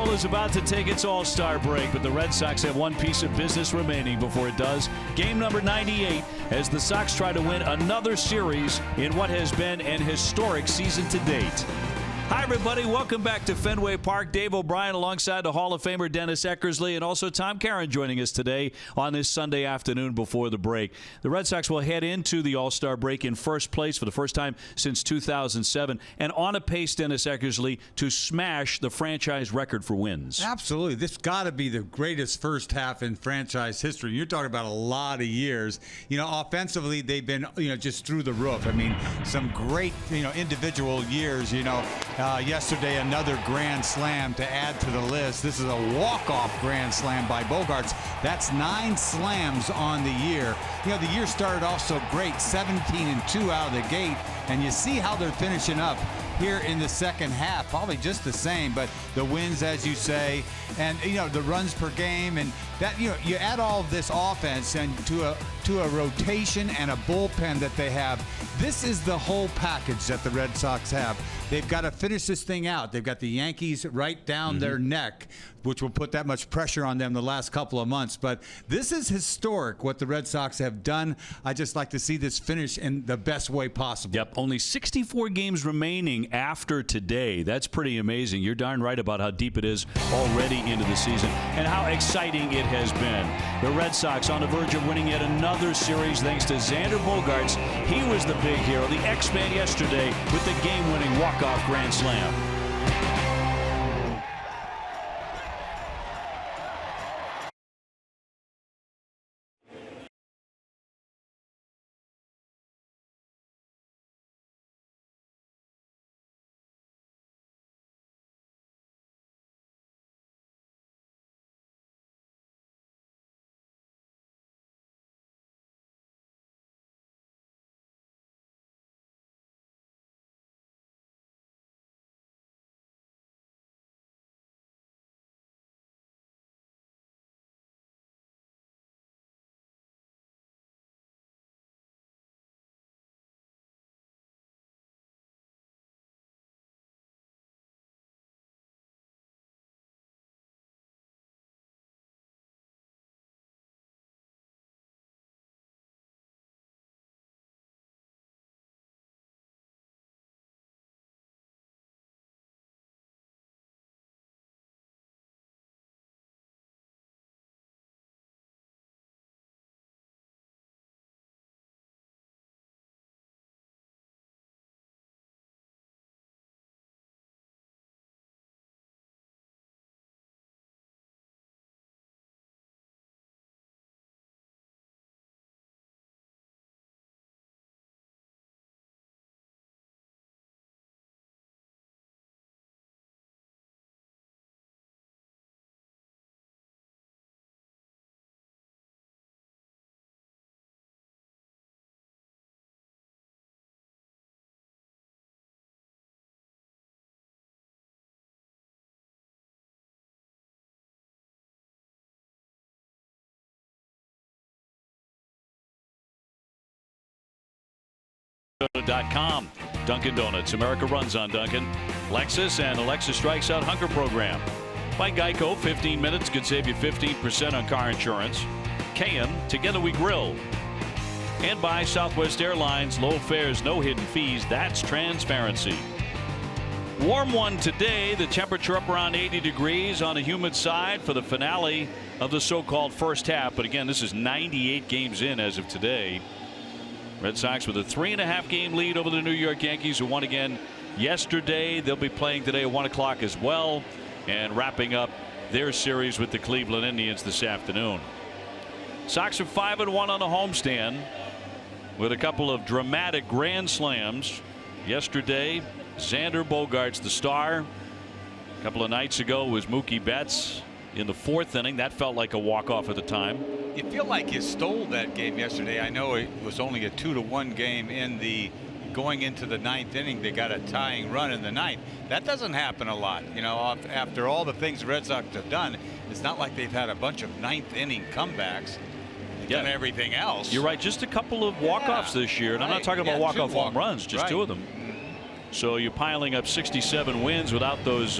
Baseball is about to take its all-star break, but the Red Sox have one piece of business remaining before it does. Game number 98 as the Sox try to win another series in what has been an historic season to date. Hi, everybody. Welcome back to Fenway Park. Dave O'Brien alongside the Hall of Famer Dennis Eckersley and also Tom Caron joining us today on this Sunday afternoon before the break. The Red Sox will head into the All-Star break in first place for the first time since 2007 and on a pace, Dennis Eckersley, to smash the franchise record for wins. Absolutely. This got to be the greatest first half in franchise history. You're talking about a lot of years. Offensively, they've been, just through the roof. I mean, some great, individual years, yesterday, another grand slam to add to the list. This is a walk-off grand slam by Bogaerts. That's 9 slams on the year. The year started off so great, 17-2 out of the gate, and you see how they're finishing up here in the second half. Probably just the same, but the wins, as you say, and the runs per game, and that you add all of this offense and to a rotation and a bullpen that they have. This is the whole package that the Red Sox have. They've got to finish this thing out. They've got the Yankees right down their neck, which will put that much pressure on them the last couple of months. But this is historic, what the Red Sox have done. I just like to see this finish in the best way possible. Yep, only 64 games remaining after today. That's pretty amazing. You're darn right about how deep it is already into the season and how exciting it has been. The Red Sox on the verge of winning yet another series thanks to Xander Bogaerts. He was the big hero, the X-Man yesterday with the game-winning walk-off grand slam. .com. Dunkin' Donuts. America runs on Dunkin'. Lexus and Alexa Strikes Out Hunger Program. By Geico, 15 minutes could save you 15% on car insurance. KM, Together We Grill. And by Southwest Airlines, low fares, no hidden fees. That's transparency. Warm one today. The temperature up around 80 degrees on the humid side for the finale of the so-called first half. But again, this is 98 games in as of today. Red Sox with a 3.5 game lead over the New York Yankees, who won again yesterday. They'll be playing today at 1 o'clock as well, and wrapping up their series with the Cleveland Indians this afternoon. Sox are 5-1 on the homestand with a couple of dramatic grand slams. Yesterday, Xander Bogaerts, the star. A couple of nights ago was Mookie Betts in the 4th inning. That felt like a walk-off at the time. You feel like you stole that game yesterday. I know it was only a 2-1 game in the going into the 9th inning. They got a tying run in the 9th. That doesn't happen a lot. After all the things the Red Sox have done, it's not like they've had a bunch of 9th inning comebacks. They've done everything else. You're right. Just a couple of walk-offs this year. And I'm not talking about walk-off home runs, just 2 of them. So you're piling up 67 wins without those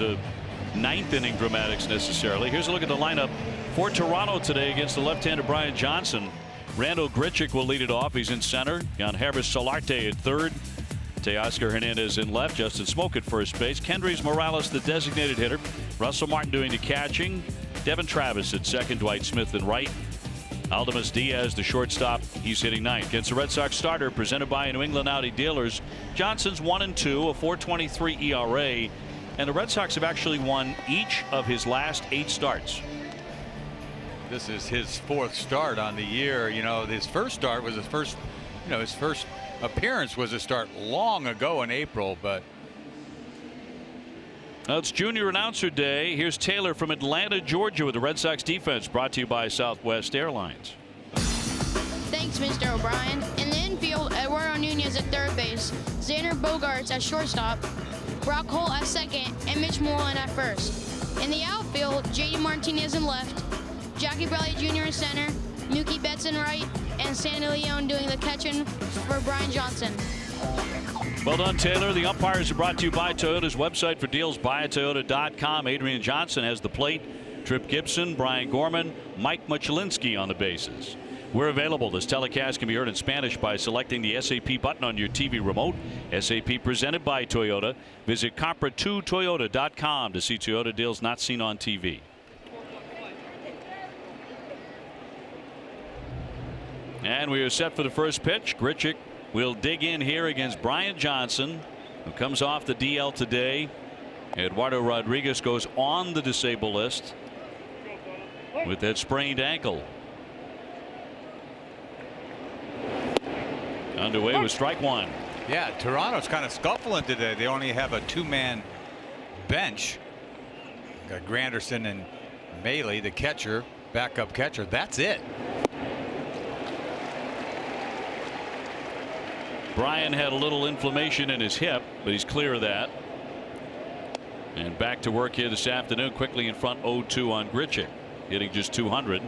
ninth inning dramatics necessarily. Here's a look at the lineup for Toronto today against the left-hander Brian Johnson. Randall Grichuk will lead it off. He's in center. Jan Herbert Solarte at third. Teoscar Hernandez in left. Justin Smoke at first base. Kendrys Morales, the designated hitter. Russell Martin doing the catching. Devin Travis at second. Dwight Smith in right. Aldamas Diaz, the shortstop. He's hitting ninth. Against the Red Sox starter presented by New England Audi Dealers. Johnson's 1-2, a 4.23 ERA. And the Red Sox have actually won each of his last 8 starts. This is his 4th start on the year. You know, his first start was his first appearance was a start long ago in April, but now it's Junior Announcer Day. Here's Taylor from Atlanta, Georgia with the Red Sox defense, brought to you by Southwest Airlines. Thanks, Mr. O'Brien. In the infield, Eduardo Nunez at third base, Xander Bogaerts at shortstop, Brock Holt at second, and Mitch Moreland at first. In the outfield, JD Martinez in left, Jackie Bradley Jr. in center, Mookie Betts in right, and Sandy Leon doing the catching for Brian Johnson. Well done, Taylor. The umpires are brought to you by Toyota's website for deals, buyatoyota.com. Adrian Johnson has the plate. Trip Gibson, Brian Gorman, Mike Muchalinsky on the bases. We're available. This telecast can be heard in Spanish by selecting the SAP button on your TV remote. SAP presented by Toyota. Visit Compra2Toyota.com to see Toyota deals not seen on TV. And we are set for the first pitch. Grichuk will dig in here against Brian Johnson, who comes off the DL today. Eduardo Rodriguez goes on the disabled list with that sprained ankle. Underway with strike one. yeah, Toronto's kind of scuffling today. They only have a 2-man bench. Got Granderson and Maley, the catcher, backup catcher. That's it. Brian had a little inflammation in his hip, but he's clear of that. And back to work here this afternoon, quickly in front 0-2 on Grichuk, hitting just 200.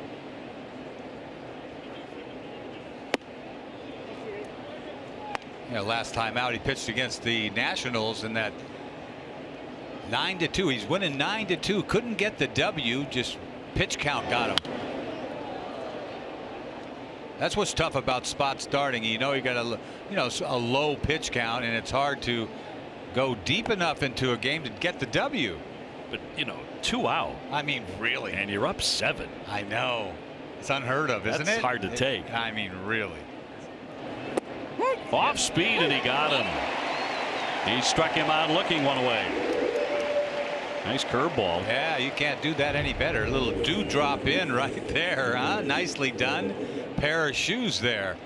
Yeah, last time out he pitched against the Nationals in that 9-2. He's winning 9-2. Couldn't get the W. Just pitch count got him. That's what's tough about spot starting. You know, you got a low pitch count, and it's hard to go deep enough into a game to get the W. But 2 out. I mean, really. And you're up 7. I know. It's unheard of, isn't it? That's hard to take. I mean, really. Off speed, and he got him. He struck him out looking one way. Nice curveball. Yeah, you can't do that any better. A little dewdrop in right there, huh? Nicely done. Pair of shoes there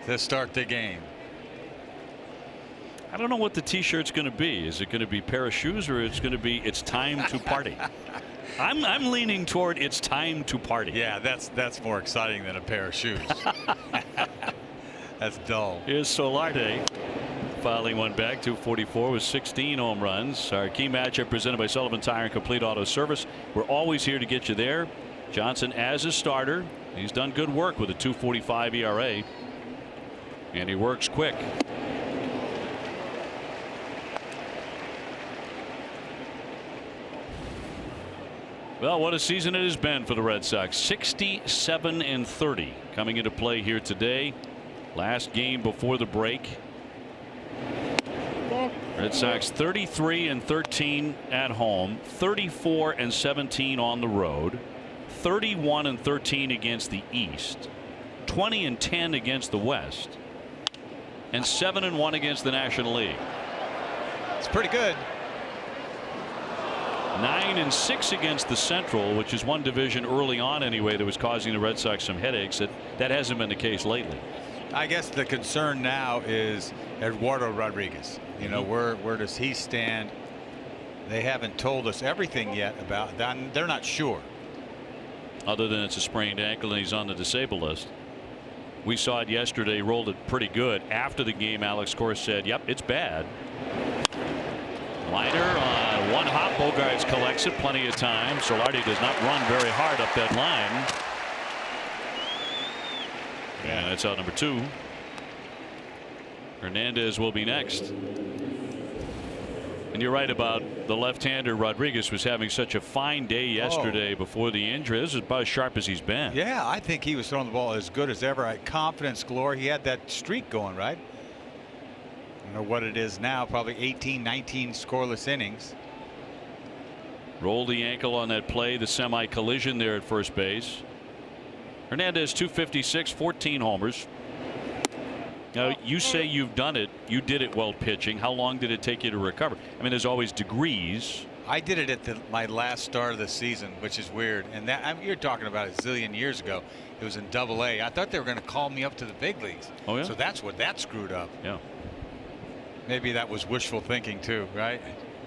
to start the game. I don't know what the T-shirt's going to be. Is it going to be pair of shoes, or it's going to be it's time to party? I'm leaning toward it's time to party. Yeah, that's more exciting than a pair of shoes. That's dull. Here's Solarte filing one back. 244 with 16 home runs. Our key matchup presented by Sullivan Tire and Complete Auto Service. We're always here to get you there. Johnson as a starter. He's done good work with a 2.45 ERA. And he works quick. Well, what a season it has been for the Red Sox. 67-30 coming into play here today. Last game before the break. Red Sox 33-13 at home, 34-17 on the road, 31-13 against the East, 20-10 against the West, and 7-1 against the National League. It's pretty good. 9-6 against the Central, which is one division early on anyway that was causing the Red Sox some headaches. That hasn't been the case lately. I guess the concern now is Eduardo Rodriguez. You know, where does he stand? They haven't told us everything yet about that. They're not sure. Other than it's a sprained ankle and he's on the disabled list. We saw it yesterday, rolled it pretty good. After the game, Alex Kors said, yep, it's bad. Liner on one hop. Bogaerts collects it, plenty of time. Solarte does not run very hard up that line. And that's out number 2. Hernandez will be next. And you're right about the left-hander. Rodriguez was having such a fine day yesterday before the injury. This is about as sharp as he's been. Yeah, I think he was throwing the ball as good as ever. Confidence galore. He had that streak going, right? I don't know what it is now. Probably 18, 19 scoreless innings. Rolled the ankle on that play, the semi-collision there at first base. Hernandez 256, 14 homers. Now, you say you've done it. You did it while pitching. How long did it take you to recover? I mean, there's always degrees. I did it at my last start of the season, which is weird. And that you're talking about a zillion years ago. It was in Double-A. I thought they were going to call me up to the big leagues. Oh, yeah? So that's what that screwed up. Yeah. Maybe that was wishful thinking too, right?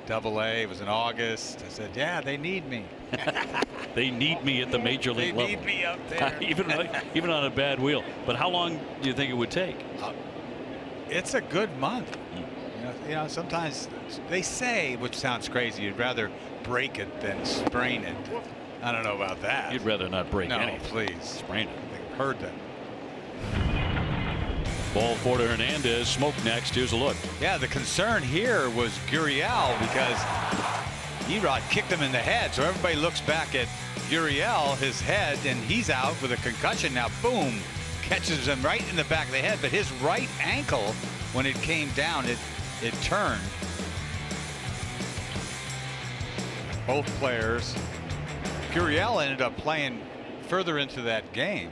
Double-A. It was in August. I said, yeah, they need me. They need me at the major league level. They need me up there. even on a bad wheel. But how long do you think it would take? It's a good month. You know, sometimes they say, which sounds crazy, you'd rather break it than sprain it. I don't know about that. You'd rather not break no, anything. please. Sprain it. I've heard that. Ball four to Hernandez. Smoke next. Here's a look. Yeah, the concern here was Gurriel because Erod kicked him in the head. So everybody looks back at Gurriel, his head, and he's out with a concussion. Now, boom, catches him right in the back of the head. But his right ankle, when it came down, it turned. Both players. Gurriel ended up playing further into that game.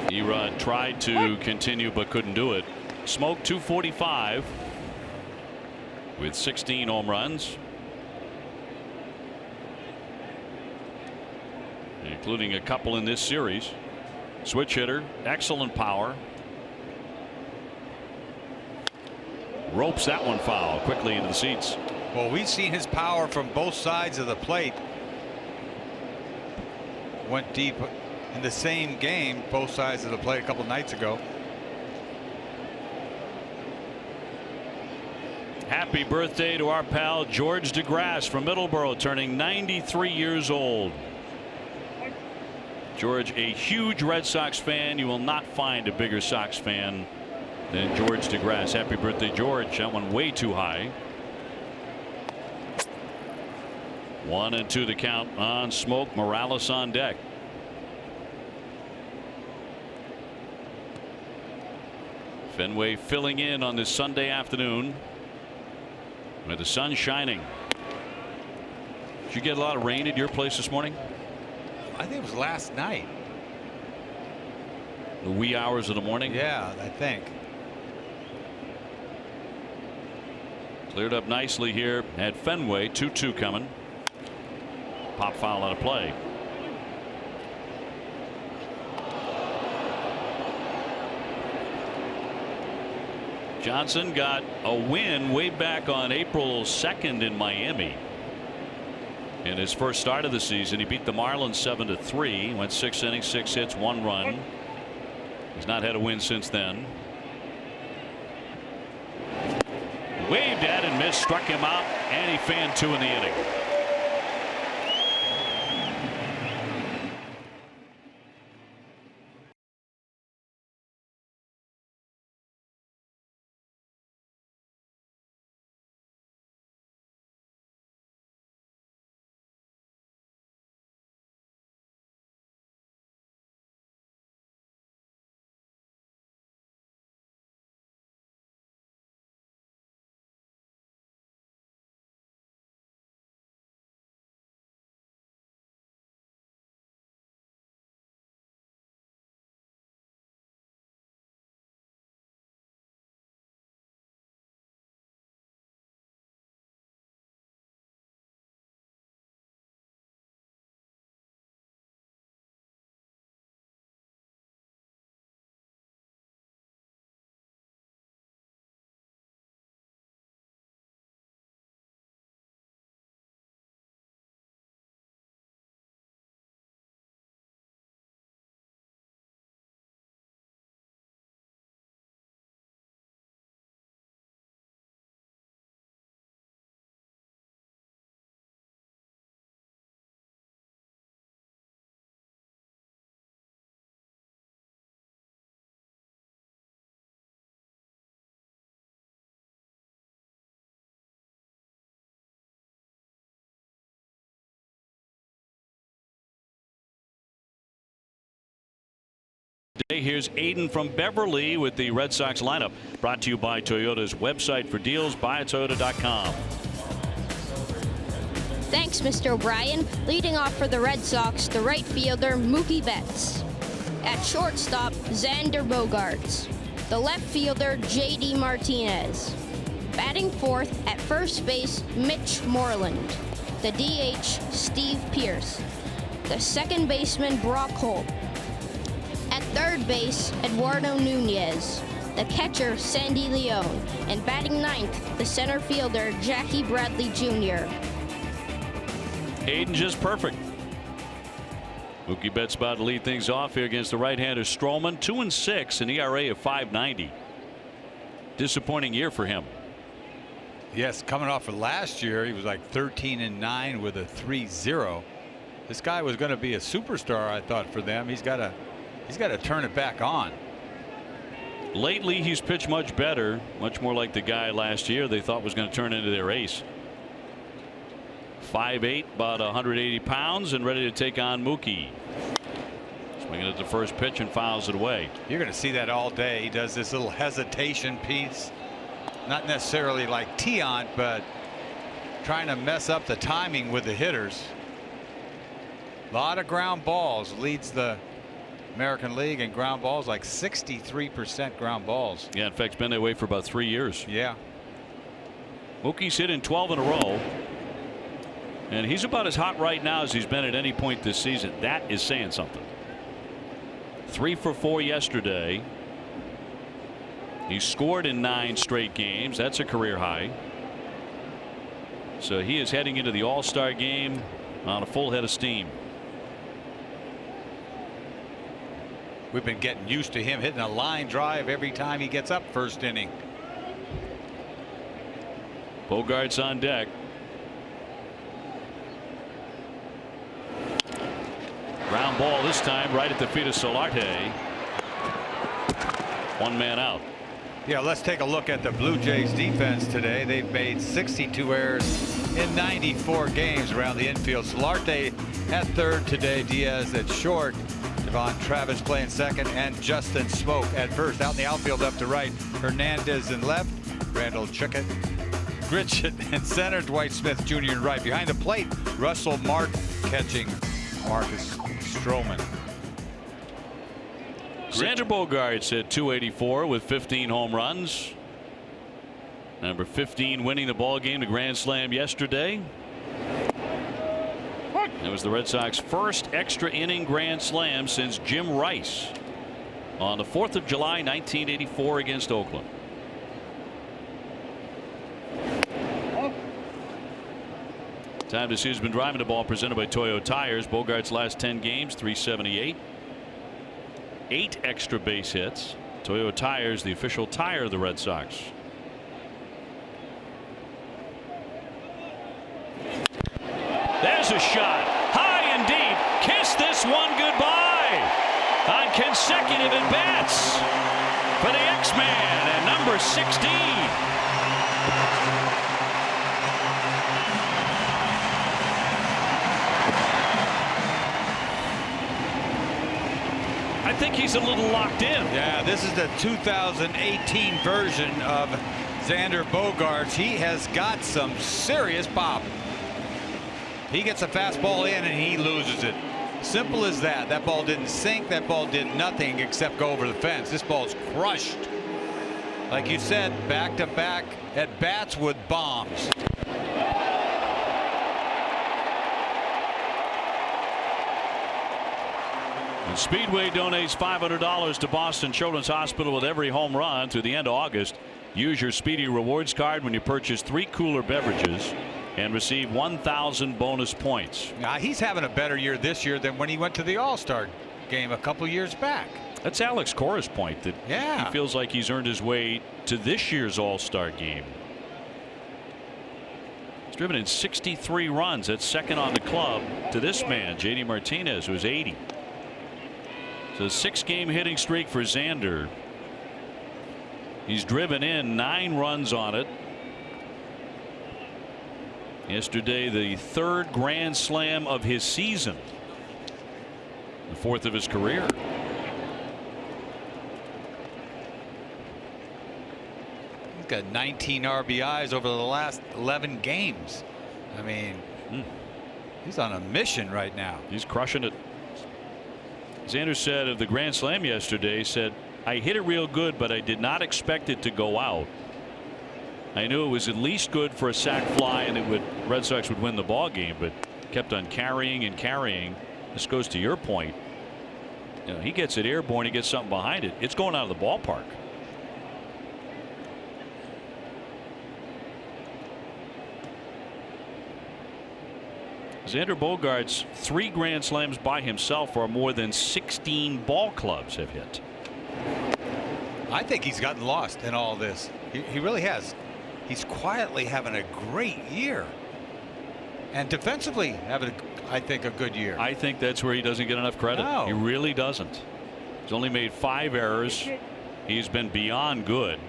Erod tried to continue but couldn't do it. Smoke 245 with 16 home runs, including a couple in this series. Switch hitter, excellent power. Ropes that one foul quickly into the seats. Well, we've seen his power from both sides of the plate. Went deep in the same game, both sides of the plate a couple nights ago. Happy birthday to our pal George DeGrasse from Middleborough, turning 93 years old. George, a huge Red Sox fan. You will not find a bigger Sox fan than George DeGrasse. Happy birthday, George. That one way too high. 1-2 the count on Smoke. Morales on deck. Fenway filling in on this Sunday afternoon with the sun shining. Did you get a lot of rain at your place this morning? I think it was last night. The wee hours of the morning? Yeah, I think. Cleared up nicely here at Fenway. 2-2 coming. Pop foul on a play. Johnson got a win way back on April 2nd in Miami. In his first start of the season, he beat the Marlins 7-3. Went 6 innings, 6 hits, 1 run. He's not had a win since then. Waved at and missed, struck him out, and he fanned 2 in the inning. today. Here's Aiden from Beverly with the Red Sox lineup. Brought to you by Toyota's website for deals, buyatoyota.com. Thanks, Mr. O'Brien. Leading off for the Red Sox, the right fielder, Mookie Betts. At shortstop, Xander Bogaerts. The left fielder, J.D. Martinez. Batting fourth at first base, Mitch Moreland. The DH, Steve Pearce. The second baseman, Brock Holt. At third base, Eduardo Nunez. The catcher, Sandy Leone. And batting ninth, the center fielder, Jackie Bradley Jr. Aiden just perfect. Mookie Betts about to lead things off here against the right-hander Stroman. 2-6, an ERA of 5.90. Disappointing year for him. Yes, coming off of last year, he was like 13-9 with a 3.0. This guy was going to be a superstar, I thought, for them. He's got to turn it back on. Lately, he's pitched much better, much more like the guy last year they thought was going to turn into their ace. 5'8", about 180 pounds, and ready to take on Mookie. Swinging at the first pitch and fouls it away. You're going to see that all day. He does this little hesitation piece, not necessarily like Tiant, but trying to mess up the timing with the hitters. A lot of ground balls. Leads the American League in ground balls, like 63% ground balls. Yeah, in fact, it's been that way for about 3 years. Yeah. Mookie's hit in 12 in a row. And he's about as hot right now as he's been at any point this season. That is saying something. 3 for 4 yesterday. He scored in 9 straight games. That's a career high. So he is heading into the All-Star game on a full head of steam. We've been getting used to him hitting a line drive every time he gets up first inning. Bogaerts on deck. Ground ball this time right at the feet of Solarte. 1 man out. Yeah, let's take a look at the Blue Jays defense today. They've made 62 errors in 94 games around the infield. Solarte at third today, Diaz at short, Devon Travis playing second, and Justin Smoke at first. Out in the outfield up to right, Hernandez in left, Randall Chickett, Gritchett in center, Dwight Smith Jr. in right. Behind the plate, Russell Martin catching Marcus Stroman. Xander Bogaerts at 284 with 15 home runs. Number 15 winning the ball game, the grand slam yesterday. It was the Red Sox first extra inning grand slam since Jim Rice on the 4th of July 1984 against Oakland. Time to see who's been driving the ball, presented by Toyo Tires. Bogaerts' last 10 games, 378. 8 extra base hits. Toyo Tires, the official tire of the Red Sox. There's a shot. High and deep. Kiss this one goodbye. On consecutive at-bats for the X-Man and number 16. I think he's a little locked in. Yeah, this is the 2018 version of Xander Bogaerts. He has got some serious pop. He gets a fastball in and he loses it. Simple as that. That ball didn't sink. That ball did nothing except go over the fence. This ball's crushed. Like you said, back-to-back at bats with bombs. And Speedway donates $500 to Boston Children's Hospital with every home run through the end of August. Use your Speedy Rewards card when you purchase 3 cooler beverages and receive 1,000 bonus points. Now, he's having a better year this year than when he went to the All-Star game a couple years back. That's Alex Cora's point, that yeah, he feels like he's earned his way to this year's All-Star game. He's driven in 63 runs. That's second on the club to this man, J.D. Martinez, who's 80. So a 6-game hitting streak for Xander. He's driven in 9 runs on it. Yesterday, the 3rd grand slam of his season, the 4th of his career. He's got 19 RBIs over the last 11 games. I mean, he's on a mission right now. He's crushing it. Xander said of the grand slam yesterday, said, I hit it real good, but I did not expect it to go out. I knew it was at least good for a sac fly and it would Red Sox would win the ball game, but kept on carrying and carrying. This goes to your point. You know, he gets it airborne, he gets something behind it. It's going out of the ballpark. Xander Bogaerts 3 grand slams by himself, or more than 16 ball clubs have hit. I think he's gotten lost in all this. He really has. He's quietly having a great year, and defensively having, I think, a good year. I think that's where he doesn't get enough credit. No. He really doesn't. He's only made 5 errors. He's been beyond good.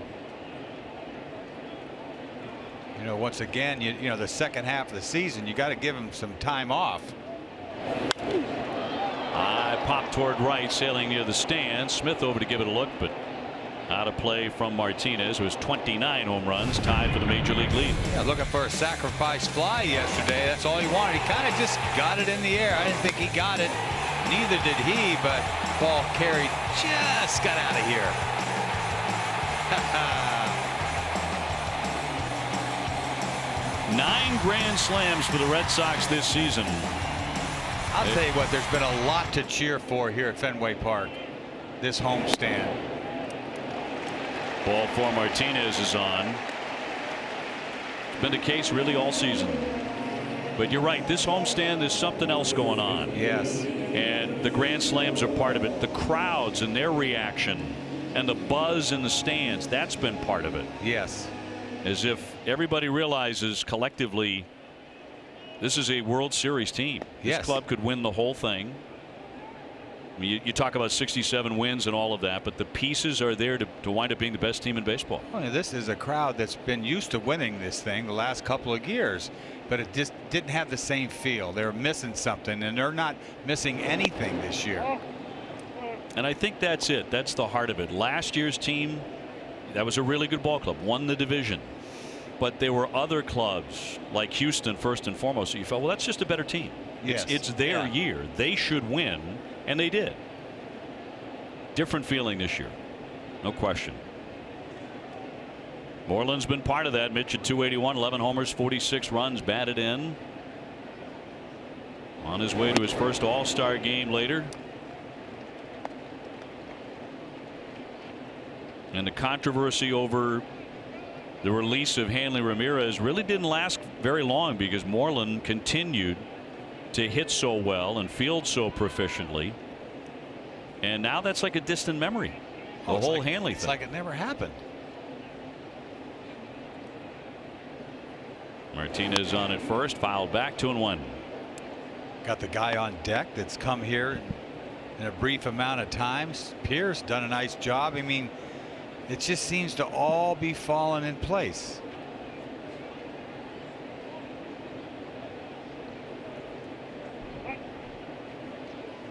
You know, once again, you know, the second half of the season, you got to give him some time off. Pop toward right, sailing near the stand. Smith over to give it a look, but out of play from Martinez, who has 29 home runs, tied for the major league lead. Yeah, looking for a sacrifice fly yesterday. That's all he wanted. He kind of just got it in the air. I didn't think he got it. Neither did he, but ball carried just got out of here. 9 grand slams for the Red Sox this season. I'll tell you what, there's been a lot to cheer for here at Fenway Park, this homestand. Ball for Martinez is on. It's been the case really all season. But you're right, this homestand, there's something else going on. Yes. And the grand slams are part of it. The crowds and their reaction and the buzz in the stands, that's been part of it. Yes. As if everybody realizes collectively this is a World Series team. This club could win the whole thing. I mean, you talk about 67 wins and all of that, but the pieces are there to wind up being the best team in baseball. Well, this is a crowd that's been used to winning this thing the last couple of years, but it just didn't have the same feel. They're missing something, and they're not missing anything this year. And I think that's it. That's the heart of it. Last year's team, that was a really good ball club, won the division. But there were other clubs like Houston, first and foremost, so you felt, well, that's just a better team. Yes. It's their year. They should win, and they did. Different feeling this year, no question. Moreland's been part of that. Mitch at 281, 11 homers, 46 runs batted in. On his way to his first All-Star game later. And the controversy over the release of Hanley Ramirez really didn't last very long, because Moreland continued to hit so well and field so proficiently. And now that's like a distant memory. The whole Hanley thing. It's like it never happened. Martinez on at first, fouled back, 2-1. Got the guy on deck that's come here in a brief amount of time. Pierce done a nice job. I mean, it just seems to all be falling in place.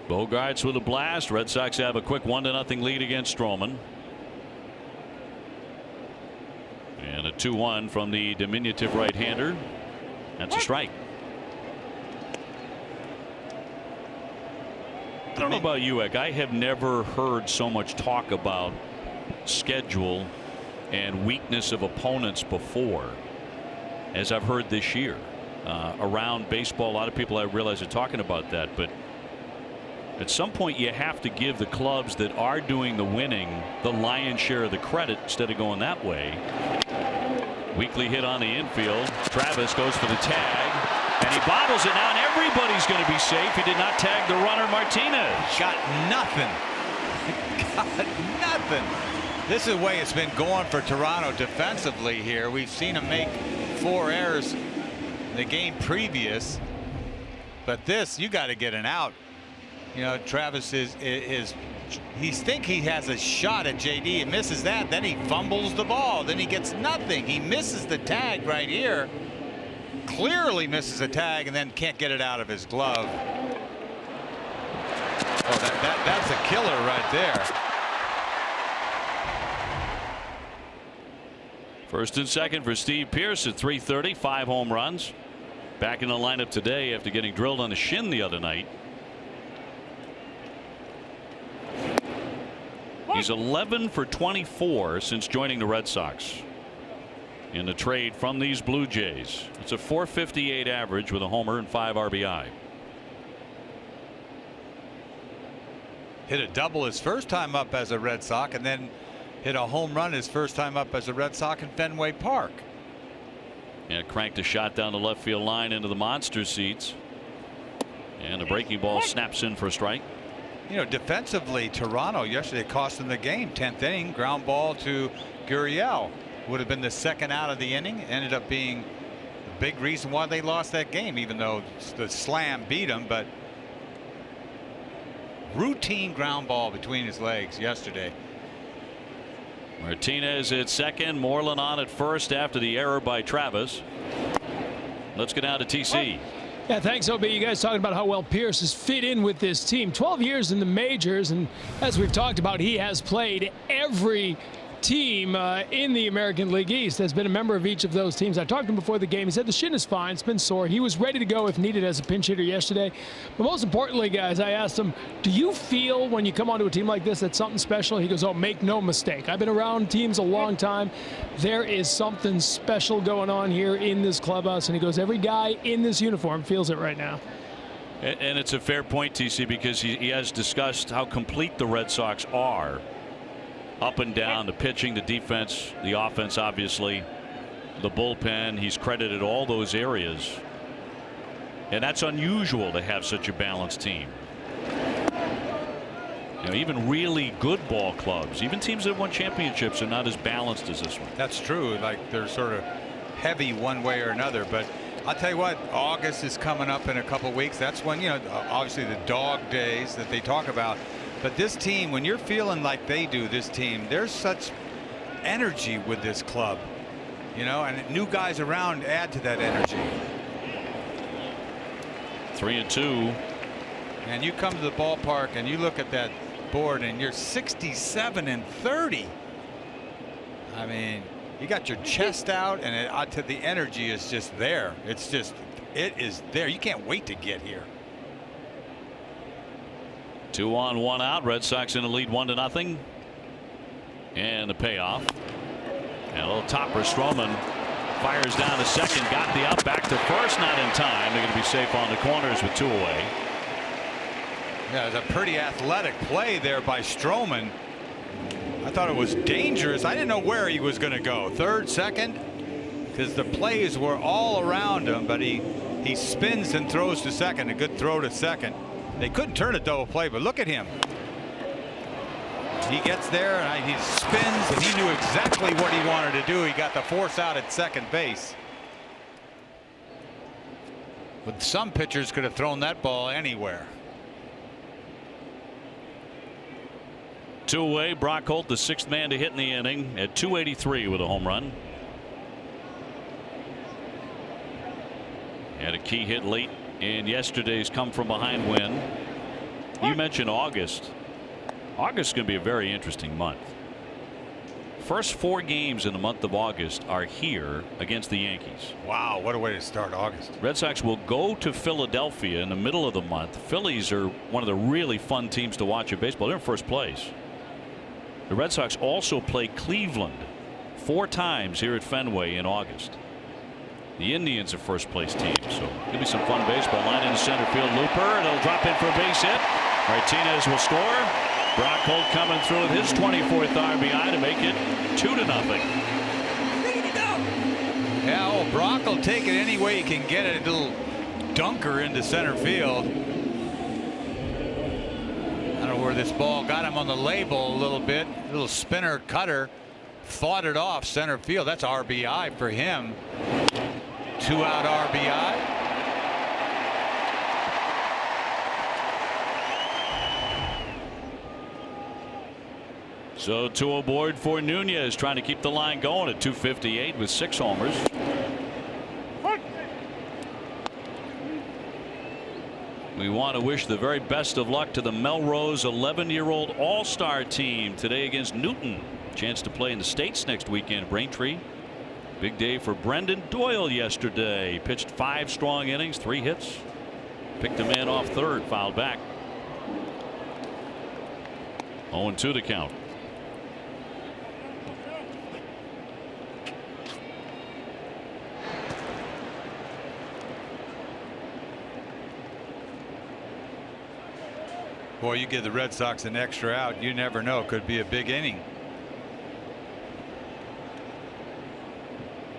Bogaerts with a blast. Red Sox have a quick 1-0 lead against Stroman. And a 2-1 from the diminutive right-hander. That's a strike. I don't know about you, Eck. I have never heard so much talk about schedule and weakness of opponents before as I've heard this year around baseball. A lot of people, I realize, are talking about that, but at some point you have to give the clubs that are doing the winning the lion's share of the credit instead of going that way. Weekly hit on the infield. Travis goes for the tag, and he bobbles it now, and everybody's going to be safe. He did not tag the runner Martinez. Got nothing. Got nothing. This is the way it's been going for Toronto defensively here. We've seen him make 4 errors in the game previous, but this, you got to get an out. You know, Travis is he think he has a shot at JD and misses that. Then he fumbles the ball. Then he gets nothing. He misses the tag right here. Clearly misses a tag and then can't get it out of his glove. Oh, that's a killer right there. First and second for Steve Pearce at 3:30. 5 home runs. Back in the lineup today after getting drilled on the shin the other night. He's 11 for 24 since joining the Red Sox in the trade from these Blue Jays. It's a .458 average with a homer and 5 RBI. Hit a double his first time up as a Red Sox, and then hit a home run his first time up as a Red Sox in Fenway Park. And cranked a shot down the left field line into the monster seats. And the breaking ball snaps in for a strike. You know, defensively, Toronto yesterday cost them the game. 10th inning, ground ball to Gurriel. Would have been the second out of the inning. Ended up being a big reason why they lost that game, even though the slam beat them. But routine ground ball between his legs yesterday. Martinez at second, Moreland on at first after the error by Travis. Let's go down to TC. Yeah, thanks, OB. You guys talking about how well Pearce has fit in with this team. 12 years in the majors, and as we've talked about, he has played every team in the American League East, has been a member of each of those teams. I talked to him before the game. He said the shin is fine. It's been sore. He was ready to go if needed as a pinch hitter yesterday. But most importantly, guys, I asked him, do you feel when you come onto a team like this that something special? He goes, oh, make no mistake. I've been around teams a long time. There is something special going on here in this clubhouse. And he goes, every guy in this uniform feels it right now. And it's a fair point, TC, because he has discussed how complete the Red Sox are. Up and down, the pitching, the defense, the offense, obviously, the bullpen. He's credited all those areas. And that's unusual to have such a balanced team. You know, even really good ball clubs, even teams that won championships, are not as balanced as this one. That's true. Like, they're sort of heavy one way or another. But I'll tell you what, August is coming up in a couple weeks. That's when, you know, obviously the dog days that they talk about. But this team, when you're feeling like they do, this team, there's such energy with this club, you know, and new guys around add to that energy. 3-2. And you come to the ballpark and you look at that board and you're 67 and 30. I mean, you got your chest out, and the energy is just there. It's just, it is there. You can't wait to get here. 2 on, 1 out. Red Sox in the lead 1-0. And the payoff. And a little topper. Stroman fires down to second. Got the out, back to first. Not in time. They're going to be safe on the corners with 2 away. Yeah, it was a pretty athletic play there by Stroman. I thought it was dangerous. I didn't know where he was going to go. Third, second, because the plays were all around him, but he spins and throws to second. A good throw to second. They couldn't turn a double play, but look at him. He gets there and he spins, and he knew exactly what he wanted to do. He got the force out at second base. But some pitchers could have thrown that ball anywhere. 2 away. Brock Holt, the 6th man to hit in the inning at 283 with a home run. Had a key hit late in yesterday's come from behind win. You mentioned August. August is going to be a very interesting month. First 4 games in the month of August are here against the Yankees. Wow, what a way to start August. Red Sox will go to Philadelphia in the middle of the month. Phillies are one of the really fun teams to watch in baseball. They're in first place. The Red Sox also play Cleveland 4 times here at Fenway in August. The Indians are first place team, so it'll be some fun baseball. Line in the center field, Looper, and it'll drop in for a base hit. Martinez will score. Brock Holt coming through with his 24th RBI to make it 2-0. Yeah, oh, Brock will take it any way he can get it. A little dunker into center field. I don't know where this ball got him on the label a little bit. A little spinner cutter. Fought it off center field. That's RBI for him. 2-out RBI. So 2 aboard for Nunez, trying to keep the line going at 258 with 6 homers. We want to wish the very best of luck to the Melrose 11-year-old all-star team today against Newton. Chance to play in the States next weekend, Braintree. Big day for Brendan Doyle yesterday. Pitched 5 strong innings, 3 hits. Picked a man off third, fouled back. 0-2 to count. Boy, you give the Red Sox an extra out, you never know. Could be a big inning.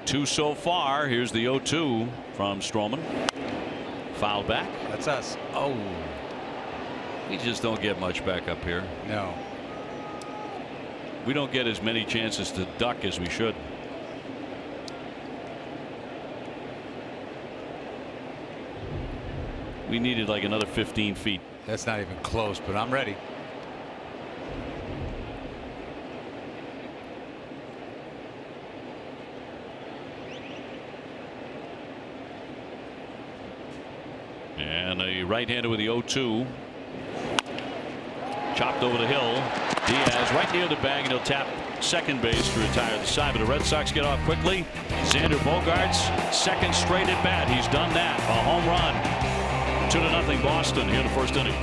2 so far. Here's the 0-2 from Stroman. Foul back. That's us. Oh, We just don't get much back up here. no. We don't get as many chances to duck as we should. We needed like another 15 feet. That's not even close, but I'm ready. And a right-hander with the 0-2. Chopped over the hill. Diaz right near the bag, and he'll tap second base to retire the side. But the Red Sox get off quickly. Xander Bogaerts, second straight at bat. He's done that. A home run. 2-0 Boston here in the first inning.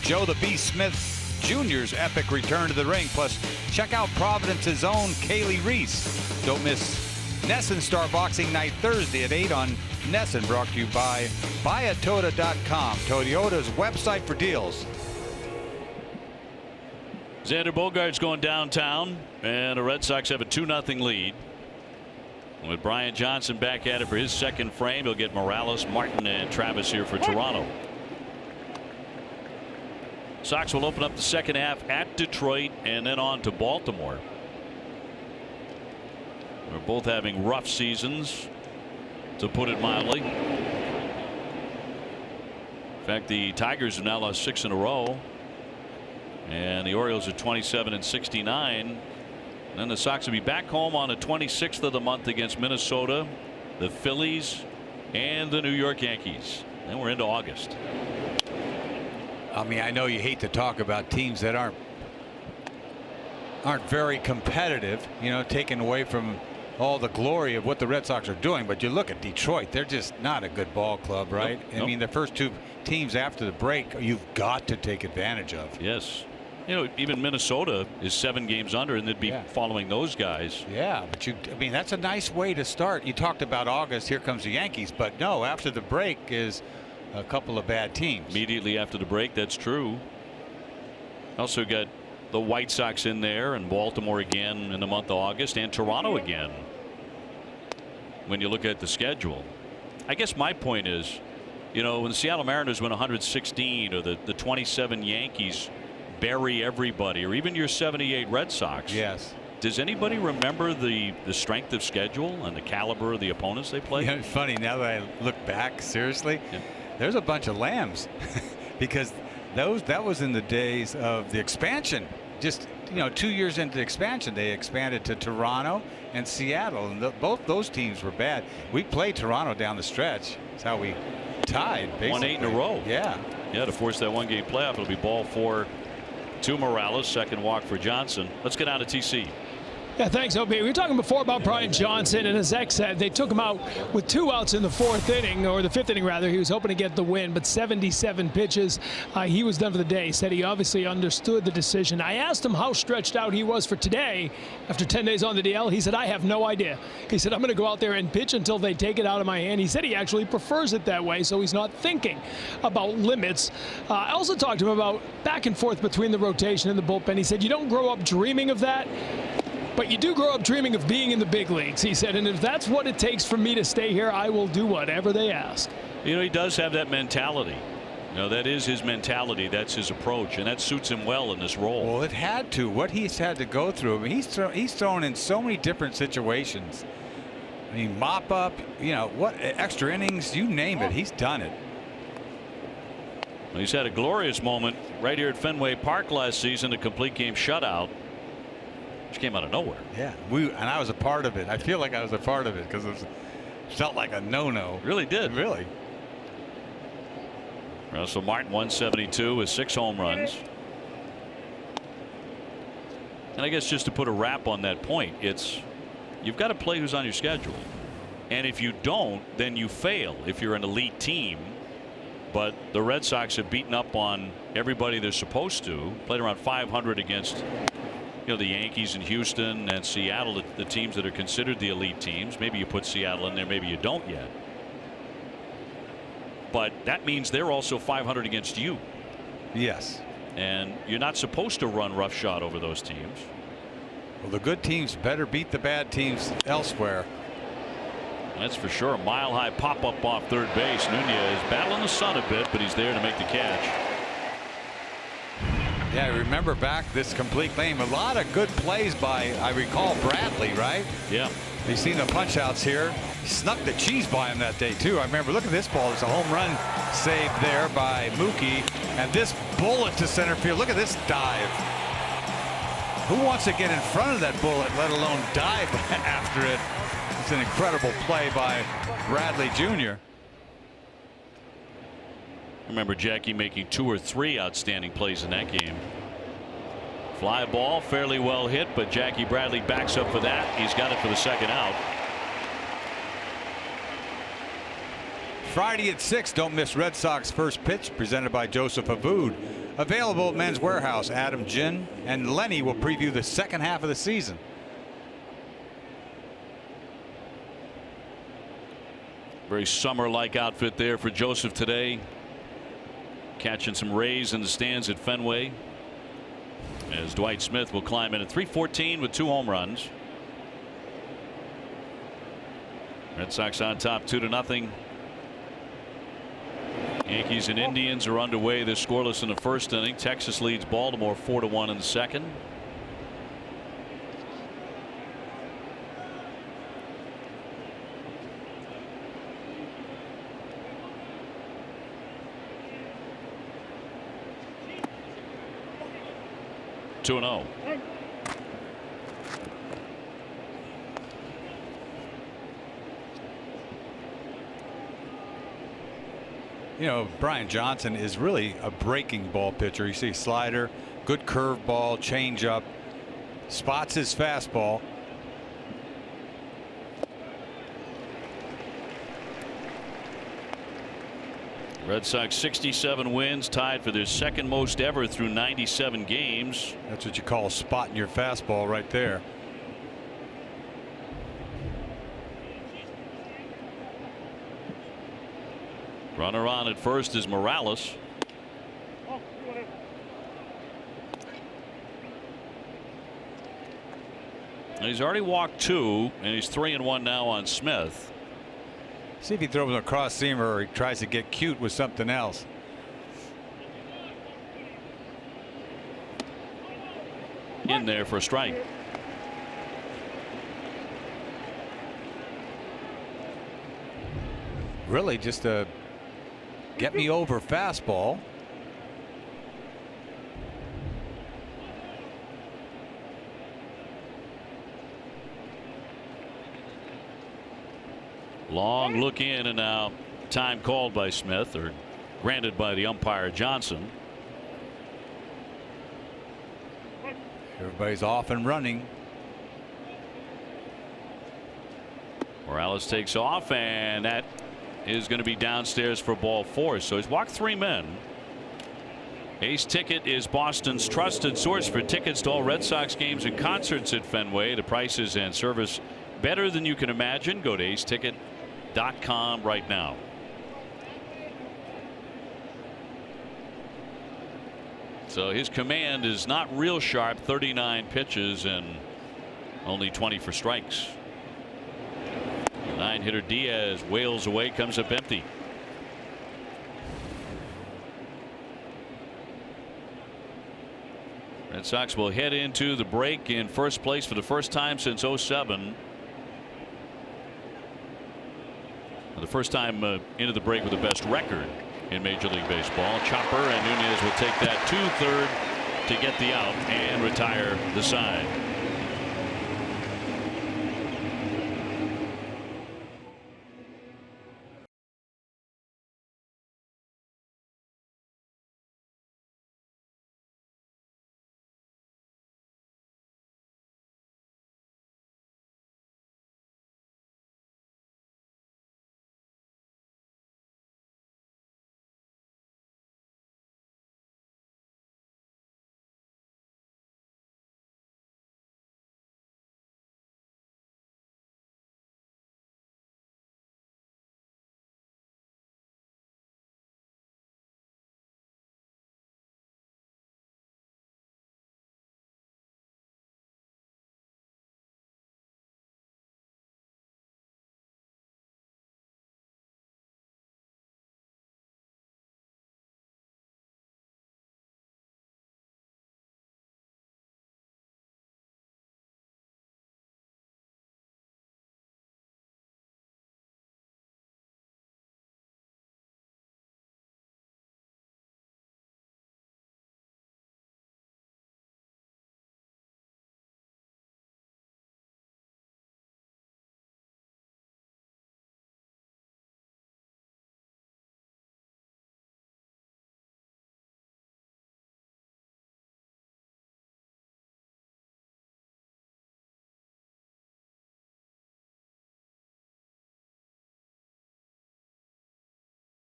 Joe the B. Smith Jr.'s epic return to the ring. Plus, check out Providence's own Kaylee Reese. Don't miss Nesson Star Boxing Night Thursday at 8 on Nesson. Brought to you by buyatoyota.com, Toyota's website for deals. Xander Bogaerts going downtown, and the Red Sox have a 2-0 lead. With Brian Johnson back at it for his second frame, he'll get Morales, Martin, and Travis here for Toronto. Sox will open up the second half at Detroit and then on to Baltimore. They're both having rough seasons, to put it mildly. In fact, the Tigers have now lost 6 in a row, and the Orioles are 27-69. And then the Sox will be back home on the 26th of the month against Minnesota, the Phillies, and the New York Yankees. Then we're into August. I mean, I know you hate to talk about teams that aren't very competitive, you know, taken away from all the glory of what the Red Sox are doing. But you look at Detroit, they're just not a good ball club, right? Nope. I mean, the first 2 teams after the break, you've got to take advantage of. Yes. You know, even Minnesota is 7 games under, and they'd be following those guys. Yeah, but I mean, that's a nice way to start. You talked about August, here comes the Yankees, but no, after the break is a couple of bad teams. Immediately after the break, that's true. Also got the White Sox in there, and Baltimore again in the month of August, and Toronto again. When you look at the schedule, I guess my point is, you know, when the Seattle Mariners win 116, or the 27 Yankees bury everybody, or even your 78 Red Sox. Yes. Does anybody remember the strength of schedule and the caliber of the opponents they played? You know, it's funny now that I look back, seriously, there's a bunch of lambs because That was in the days of the expansion. Just 2 years into the expansion, they expanded to Toronto and Seattle, and both those teams were bad. We played Toronto down the stretch. That's how we tied. Basically. Won 8 in a row. Yeah. Yeah, to force that one-game playoff. It'll be ball 4 to Morales. Second walk for Johnson. Let's get out to TC. Yeah, thanks, OB. We were talking before about Brian Johnson, and as X said, they took him out with 2 outs in the 4th inning, or the 5th inning rather. He was hoping to get the win, but 77 pitches. He was done for the day. He said he obviously understood the decision. I asked him how stretched out he was for today after 10 days on the DL. He said, I have no idea. He said, I'm going to go out there and pitch until they take it out of my hand. He said he actually prefers it that way, so he's not thinking about limits. I also talked to him about back and forth between the rotation and the bullpen. He said, you don't grow up dreaming of that, but you do grow up dreaming of being in the big leagues, he said, and if that's what it takes for me to stay here, I will do whatever they ask. He does have that mentality. That is his mentality. That's his approach, and that suits him well in this role. Well, it had to. What he's had to go through. I mean, he's thrown in so many different situations. I mean, mop up, what extra innings, you name it, he's done it. Well, he's had a glorious moment right here at Fenway Park last season, a complete game shutout. Came out of nowhere. Yeah, and I was a part of it. I feel like I was a part of it because it felt like a no-no. Really did. Really. Russell Martin 172 with 6 home runs. And I guess just to put a wrap on that point, it's you've got to play who's on your schedule, and if you don't, then you fail if you're an elite team. But the Red Sox have beaten up on everybody they're supposed to. Played around 500 against the Yankees and Houston and Seattle, the teams that are considered the elite teams. Maybe you put Seattle in there, maybe you don't yet. But that means they're also 500 against you. Yes. And you're not supposed to run roughshod over those teams. Well, the good teams better beat the bad teams elsewhere. That's for sure. A mile-high pop-up off third base. Nunez battling the sun a bit, but he's there to make the catch. Yeah, remember back this complete game, a lot of good plays by, I recall, Bradley, right? Yeah. You've seen the punch outs here. He snuck the cheese by him that day too. I remember, look at this ball. There's a home run saved there by Mookie, and this bullet to center field. Look at this dive. Who wants to get in front of that bullet, let alone dive after it? It's an incredible play by Bradley Jr. I remember Jackie making 2 or 3 outstanding plays in that game. Fly ball, fairly well hit, but Jackie Bradley backs up for that. He's got it for the second out. Friday at 6, don't miss Red Sox first pitch, presented by Joseph Avood. Available at Men's Warehouse. Adam Ginn and Lenny will preview the second half of the season. Very summer-like outfit there for Joseph today. Catching some rays in the stands at Fenway, as Dwight Smith will climb in at 314 with 2 home runs. Red Sox on top 2-0. Yankees and Indians are underway. They're scoreless in the first inning. Texas leads Baltimore 4-1 in the second. Two and 0. Brian Johnson is really a breaking ball pitcher. You see slider, good curve ball, changeup, spots his fastball. Red Sox 67 wins, tied for their second most ever through 97 games. That's what you call spotting your fastball right there. Runner on at first is Morales. And he's already walked 2, and he's 3-1 now on Smith. See if he throws a cross seamer or he tries to get cute with something else. In there for a strike. Really just a get me over fastball. Long look in, and now time called by Smith, or granted by the umpire Johnson. Everybody's off and running. Morales takes off, and that is going to be downstairs for ball 4. So he's walked 3 men. Ace Ticket is Boston's trusted source for tickets to all Red Sox games and concerts at Fenway. The prices and service better than you can imagine. Go to aceticket.com right now. So his command is not real sharp. 39 pitches and only 20 for strikes. 9-hitter Diaz wails away, comes up empty. Red Sox will head into the break in first place for the first time since '07. The first time into the break with the best record in Major League Baseball. Chopper, and Nunez will take that to third to get the out and retire the side.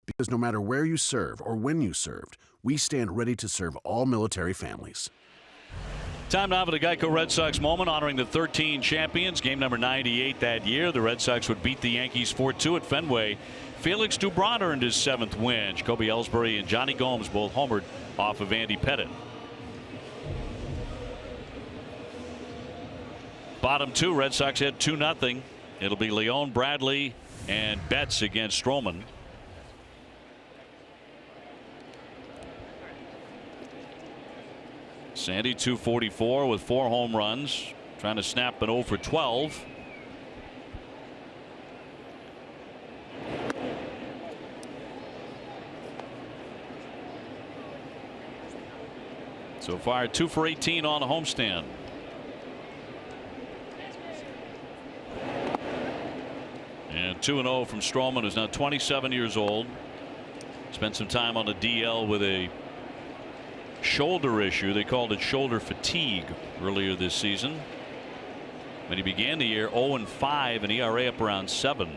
Because no matter where you serve or when you served, we stand ready to serve all military families. Time now for the Geico Red Sox moment, honoring the 13 champions. Game number 98 that year. The Red Sox would beat the Yankees 4-2 at Fenway. Felix Dubron earned his 7th win. Jacoby Ellsbury and Johnny Gomes both homered off of Andy Pettit. Bottom 2, Red Sox had 2-0. It'll be Leone, Bradley, and Betts against Stroman. Sandy 244 with 4 home runs, trying to snap an 0 for 12. So far 2 for 18 on the homestand. And 2-0 from Stroman, who's now 27 years old. Spent some time on the DL with a shoulder issue. They called it shoulder fatigue earlier this season. When he began the year 0-5, and ERA up around 7.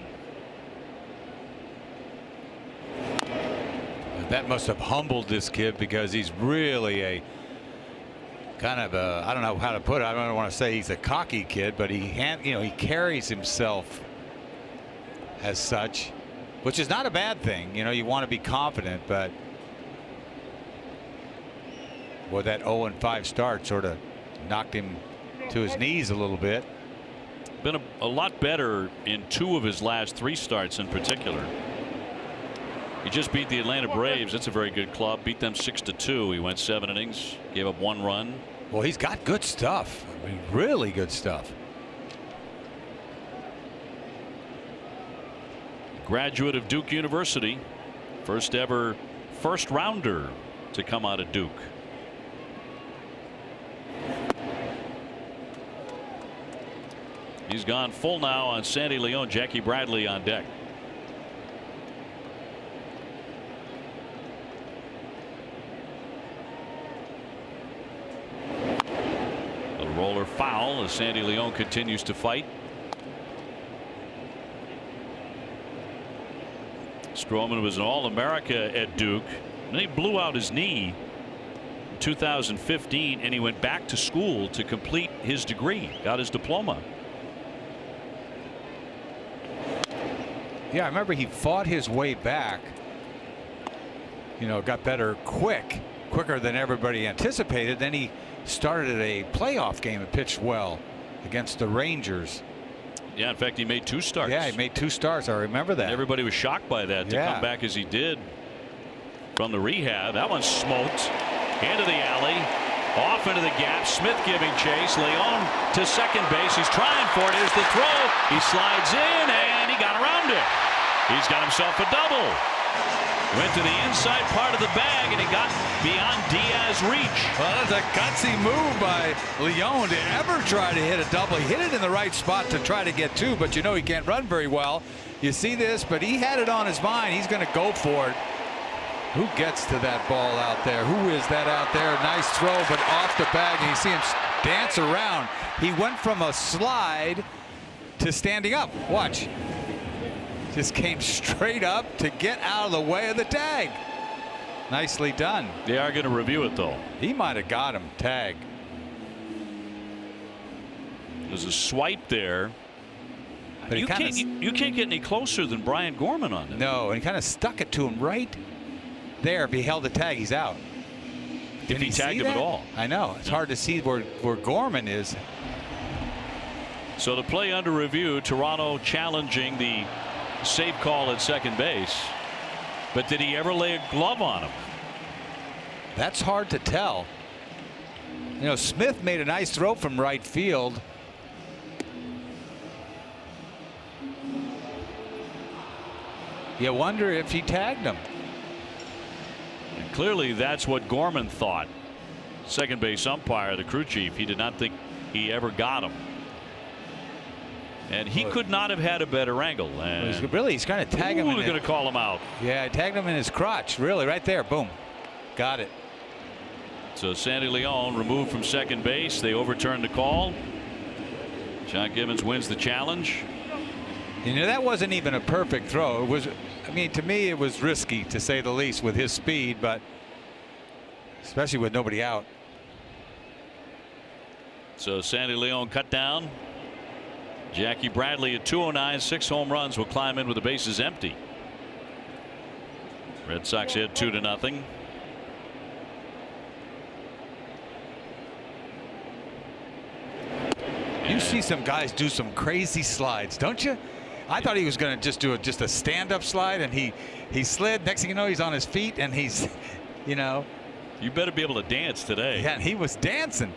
That must have humbled this kid, because he's really a kind of a, I don't know how to put it. I don't want to say he's a cocky kid, but he carries himself as such, which is not a bad thing. You want to be confident, but well, that 0-5 start sort of knocked him to his knees a little bit. Been a lot better in 2 of his last 3 starts in particular. He just beat the Atlanta Braves. That's a very good club. Beat them 6-2. He went 7 innings, gave up 1 run. Well, he's got good stuff. I mean, really good stuff. Graduate of Duke University. First ever first rounder to come out of Duke. He's gone full now on Sandy Leone. Jackie Bradley on deck. ball or foul as Sandy Leon continues to fight. Stroman was an All-America at Duke, and he blew out his knee in 2015, and he went back to school to complete his degree, got his diploma. Yeah, I remember he fought his way back. You know, got better quicker than everybody anticipated. Then he started a playoff game and pitched well against the Rangers. Yeah, in fact, he made 2 starts. Yeah, he made 2 starts. I remember that. And everybody was shocked by that to come back as he did from the rehab. That one smoked into the alley, off into the gap. Smith giving chase. Leon to second base. He's trying for it. Here's the throw. He slides in and he got around it. He's got himself a double. Went to the inside part of the bag and it got beyond Diaz's reach. Well, that's a gutsy move by Leon to ever try to hit a double. He hit it in the right spot to try to get 2, but you know he can't run very well. You see this, but he had it on his mind. He's going to go for it. Who gets to that ball out there? Who is that out there? Nice throw, but off the bag, and you see him dance around. He went from a slide to standing up. Watch. Just came straight up to get out of the way of the tag. Nicely done. They are going to review it, though. He might have got him tag. There's a swipe there. But you can't get any closer than Brian Gorman on it. No, and he kind of stuck it to him right there. If he held the tag, he's out. If he tagged him at all. I know. It's hard to see where Gorman is. So the play under review, Toronto challenging the safe call at second base. But did he ever lay a glove on him? That's hard to tell. You know, Smith made a nice throw from right field. You wonder if he tagged him. And clearly that's what Gorman thought. Second base umpire, the crew chief, he did not think he ever got him. And he could not have had a better angle. And he's going to tag him. We're going to call him out. Yeah, tagged him in his crotch. Really, right there. Boom. Got it. So Sandy Leon removed from second base. They overturned the call. John Gibbons wins the challenge. You know, that wasn't even a perfect throw. It was, I mean, to me, it was risky, to say the least, with his speed, but especially with nobody out. So Sandy Leon cut down. Jackie Bradley at 209, 6 home runs, will climb in with the bases empty. Red Sox ahead 2-0. You see some guys do some crazy slides, don't you? I thought he was going to just do just a stand-up slide, and he slid. Next thing you know, he's on his feet, and he's, you know. You better be able to dance today. Yeah, and he was dancing.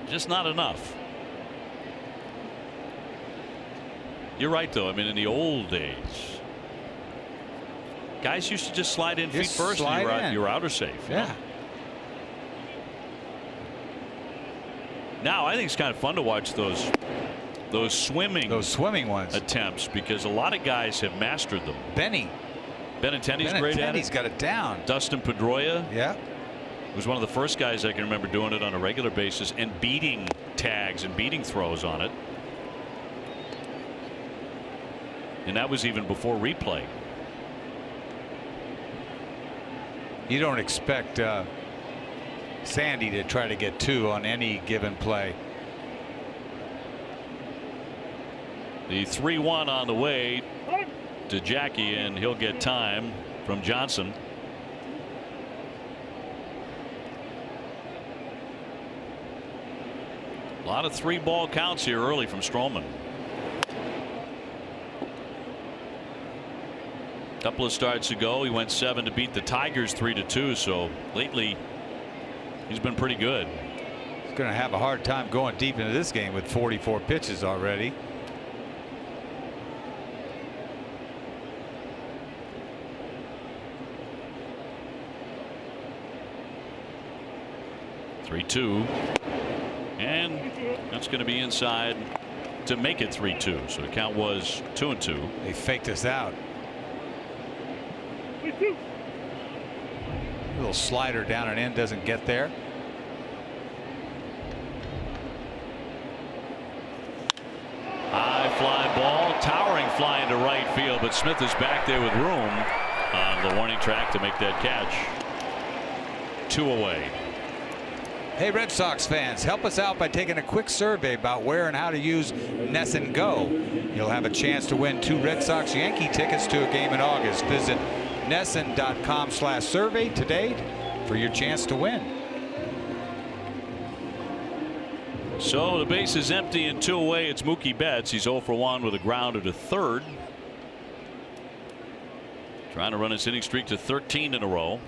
Just not enough. You're right, though. I mean, in the old days, guys used to just slide in feet first, and you were out or safe. Yeah. Now I think it's kind of fun to watch those swimming ones attempts, because a lot of guys have mastered them. Benintendi's great at it. He's got it down. Dustin Pedroia. Yeah. Was one of the first guys I can remember doing it on a regular basis and beating tags and beating throws on it. And that was even before replay. You don't expect Sandy to try to get 2 on any given play. The 3-1 on the way to Jackie, and he'll get time from Johnson. A lot of 3-ball counts here early from Stroman. Couple of starts ago, he went 7 to beat the Tigers 3-2. So lately, he's been pretty good. He's going to have a hard time going deep into this game with 44 pitches already. (3-2). And that's going to be inside to make it 3-2. So the count was 2-2. They faked us out. little slider down and in, doesn't get there. High fly ball, towering fly into right field, but Smith is back there with room on the warning track to make that catch. 2 away. Hey, Red Sox fans, help us out by taking a quick survey about where and how to use NESN Go. You'll have a chance to win 2 Red Sox Yankee tickets to a game in August. Visit NESN.com/survey today for your chance to win. So the base is empty and 2 away. It's Mookie Betts. He's 0 for 1 with a grounder to third. Trying to run his inning streak to 13 in a row.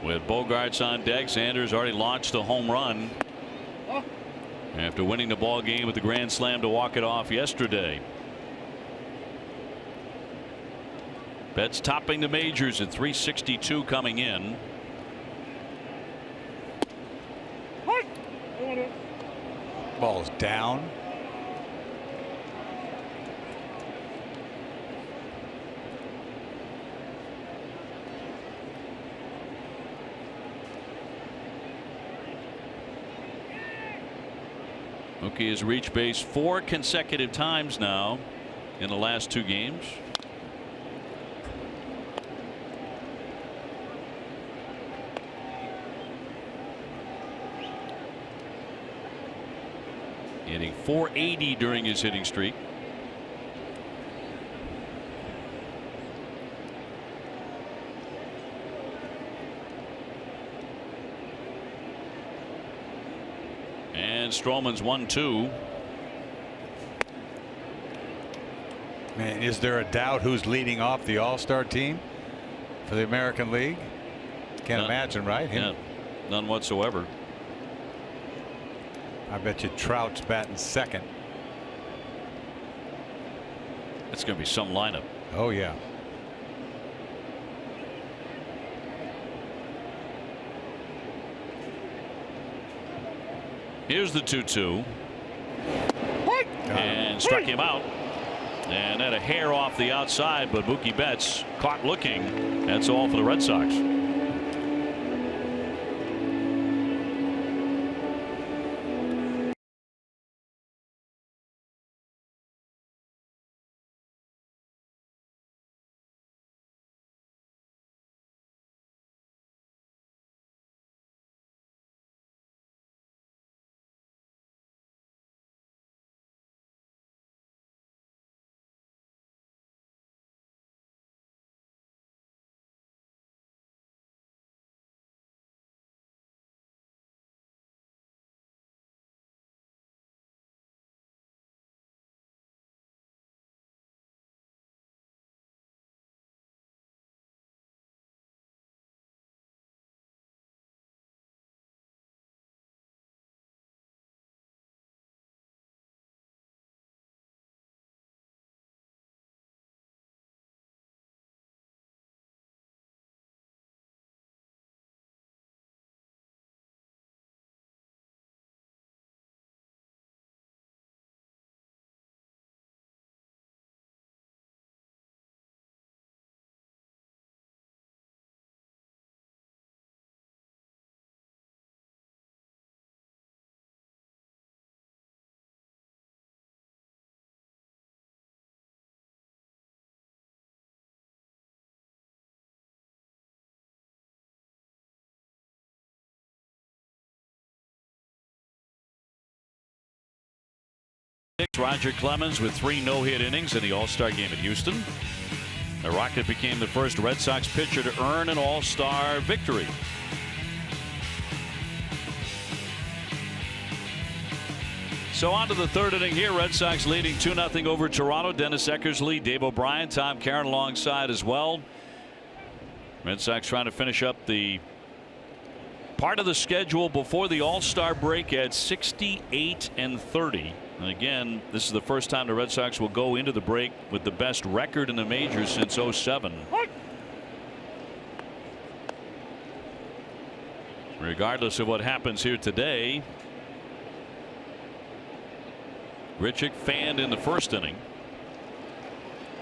With Bogaerts on deck, Sanders already launched a home run after winning the ball game with the grand slam to walk it off yesterday. Betts topping the majors at 362 coming in. Ball's down. Mookie has reached base 4 consecutive times now in the last 2 games. Hitting .480 during his hitting streak. And Stroman's 1-2. Man, is there a doubt who's leading off the All-Star team for the American League? Can't imagine, right? Yeah, none whatsoever. I bet you Trout's batting second. That's going to be some lineup. Oh, yeah. Here's the 2-2. And struck him out. And had a hair off the outside, but Mookie Betts caught looking. That's all for the Red Sox. Roger Clemens with 3 no-hit innings in the All-Star game at Houston. The Rocket became the first Red Sox pitcher to earn an All-Star victory. So on to the 3rd inning here. Red Sox leading 2-0 over Toronto. Dennis Eckersley, Dave O'Brien, Tom Caron alongside as well. Red Sox trying to finish up the part of the schedule before the All-Star break at 68-30. And again, this is the first time the Red Sox will go into the break with the best record in the majors since '07. Regardless of what happens here today, Grichuk fanned in the 1st inning.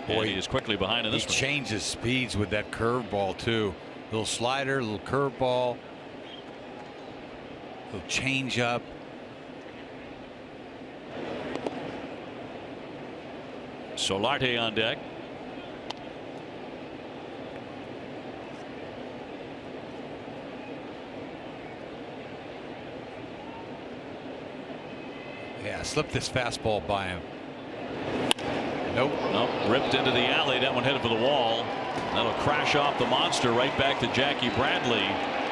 And he is quickly behind in this He one. changes speeds with that curveball too. Little slider, little curveball, little change up. Solarte on deck. Yeah, slipped this fastball by him. Nope. Nope. Ripped into the alley. That one headed for the wall. That'll crash off the monster right back to Jackie Bradley.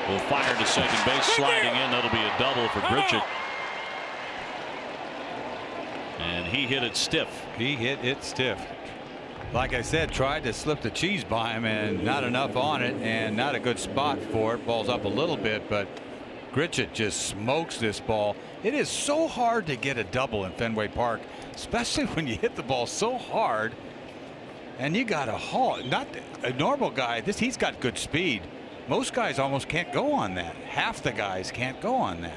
Will fire to second base, sliding in. That'll be a double for Grichuk. And he hit it stiff. He hit it stiff. Like I said, tried to slip the cheese by him and not enough on it, and not a good spot for it. Ball's up a little bit, but Grichuk just smokes this ball. It is so hard to get a double in Fenway Park, especially when you hit the ball so hard and you got a haul. Not a normal guy. He's got good speed. Most guys almost can't go on that. Half the guys can't go on that.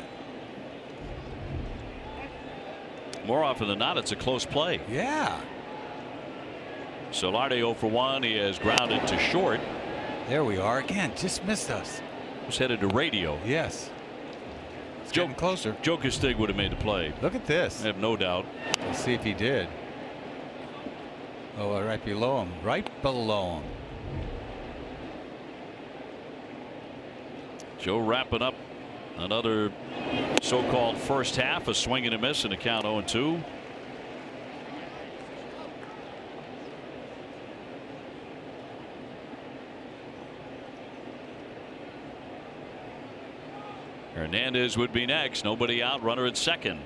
More often than not, it's a close play. Yeah. Solarte 0 for 1. He has grounded to short. There we are again. Just missed us. Was headed to radio. Yes. It's getting closer. Joe Castig would have made the play. Look at this. I have no doubt. Let's see if he did. Oh, right below him. Right below him. Joe wrapping up another so-called first half. A swing and a miss in a count 0-2. Hernandez would be next. Nobody out. Runner at second.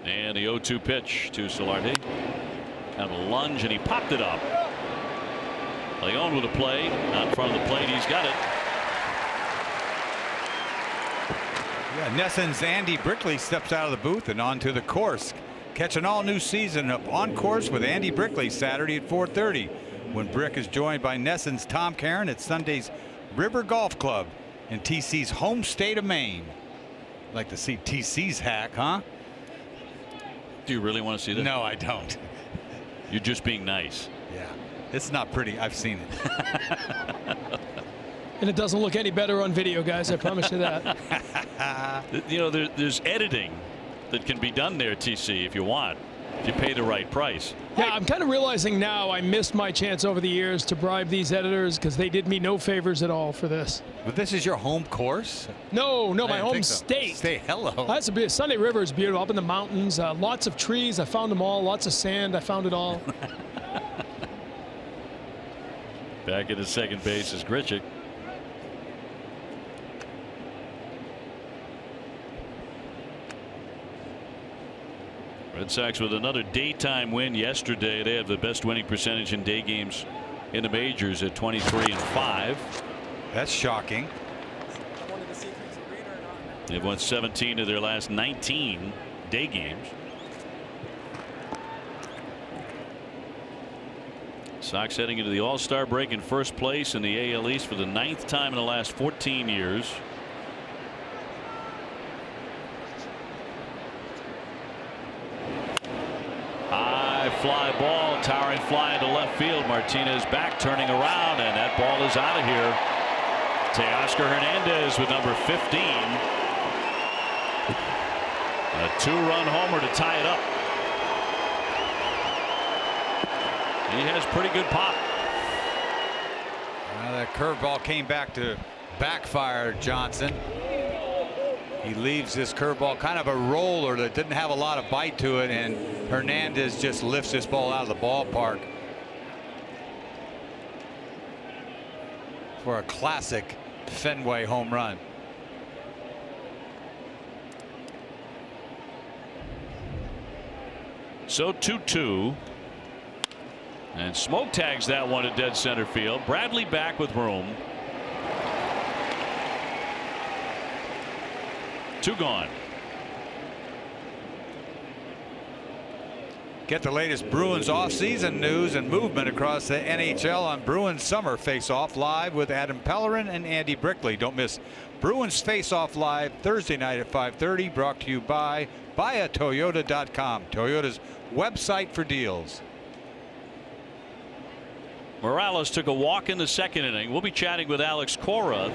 And the 0-2 pitch to Solarte. Kind of a lunge, and he popped it up. Leon with a play out in front of the plate. He's got it. Yeah, Nesson's Andy Brickley steps out of the booth and onto the course. Catch an all-new season of On Course with Andy Brickley Saturday at 4:30 when Brick is joined by Nesson's Tom Caron at Sunday's River Golf Club in TC's home state of Maine. Like to see TC's hack, huh? Do you really want to see that? No, I don't. You're just being nice. Yeah, it's not pretty. I've seen it. And it doesn't look any better on video, guys. I promise you that. You know, there's editing that can be done there, TC, if you want, if you pay the right price. Yeah, I'm kind of realizing now I missed my chance over the years to bribe these editors because they did me no favors at all for this. But this is your home course? No, I my didn't home think so. state. Hello. That's a Sunday River is beautiful up in the mountains. Lots of trees. I found them all. Lots of sand. I found it all. Back at the second base is Grichuk. Red Sox with another daytime win yesterday. They have the best winning percentage in day games in the majors at 23-5. That's shocking. They've won 17 of their last 19 day games. Sox heading into the All-Star break in first place in the AL East for the 9th time in the last 14 years. High fly ball, towering fly into left field. Martinez back, turning around, and that ball is out of here. Teoscar Hernandez with number 15. A 2-run homer to tie it up. He has pretty good pop. Well, that curveball came back to backfire Johnson. He leaves this curveball kind of a roller that didn't have a lot of bite to it, and Hernandez just lifts this ball out of the ballpark for a classic Fenway home run. So 2-2. And Smoke tags that one to dead center field. Bradley back with room. 2 gone. Get the latest Bruins offseason news and movement across the NHL on Bruins Summer Face-Off Live with Adam Pellerin and Andy Brickley. Don't miss Bruins Face-Off Live Thursday night at 5:30. Brought to you by buyatoyota.com, Toyota's website for deals. Morales took a walk in the second inning. We'll be chatting with Alex Cora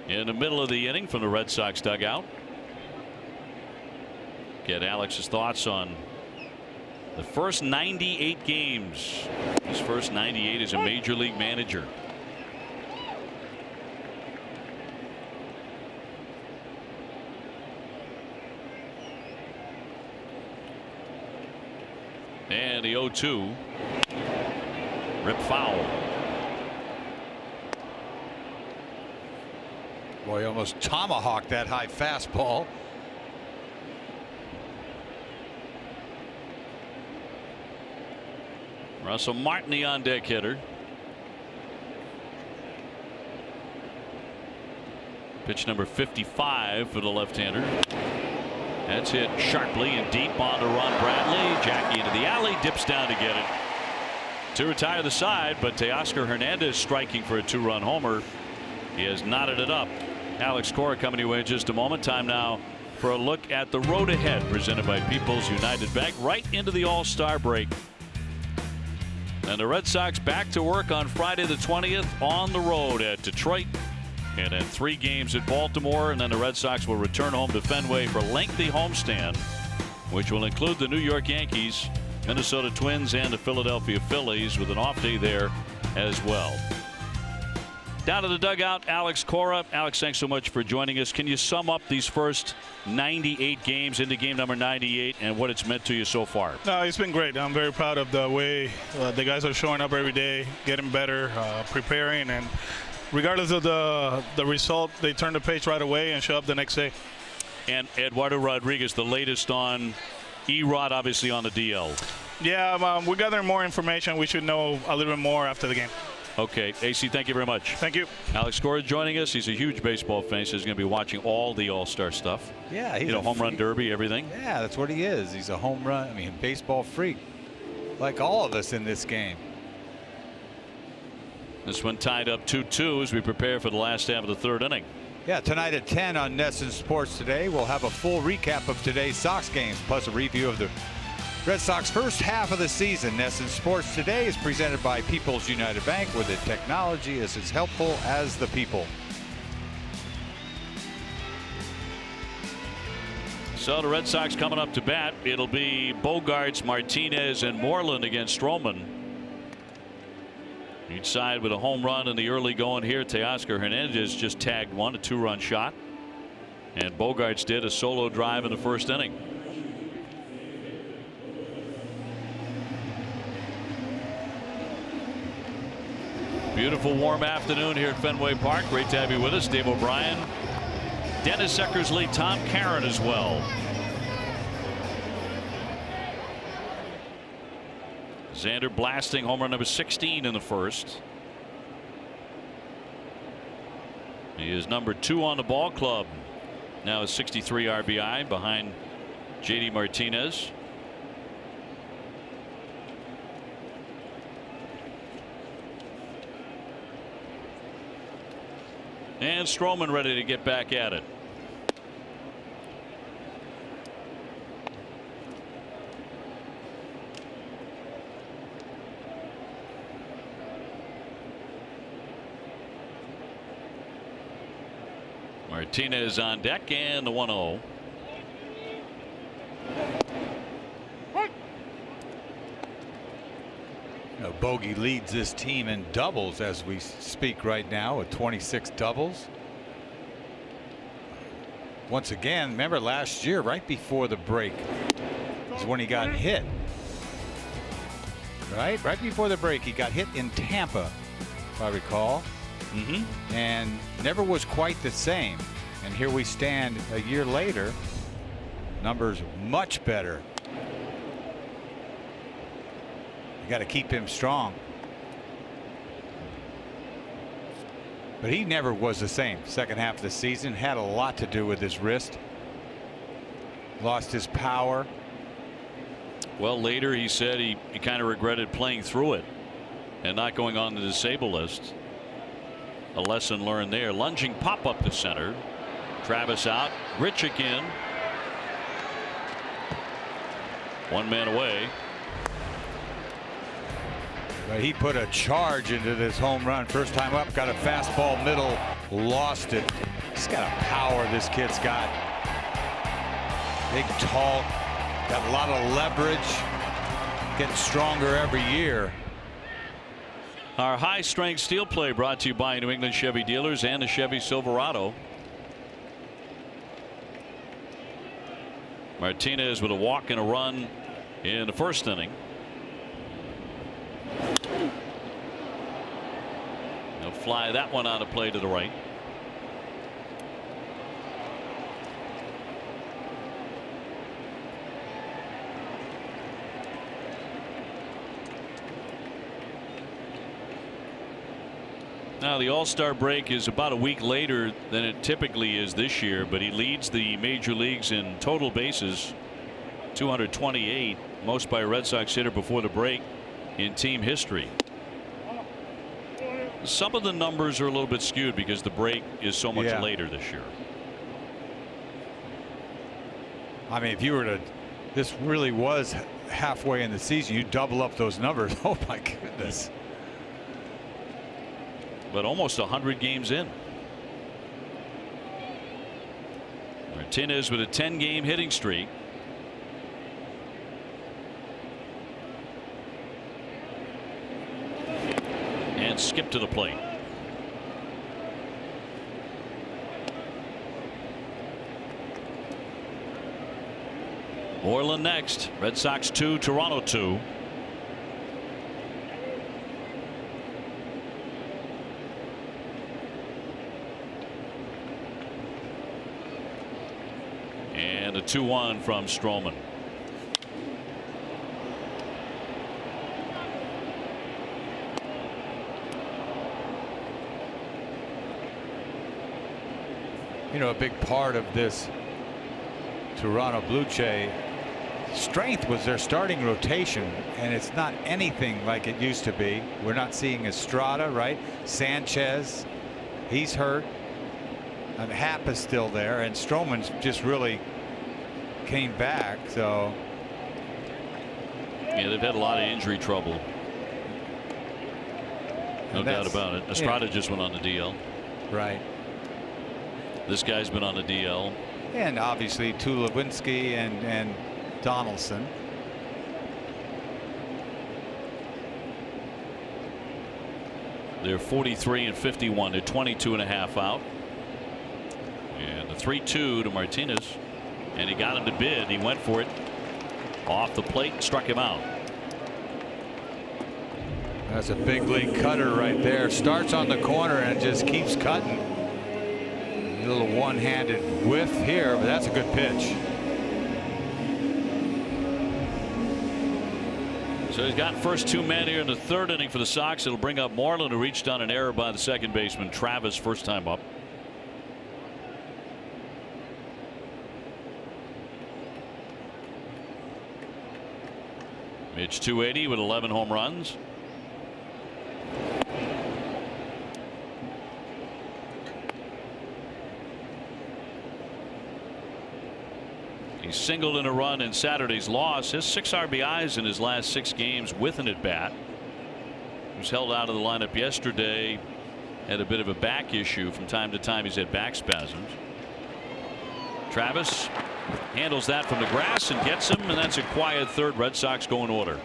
in the middle of the inning from the Red Sox dugout. Get Alex's thoughts on the first 98 games. His first 98 as a major league manager. And the 0-2. Rip foul. Boy, almost tomahawked that high fastball. Russell Martin, the on deck hitter. Pitch number 55 for the left-hander. That's hit sharply and deep on to Ron Bradley. Jackie into the alley, dips down to get it. To retire the side, but Teoscar Hernandez striking for a 2-run homer. He has knotted it up. Alex Cora coming your way in just a moment. Time now for a look at the road ahead, presented by People's United Bank, right into the All-Star break. And the Red Sox back to work on Friday the 20th on the road at Detroit, and then 3 games at Baltimore, and then the Red Sox will return home to Fenway for a lengthy homestand, which will include the New York Yankees, Minnesota Twins, and the Philadelphia Phillies, with an off day there as well. Down to the dugout, Alex Cora. Alex, thanks so much for joining us. Can you sum up these first 98 games into game number 98 and what it's meant to you so far? No, it's been great. I'm very proud of the way the guys are showing up every day, getting better, preparing, and regardless of the result, they turn the page right away and show up the next day. And Eduardo Rodriguez, the latest on Erod, obviously on the DL. Yeah, we're gathering more information. We should know a little bit more after the game. Okay, AC, thank you very much. Thank you. Alex Cora joining us. He's a huge baseball fan, so he's going to be watching all the All-Star stuff. Yeah, he's home run derby, everything. Yeah, that's what he is. He's a home run, baseball freak, like all of us in this game. This one tied up 2-2 as we prepare for the last half of the third inning. Yeah, tonight at 10 on NESN Sports Today, we'll have a full recap of today's Sox games, plus a review of the Red Sox first half of the season. NESN Sports Today is presented by People's United Bank, where the technology is as helpful as the people. So the Red Sox coming up to bat. It'll be Bogaerts, Martinez, and Moreland against Stroman. Each side with a home run in the early going here. Teoscar Hernandez just tagged one, a 2-run shot. And Bogaerts did a solo drive in the first inning. Beautiful warm afternoon here at Fenway Park. Great to have you with us. Dave O'Brien, Dennis Eckersley, Tom Caron as well. Xander blasting home run number 16 in the first. He is number 2 on the ball club. Now a 63 RBI behind JD Martinez. And Stroman ready to get back at it. Martinez on deck, and the 1-0. Bogey leads this team in doubles as we speak right now with 26 doubles. Once again, remember last year, right before the break, is when he got hit. Right before the break, he got hit in Tampa, if I recall. And never was quite the same. And here we stand a year later, numbers much better. You got to keep him strong. But he never was the same. Second half of the season had a lot to do with his wrist. Lost his power. Well, later he said he kind of regretted playing through it and not going on the disabled list. A lesson learned there. Lunging pop up to center. Travis out. Grichuk in. One man away. But he put a charge into this home run. First time up, got a fastball middle, lost it. He's got a power this kid's got. Big, tall, got a lot of leverage. Getting stronger every year. Our high strength steel play brought to you by New England Chevy dealers and the Chevy Silverado. Martinez with a walk and a run in the first inning. He'll fly that one out of play to the right. Now the All-Star break is about a week later than it typically is this year, but he leads the major leagues in total bases, 228, most by a Red Sox hitter before the break in team history. Some of the numbers are a little bit skewed because the break is so much later this year. I mean, if you were to, this really was halfway in the season, you double up those numbers. Oh my goodness. But almost 100 games in. Martinez with a 10-game hitting streak. And skip to the plate. Moreland next. Red Sox 2, Toronto 2. And a 2-1 from Stroman. You know, a big part of this Toronto Blue Jay strength was their starting rotation, and it's not anything like it used to be. We're not seeing Estrada, right? Sanchez, he's hurt. And Happ is still there, and Stroman's just really came back. So yeah, they've had a lot of injury trouble. No doubt about it. Estrada just went on the DL. Right. This guy's been on the DL. And obviously Tulowitzki and Donaldson. They're 43 and 51. They're 22 and a half out. And the 3-2 to Martinez. And he got him to bid. He went for it. Off the plate, struck him out. That's a big league cutter right there. Starts on the corner and just keeps cutting. A little one-handed whiff here, but that's a good pitch. So he's got first two men here in the third inning for the Sox. It'll bring up Moreland, who reached on an error by the second baseman Travis, first time up. Mitch 280 with 11 home runs. He singled in a run in Saturday's loss. His 6 RBIs in his last 6 games with an at bat. He was held out of the lineup yesterday. Had a bit of a back issue. From time to time he's had back spasms. Travis handles that from the grass and gets him, and that's a quiet third. Red Sox go in order.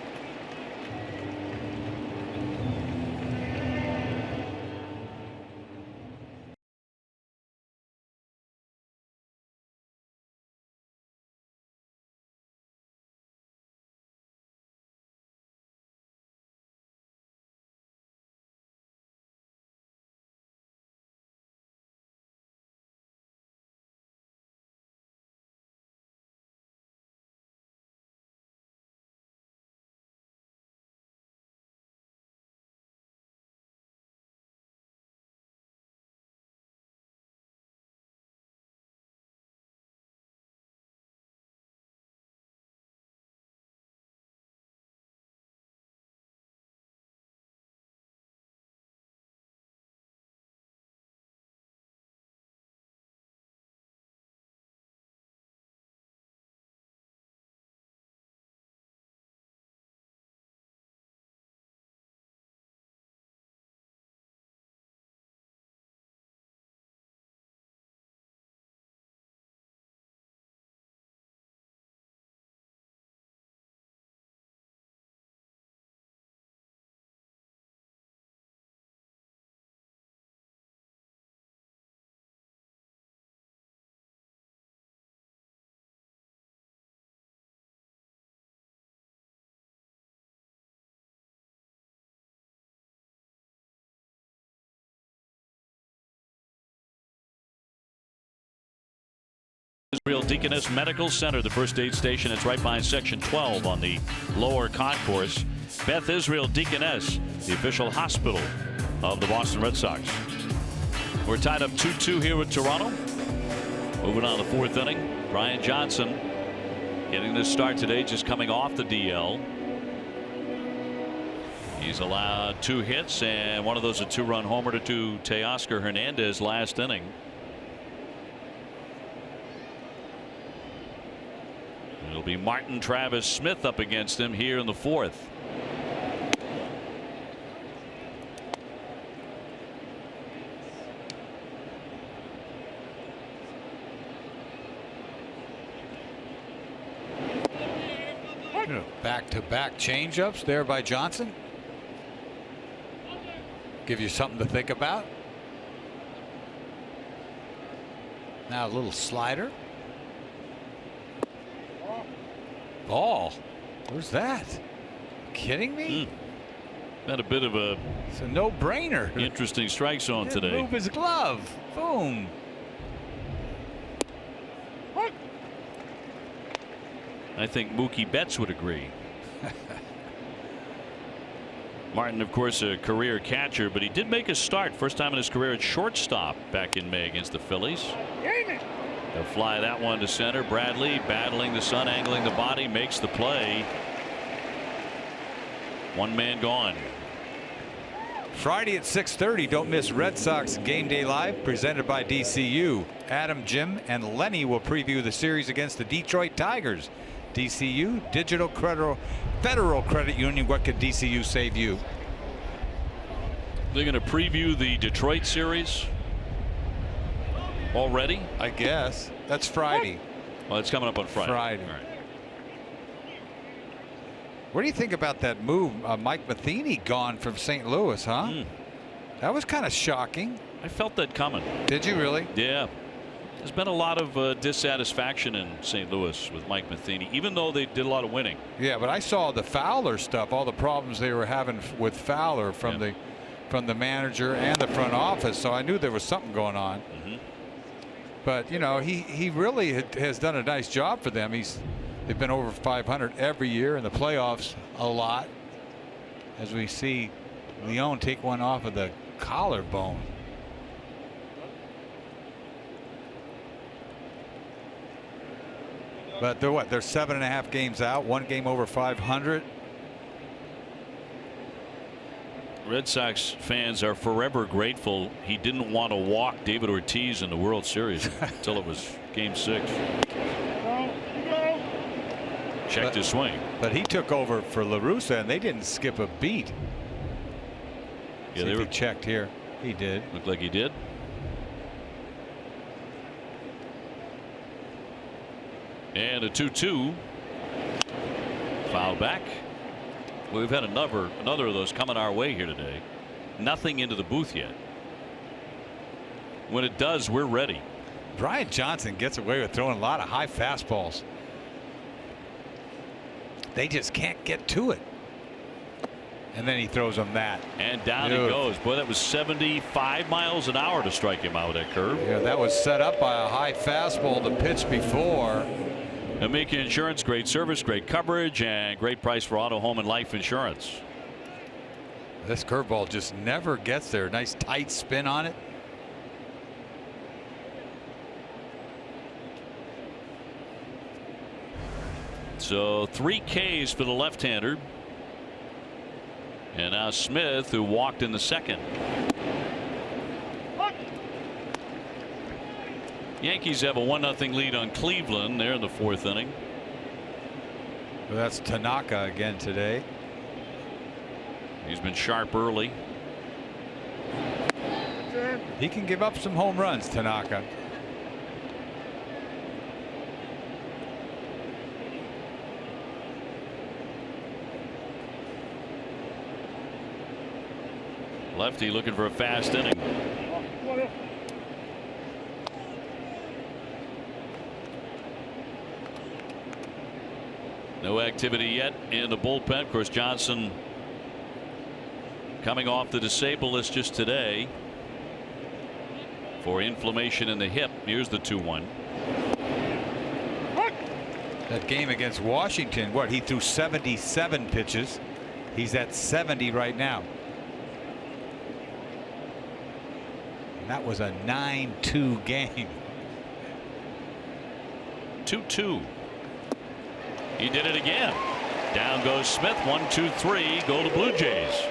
Israel Deaconess Medical Center, the first aid station. It's right behind Section 12 on the lower concourse. Beth Israel Deaconess, the official hospital of the Boston Red Sox. We're tied up 2-2 here with Toronto. Moving on to the fourth inning. Brian Johnson getting this start today, just coming off the DL. He's allowed 2 hits, and one of those a 2-run homer to Teoscar Hernandez last inning. It'll be Martin Travis Smith up against him here in the fourth. Back-to-back changeups there by Johnson. Give you something to think about. Now a little slider. Ball. Where's that? Kidding me? Had a bit of a It's a no-brainer. Interesting strike zone today. Move his glove. Boom. I think Mookie Betts would agree. Martin, of course, a career catcher, but he did make a start. First time in his career at shortstop back in May against the Phillies. They'll fly that one to center. Bradley battling the sun, angling the body, makes the play. One man gone. Friday at 6:30. Don't miss Red Sox Game Day Live, presented by DCU. Adam, Jim, and Lenny will preview the series against the Detroit Tigers. DCU, Federal Credit Union. What could DCU save you? They're going to preview the Detroit series already. I guess that's Friday. Well, it's coming up on Friday. Friday. All right. What do you think about that move? Mike Matheny gone from St. Louis, huh? That was kind of shocking. I felt that coming. Did you really? Yeah. There's been a lot of dissatisfaction in St. Louis with Mike Matheny, even though they did a lot of winning. Yeah, but I saw the Fowler stuff, all the problems they were having with Fowler from the manager and the front office. So I knew there was something going on. But you know, he really has done a nice job for them. They've been over 500 every year in the playoffs a lot. As we see Leon take one off of the collarbone. But they're what? They're 7.5 games out, 1 game over 500. Red Sox fans are forever grateful he didn't want to walk David Ortiz in the World Series until it was Game 6. Checked his swing. But he took over for La Russa, and they didn't skip a beat. Yeah, they were checked here. He did. Looked like he did. And a 2-2. Foul back. We've had another of those coming our way here today. Nothing into the booth yet. When it does, we're ready. Brian Johnson gets away with throwing a lot of high fastballs. They just can't get to it. And then he throws them that. And down he goes. Boy, that was 75 miles an hour to strike him out with that curve. Yeah, that was set up by a high fastball to pitch before. Amica Insurance, great service, great coverage, and great price for auto, home, and life insurance. This curveball just never gets there. Nice tight spin on it. So 3 Ks for the left-hander. And now Smith, who walked in the second. Yankees have a 1-0 lead on Cleveland. They're in the 4th inning. Well, that's Tanaka again today. He's been sharp early. He can give up some home runs, Tanaka. Lefty looking for a fast inning. No activity yet in the bullpen. Of course, Johnson coming off the disabled list just today for inflammation in the hip. Here's the 2-1. That game against Washington, what, he threw 77 pitches. He's at 70 right now. And that was a 9-2 game. 2-2. He did it again. Down goes Smith. 1, 2, 3. Go to Blue Jays.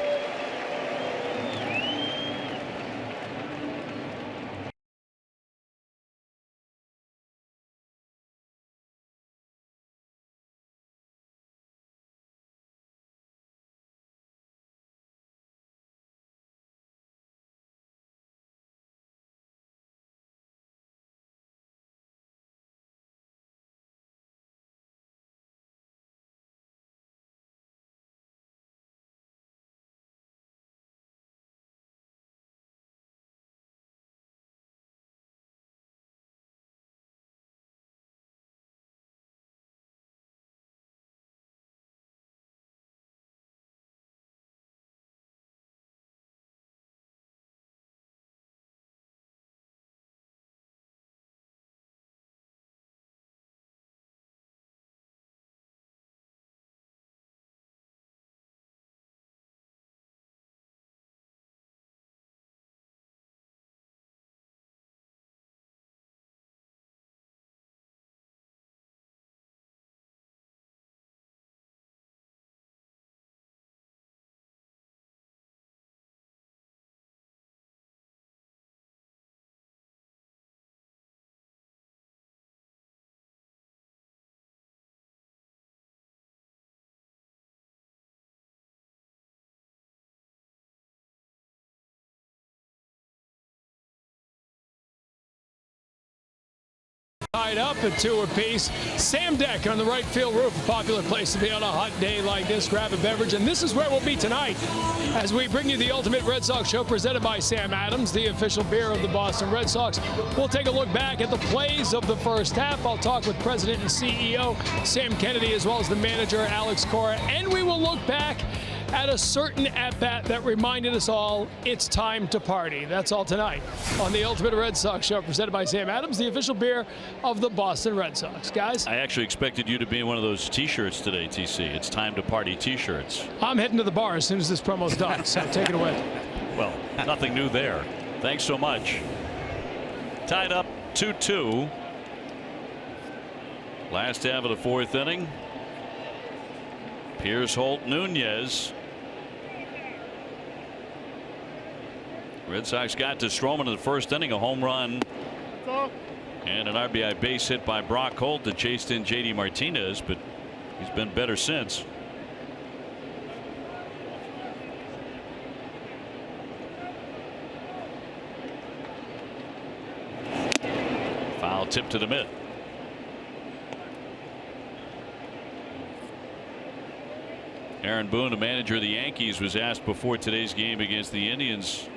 Tied up at 2 apiece. Sam Deck on the right field roof, a popular place to be on a hot day like this. Grab a beverage, and this is where we'll be tonight as we bring you the Ultimate Red Sox Show presented by Sam Adams, the official beer of the Boston Red Sox. We'll take a look back at the plays of the first half. I'll talk with President and CEO Sam Kennedy as well as the manager Alex Cora, and we will look back at a certain at-bat that reminded us all it's time to party. That's all tonight on the Ultimate Red Sox Show presented by Sam Adams, the official beer of the Boston Red Sox. Guys, I actually expected you to be in one of those T-shirts today, TC. It's time to party T-shirts. I'm heading to the bar as soon as this promo's done, so take it away. Well, nothing new there. Thanks so much. Tied up 2-2. Last half of the fourth inning. Pierce, Holt, Nunez. Red Sox got to Stroman in the first inning, a home run and an RBI base hit by Brock Holt that chased in JD Martinez, but he's been better since. Foul tip to the mid. Aaron Boone, the manager of the Yankees, was asked before today's game against the Indians,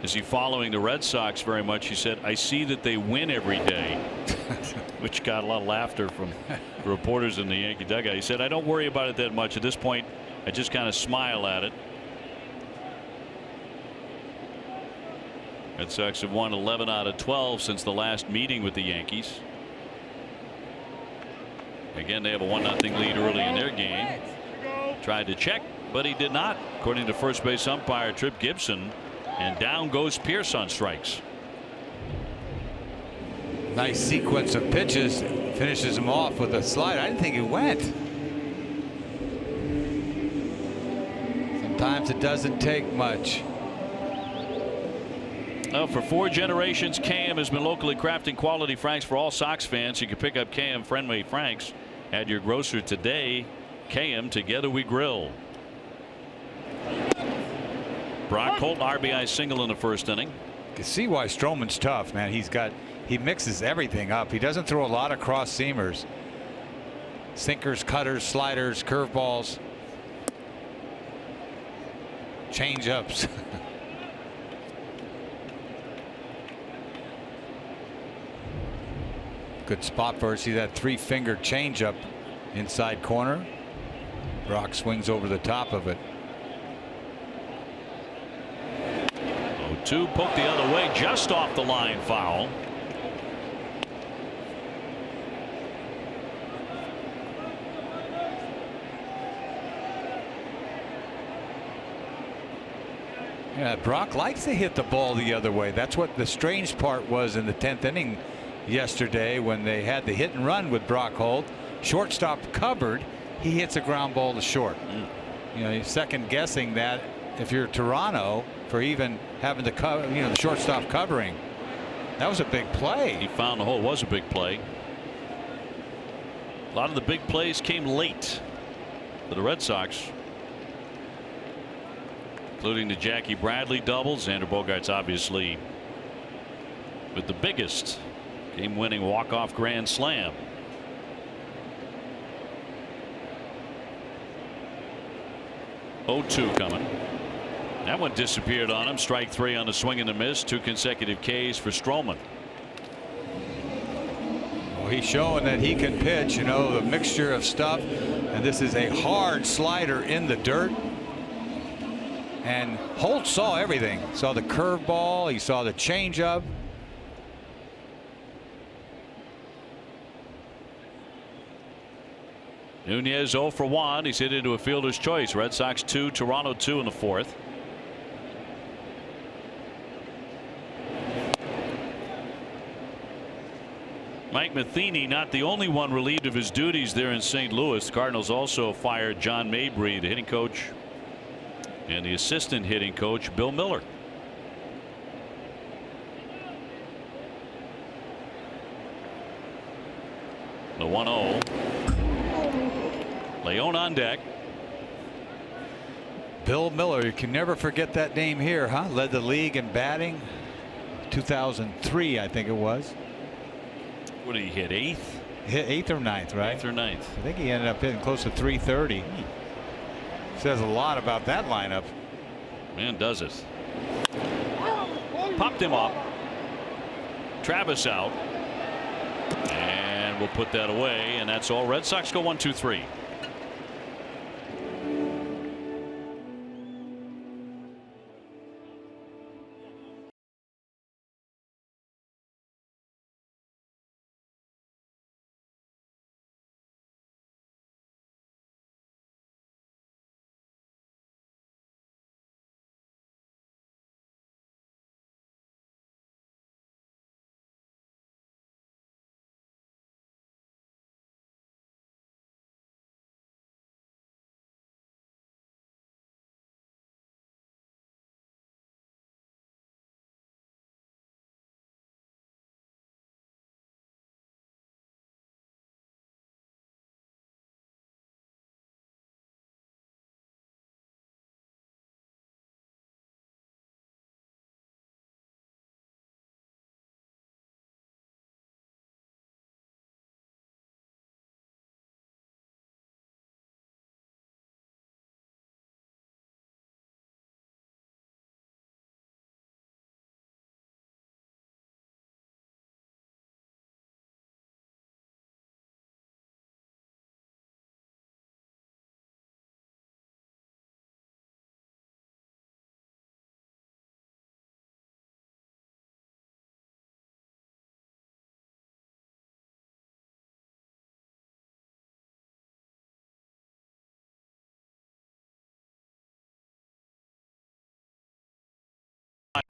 is he following the Red Sox very much? He said, I see that they win every day, which got a lot of laughter from reporters in the Yankee dugout. He said, I don't worry about it that much at this point. I just kind of smile at it. Red Sox have won 11 out of 12 since the last meeting with the Yankees. Again, they have a 1-0 lead early in their game. Tried to check, but he did not, according to first base umpire Trip Gibson. And down goes Pierce on strikes. Nice sequence of pitches. Finishes him off with a slide. I didn't think it went. Sometimes it doesn't take much. Well, for 4 generations, KM has been locally crafting quality Franks for all Sox fans. You can pick up KM Friendly Franks at your grocer today. KM, together we grill. Brock Holt RBI single in the first inning. You can see why Stroman's tough, man. He mixes everything up. He doesn't throw a lot of cross seamers. Sinkers, cutters, sliders, curveballs, change ups. Good spot for it. See that 3-finger changeup inside corner. Brock swings over the top of it. 0-2 poked the other way, just off the line, foul. Yeah, Brock likes to hit the ball the other way. That's what the strange part was in the 10th inning yesterday when they had the hit and run with Brock Holt. Shortstop covered. He hits a ground ball to short. You know, you're second guessing that if you're Toronto for even having the cover, you know, the shortstop covering. That was a big play. He found the hole. It was a big play. A lot of the big plays came late for the Red Sox, including the Jackie Bradley double. Xander Bogaerts obviously with the biggest game-winning walk-off grand slam. (0-2) coming. That one disappeared on him. Strike three on the swing and a miss. 2 consecutive Ks for Stroman. Well, he's showing that he can pitch, you know, the mixture of stuff. And this is a hard slider in the dirt. And Holt saw everything. Saw the curveball. He saw the changeup. Nunez 0 for 1. He's hit into a fielder's choice. Red Sox 2, Toronto 2 in the 4th. Mike Matheny not the only one relieved of his duties there in St. Louis. The Cardinals also fired John Mabry, the hitting coach, and the assistant hitting coach Bill Miller. The 1-0. Leon on deck. Bill Miller, you can never forget that name here, huh? Led the league in batting 2003, I think it was. What did he hit? 8th? Hit 8th or 9th, right? 8th or 9th. I think he ended up hitting close to 330. Says a lot about that lineup. Man, does it. Popped him up. Travis out. And we'll put that away, and that's all. Red Sox go 1-2-3.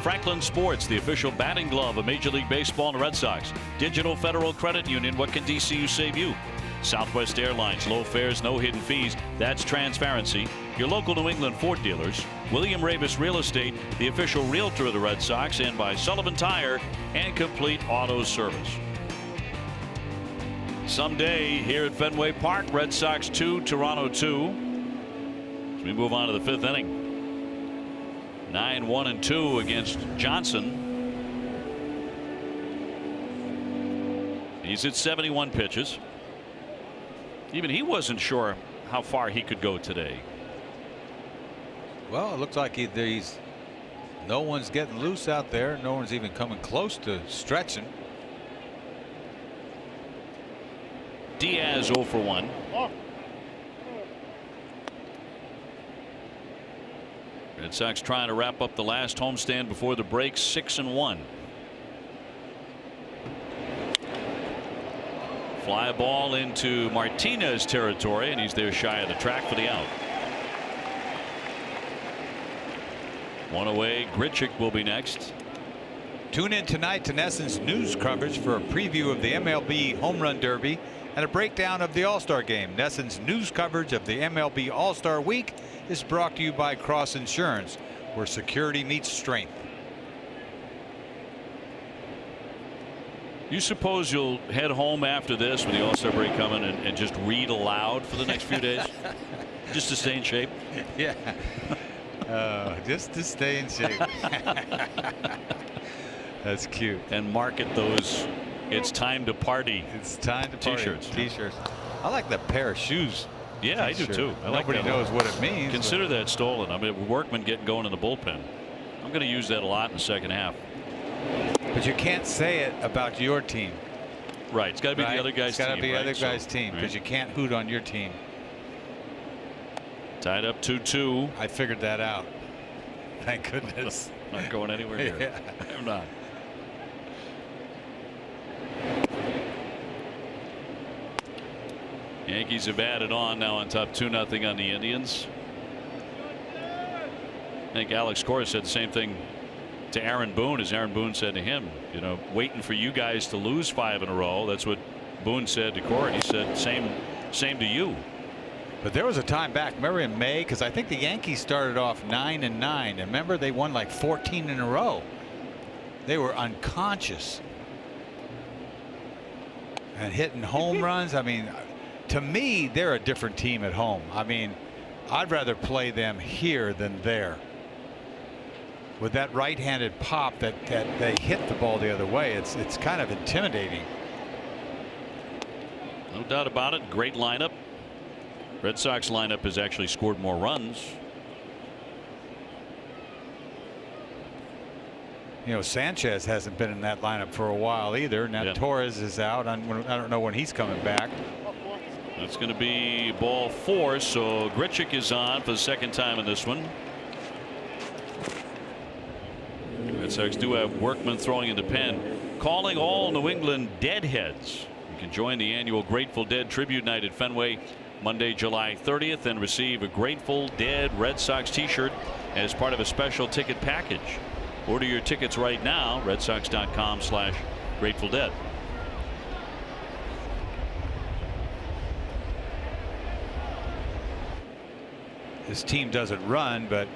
Franklin Sports, the official batting glove of Major League Baseball and the Red Sox. Digital Federal Credit Union, what can DCU save you? Southwest Airlines, low fares, no hidden fees. That's transparency. Your local New England Ford dealers. William Ravis Real Estate, the official realtor of the Red Sox, and by Sullivan Tire and Complete Auto Service. Someday here at Fenway Park, Red Sox 2, Toronto 2. As we move on to the 5th inning. 9-1-2 against Johnson. He's at 71 pitches. Even he wasn't sure how far he could go today. Well, it looks like he's no one's getting loose out there. No one's even coming close to stretching. Diaz 0 for 1. Red Sox trying to wrap up the last homestand before the break, 6-1. Fly ball into Martinez territory, and he's there shy of the track for the out. One away. Grichuk will be next. Tune in tonight to Nesson's news coverage for a preview of the MLB Home Run Derby and a breakdown of the All-Star Game. Nesson's news coverage of the MLB All-Star Week is brought to you by Cross Insurance, where security meets strength. You suppose you'll head home after this with the All-Star break coming and just read aloud for the next few days? Just to stay in shape? Yeah. Just to stay in shape. That's cute. And market those "It's time to party." It's time to party T-shirts. T-shirts. I like the pair of shoes. Yeah, I do too. I like Nobody that. knows what it means. Consider that stolen. I mean, Workman getting going in the bullpen. I'm going to use that a lot in the second half. But you can't say it about your team. Right. It's got to be the other guy's team. It's got to be the other guy's So, team, because you can't hoot on your team. Tied up 2-2. I figured that out. Thank goodness. Not going anywhere here. Yeah. I'm not. Yankees have added on now on top 2-0 on the Indians. I think Alex Cora said the same thing to Aaron Boone as Aaron Boone said to him, you know, waiting for you guys to lose 5 in a row. That's what Boone said to Cora. He said same to you. But there was a time back, remember in May, because I think the Yankees started off 9-9, and remember they won like 14 in a row. They were unconscious and hitting home runs. I mean, to me, they're a different team at home. I mean, I'd rather play them here than there. With that right-handed pop that they hit the ball the other way, it's kind of intimidating. No doubt about it. Great lineup. Red Sox lineup has actually scored more runs. You know, Sanchez hasn't been in that lineup for a while either. Now Torres is out. I don't know when he's coming back. That's going to be ball 4. So Grichuk is on for the second time in this one. Red Sox do have Workman throwing in the pen, calling all New England deadheads. You can join the annual Grateful Dead tribute night at Fenway Monday, July 30th, and receive a Grateful Dead Red Sox t-shirt as part of a special ticket package. Order your tickets right now, redsox.com/Grateful Dead. This team doesn't run, but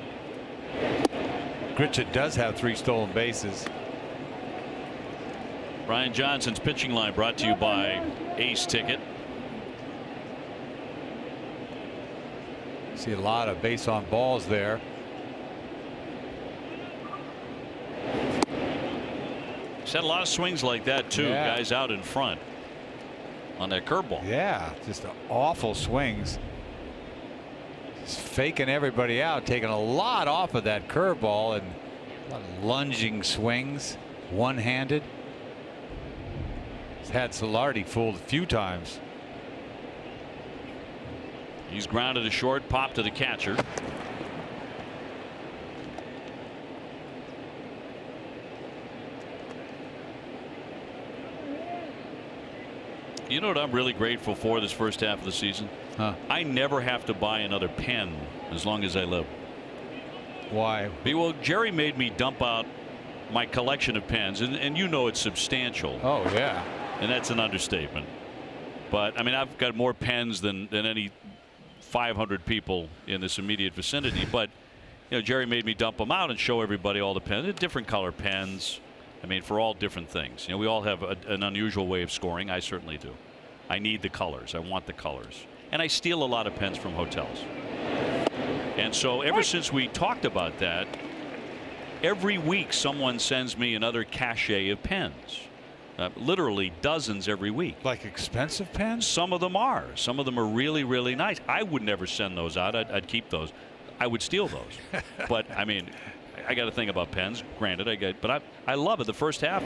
Grichuk does have 3 stolen bases. Brian Johnson's pitching line brought to you by Ace Ticket. See a lot of base on balls there. He's had a lot of swings like that too. Yeah. Guys out in front on that curveball. Yeah, just awful swings. Just faking everybody out, taking a lot off of that curveball, and a lot of lunging swings, one-handed. He's had Solardi fooled a few times. He's grounded a short, pop to the catcher. You know what I'm really grateful for this first half of the season? Huh. I never have to buy another pen as long as I live. Why? Well, Jerry made me dump out my collection of pens, and you know it's substantial. Oh yeah. And that's an understatement. But I mean, I've got more pens than any 500 people in this immediate vicinity. But you know, Jerry made me dump them out and show everybody all the pens. They're different color pens. I mean, for all different things. You know, we all have an unusual way of scoring. I certainly do. I need the colors. I want the colors. And I steal a lot of pens from hotels. And so ever since we talked about that, every week someone sends me another cachet of pens. Literally dozens every week. Like expensive pens? Some of them are. Some of them are really, really nice. I would never send those out. I'd keep those. I would steal those. But I mean, I got to think about pens. Granted, but I love it. The first half,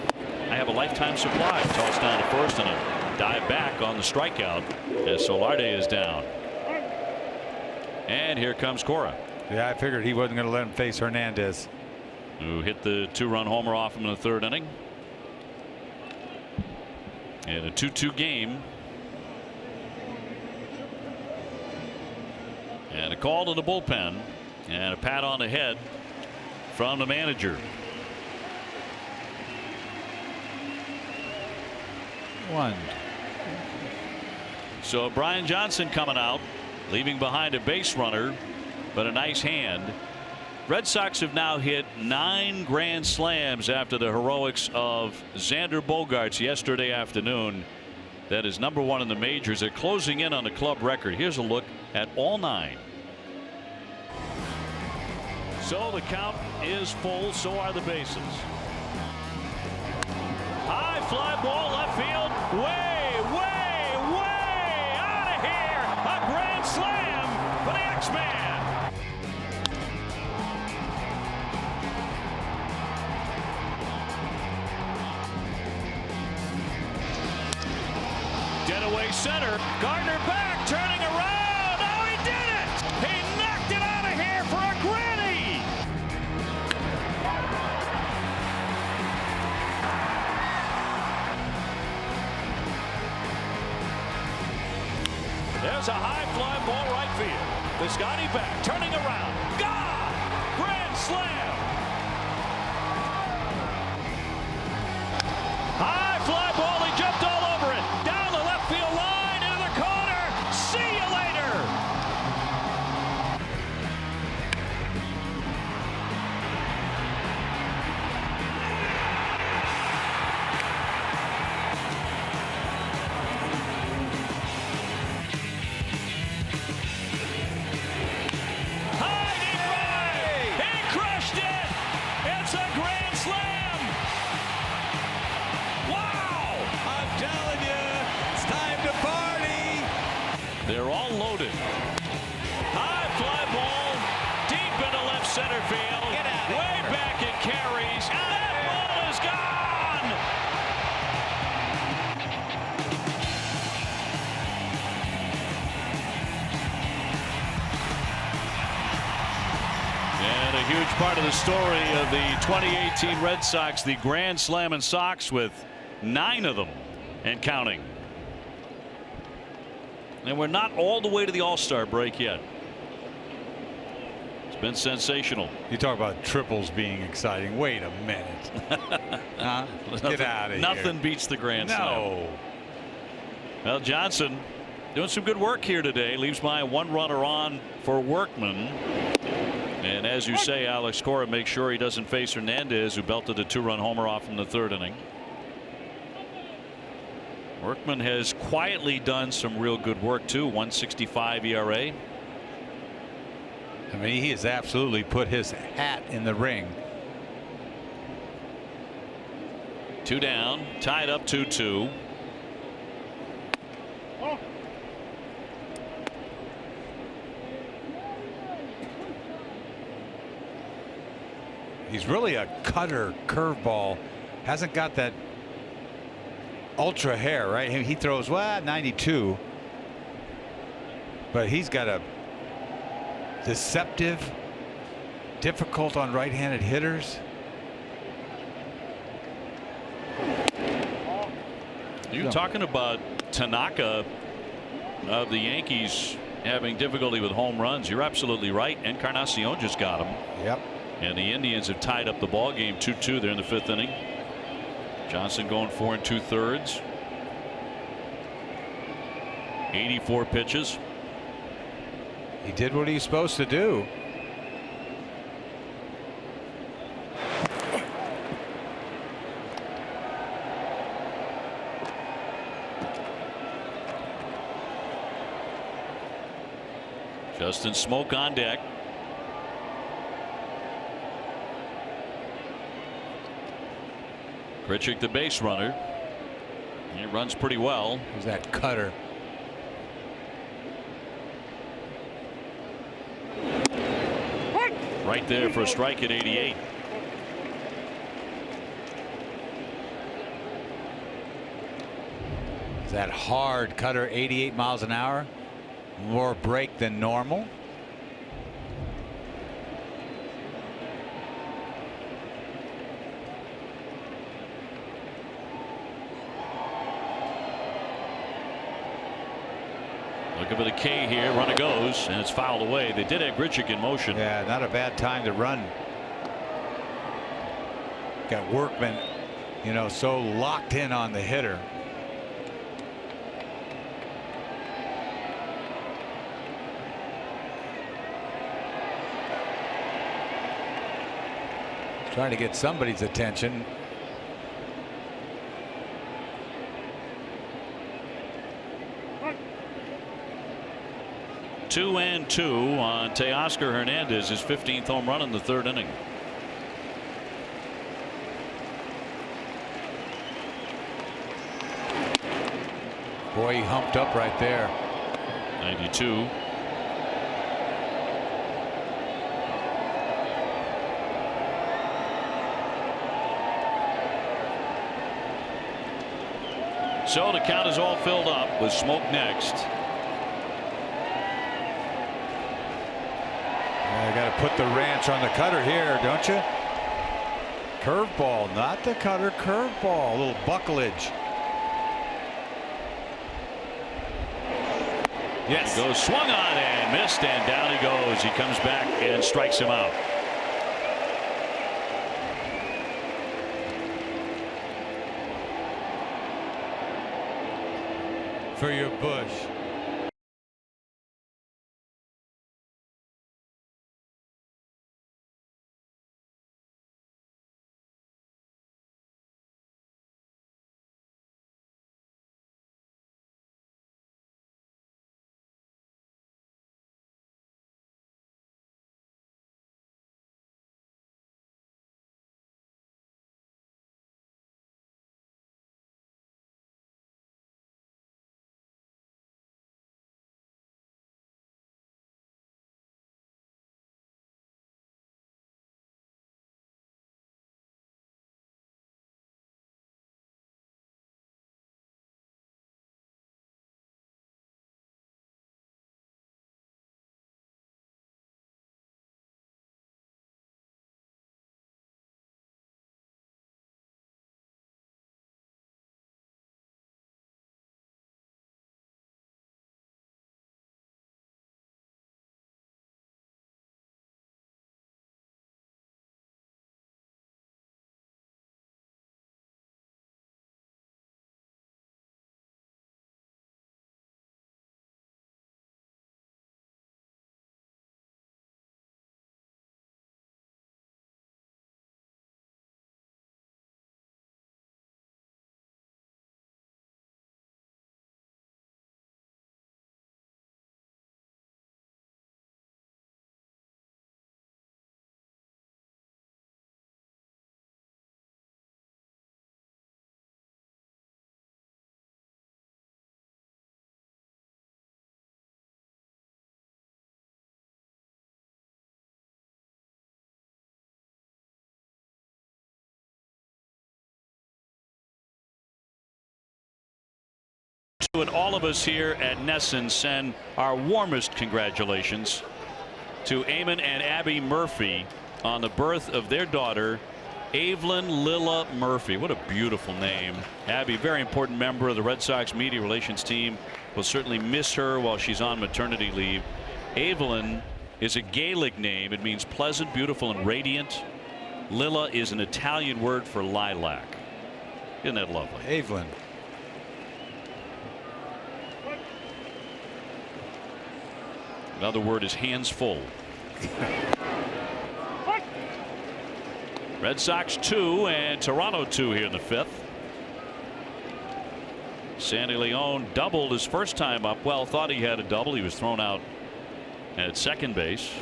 I have a lifetime supply. Toss down to first and a dive back on the strikeout as Solardi is down. And here comes Cora. Yeah, I figured he wasn't going to let him face Hernandez. Who hit the 2-run homer off him in the 3rd inning. And a 2-2 game. And a call to the bullpen and a pat on the head from the manager. One. So Brian Johnson coming out, leaving behind a base runner, but a nice hand. Red Sox have now hit 9 grand slams after the heroics of Xander Bogaerts yesterday afternoon. That is #1 in the majors. They're closing in on the club record. Here's a look at all 9. So the count is full. So are the bases. High fly ball left field. Way out of here. A grand slam for the X-Man. Dead away center. Gardner back, turning around. Oh, he did it! He knocked it out of here for a granny. There's a high fly ball right field. Piscotty back, turning around. Gone! Grand slam! High fly ball, he jumped all over it. Down the left field line, into the corner. See you later! High deep right! He crushed it! It's a grand slam! Wow! I'm telling you, it's time to party. They're all loaded. High fly ball deep into left center field. Get out of Way here. back it carries. That ball is gone. And a huge part of the story of the 2018 Red Sox, the Grand Slam and Sox, with 9 of them and counting. And we're not all the way to the All-Star break yet. It's been sensational. You talk about triples being exciting. Wait a minute. Huh? Get out of here. Nothing beats the Grand Slam. No. Well, Johnson doing some good work here today. Leaves behind 1 runner on for Workman. And as you say, Alex Cora makes sure he doesn't face Hernandez, who belted a 2-run homer off in the 3rd inning. Workman has quietly done some real good work too. 1.65 ERA. I mean, he has absolutely put his hat in the ring. 2 down, tied up 2-2. He's really a cutter curveball. Hasn't got that ultra hair, right? He throws 92, but he's got a deceptive, difficult on right-handed hitters. You're talking about Tanaka of the Yankees having difficulty with home runs. You're absolutely right. Encarnacion just got him. Yep. And the Indians have tied up the ball game 2-2 there in the 5th inning. Johnson going 4 2/3. 84 pitches. He did what he's supposed to do. Justin Smoke on deck. Grichuk, the base runner. He runs pretty well. Who's that cutter? Right there for a strike at 88. Is that hard cutter, 88 miles an hour? More break than normal. Looking for the K here. Runner goes, and it's fouled away. They did have Grichuk in motion. Yeah, not a bad time to run. got Workman, you know, so locked in on the hitter. Trying to get somebody's attention. Two and two on Teoscar Hernandez, his 15th home run in the third inning. Boy, he humped up right there. 92. So the count is all filled up with Smoke next. I got to put the ranch on the cutter here, don't you? Curveball, not the cutter, curveball. A little bucklage. Yes. Goes swung on and missed, and down he goes. He comes back and strikes him out. For your Bush. And all of us here at Nesson send our warmest congratulations to Eamon and Abby Murphy on the birth of their daughter, Evelyn Lilla Murphy. What a beautiful name. Abby, very important member of the Red Sox media relations team. We'll certainly miss her while she's on maternity leave. Evelyn is a Gaelic name. It means pleasant, beautiful, and radiant. Lilla is an Italian word for lilac. Isn't that lovely? Evelyn. Another word is hands full. Red Sox 2 and Toronto 2 here in the fifth. Sandy Leon doubled his first time up. Well, thought he had a double. He was thrown out at second base.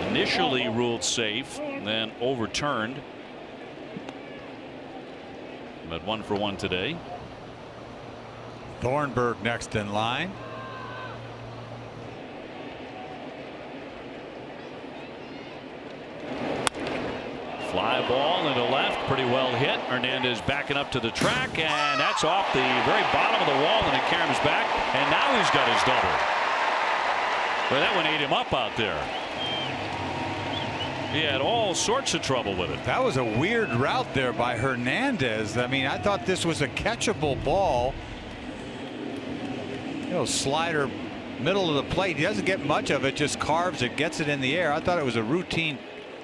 Initially ruled safe, then overturned. But 1 for 1 today. Thornburg next in line. Fly ball into left, pretty well hit. Hernandez backing up to the track, and that's off the very bottom of the wall, and it caroms back, and now he's got his double. Well, that one ate him up out there. He had all sorts of trouble with it. That was a weird route there by Hernandez. I mean, I thought this was a catchable ball. You know, slider, middle of the plate. He doesn't get much of it, just carves it, gets it in the air. I thought it was a routine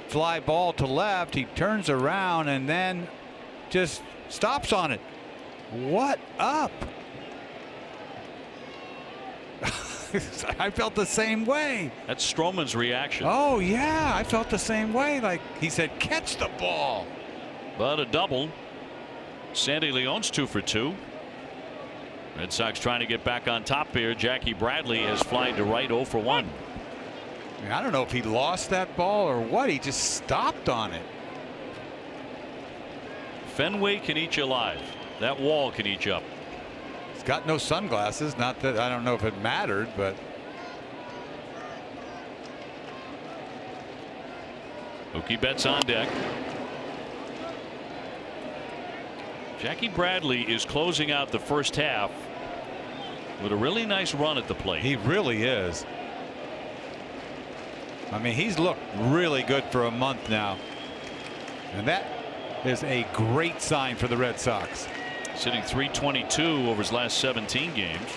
fly ball to left. He turns around and then just stops on it. What up? I felt the same way. That's Stroman's reaction. Oh, yeah, I felt the same way. Like he said, catch the ball. But a double. Sandy Leon's 2 for 2. Red Sox trying to get back on top here. Jackie Bradley has flied to right 0 for 1. I don't know if he lost that ball or what. He just stopped on it. Fenway can eat you alive. That wall can eat you up. He's got no sunglasses. Not that I don't know if it mattered, but Mookie Betts on deck. Jackie Bradley is closing out the first half with a really nice run at the plate. he really is. I mean, he's looked really good for a month now, and that is a great sign for the Red Sox. Sitting .322 over his last 17 games.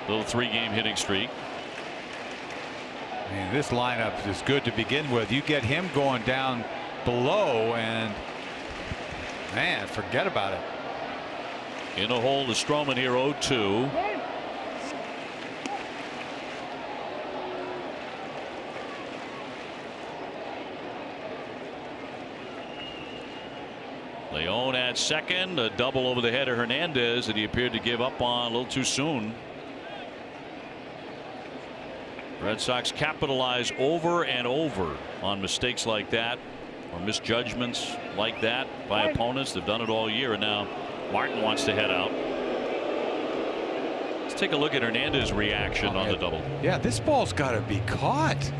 Little 3-game hitting streak. I mean, this lineup is good to begin with. You get him going down below, and man, forget about it. In a hole to Stroman here, 0-2. Leon at second, a double over the head of Hernandez that he appeared to give up on a little too soon. Red Sox capitalize over and over on mistakes like that or misjudgments like that by opponents. They've done it all year, and now Martin wants to head out. Let's take a look at Hernandez's reaction on the double. Yeah, this ball's got to be caught.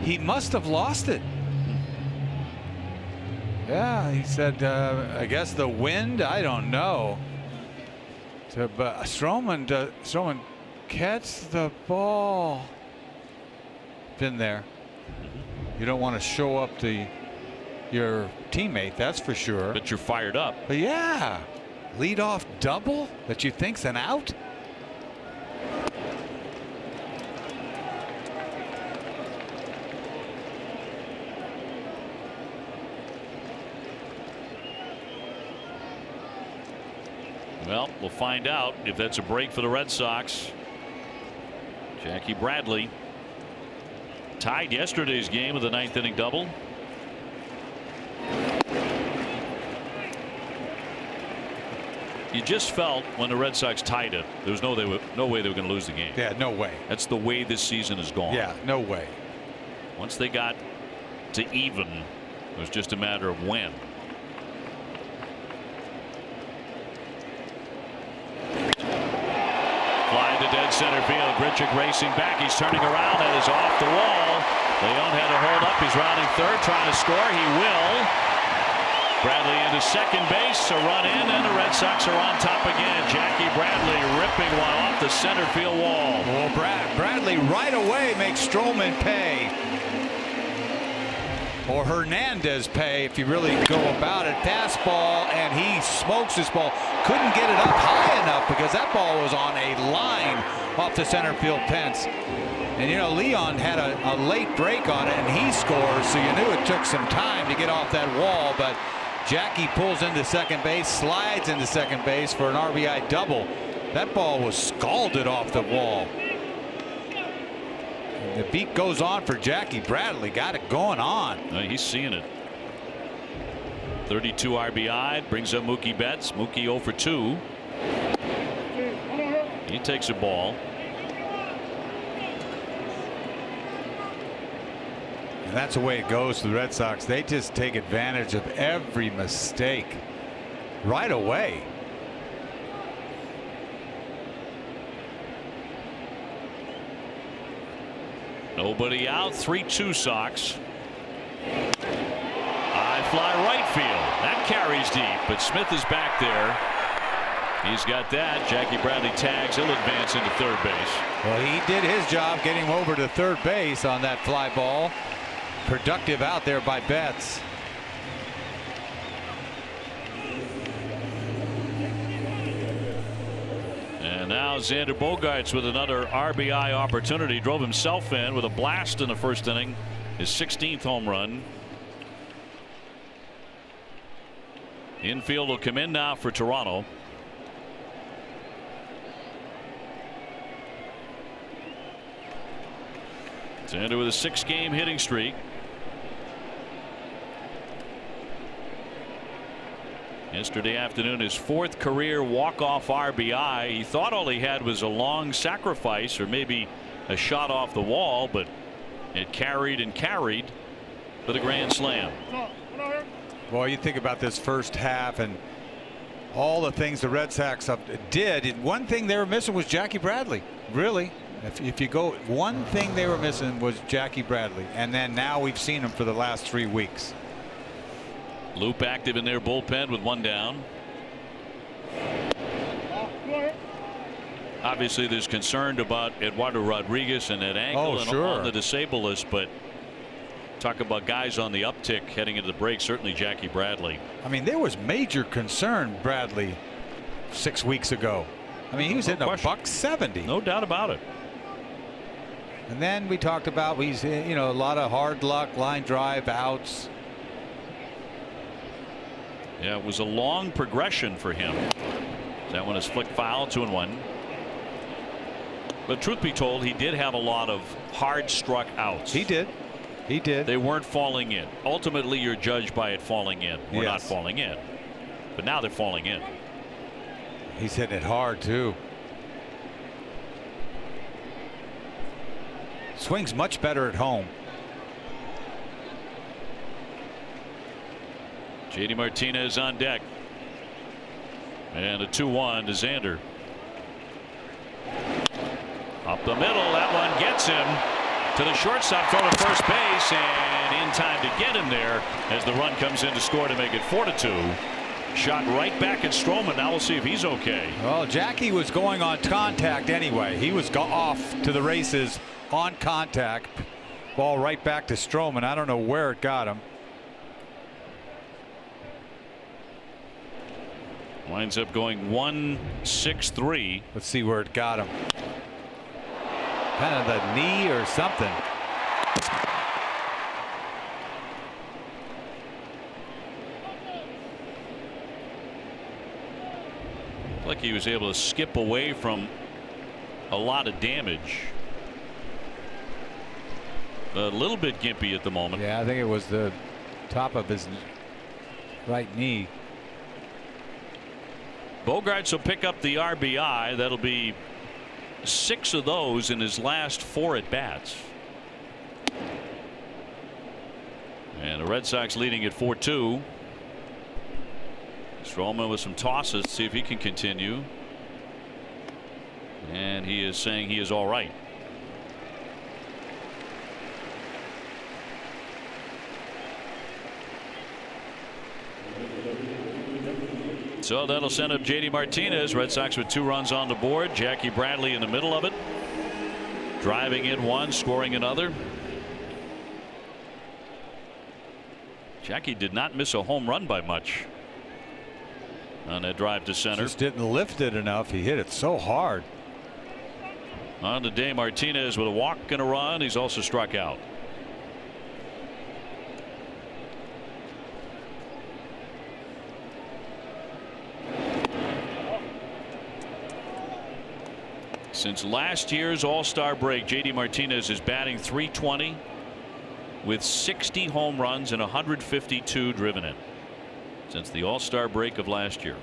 He must have lost it. Yeah, he said, I guess the wind, I don't know. But Stroman catch the ball. Been there. You don't want to show up to your teammate, that's for sure. But you're fired up. But yeah, leadoff double that you think's an out. Well, we'll find out if that's a break for the Red Sox. Jackie Bradley tied yesterday's game with a 9th inning double. You just felt when the Red Sox tied it, there was no way they were going to lose the game. Yeah, no way. That's the way this season has gone. Yeah, no way. Once they got to even, it was just a matter of when. Fly to dead center field. Grichuk racing back. He's turning around. That is off the wall. Leon had to hold up. He's rounding third, trying to score. He will. Bradley into second base. A run in, and the Red Sox are on top again. Jackie Bradley ripping one off the center field wall. Well, Bradley right away makes Stroman pay. Or Hernandez pay if you really go about it. Fastball, and he smokes this ball. Couldn't get it up high enough because that ball was on a line off the center field fence. And you know, Leon had a late break on it, and he scores, so you knew it took some time to get off that wall. But Jackie pulls into second base, slides into second base for an RBI double. That ball was scalded off the wall. The beat goes on for Jackie Bradley. Got it going on. He's seeing it. 32 RBI brings up Mookie Betts. Mookie 0 for 2. He takes a ball. And that's the way it goes for the Red Sox. They just take advantage of every mistake right away. Nobody out. 3-2 Sox. High fly right field. That carries deep, but Smith is back there. He's got that. Jackie Bradley tags. He'll advance into third base. Well, he did his job getting over to third base on that fly ball. Productive out there by Betts. And now Xander Bogaerts with another RBI opportunity. Drove himself in with a blast in the first inning. His 16th home run. Infield will come in now for Toronto. Xander with a 6-game hitting streak. Yesterday afternoon, his 4th career walk-off RBI. He thought all he had was a long sacrifice or maybe a shot off the wall, but it carried and carried for the grand slam. Well, you think about this first half and all the things the Red Sox did. One thing they were missing was Jackie Bradley. Really, if you go, one thing they were missing was Jackie Bradley, and then now we've seen him for the last 3 weeks. Loop active in their bullpen with 1 down. Obviously, there's concern about Eduardo Rodriguez and that ankle and on the disabled list, but talk about guys on the uptick heading into the break. Certainly Jackie Bradley. I mean, there was major concern, Bradley, 6 weeks ago. I mean, he was hitting $170. No doubt about it. And then we talked about he's, a lot of hard luck, line drive, outs. Yeah, it was a long progression for him. That one is flicked foul, 2-1. But truth be told, he did have a lot of hard struck outs. He did. He did. They weren't falling in. Ultimately, you're judged by it falling in. We're not falling in. But now they're falling in. He's hitting it hard, too. Swings much better at home. JD Martinez on deck. And a 2-1 to Xander. Up the middle. That one gets him to the shortstop, throw to first base, and in time to get him there as the run comes in to score to make it 4-2. Shot right back at Stroman. Now we'll see if he's okay. Well, Jackie was going on contact anyway. He was off to the races on contact. Ball right back to Stroman. I don't know where it got him. Winds up going 1-6-3. Let's see where it got him. Kind of the knee or something. Like he was able to skip away from a lot of damage. A little bit gimpy at the moment. Yeah, I think it was the top of his right knee. Bogaerts will pick up the RBI. That'll be 6 of those in his last 4 at bats. And the Red Sox leading at 4-2. Stroman with some tosses to see if he can continue. And he is saying he is all right. So that'll send up JD Martinez. Red Sox with 2 runs on the board. Jackie Bradley in the middle of it. Driving in 1, scoring another. Jackie did not miss a home run by much on that drive to center. Just didn't lift it enough. He hit it so hard. On the day, Martinez with a walk and a run. He's also struck out. Since last year's All-Star break, JD Martinez is batting .320 with 60 home runs and 152 driven in since the All-Star break of last year.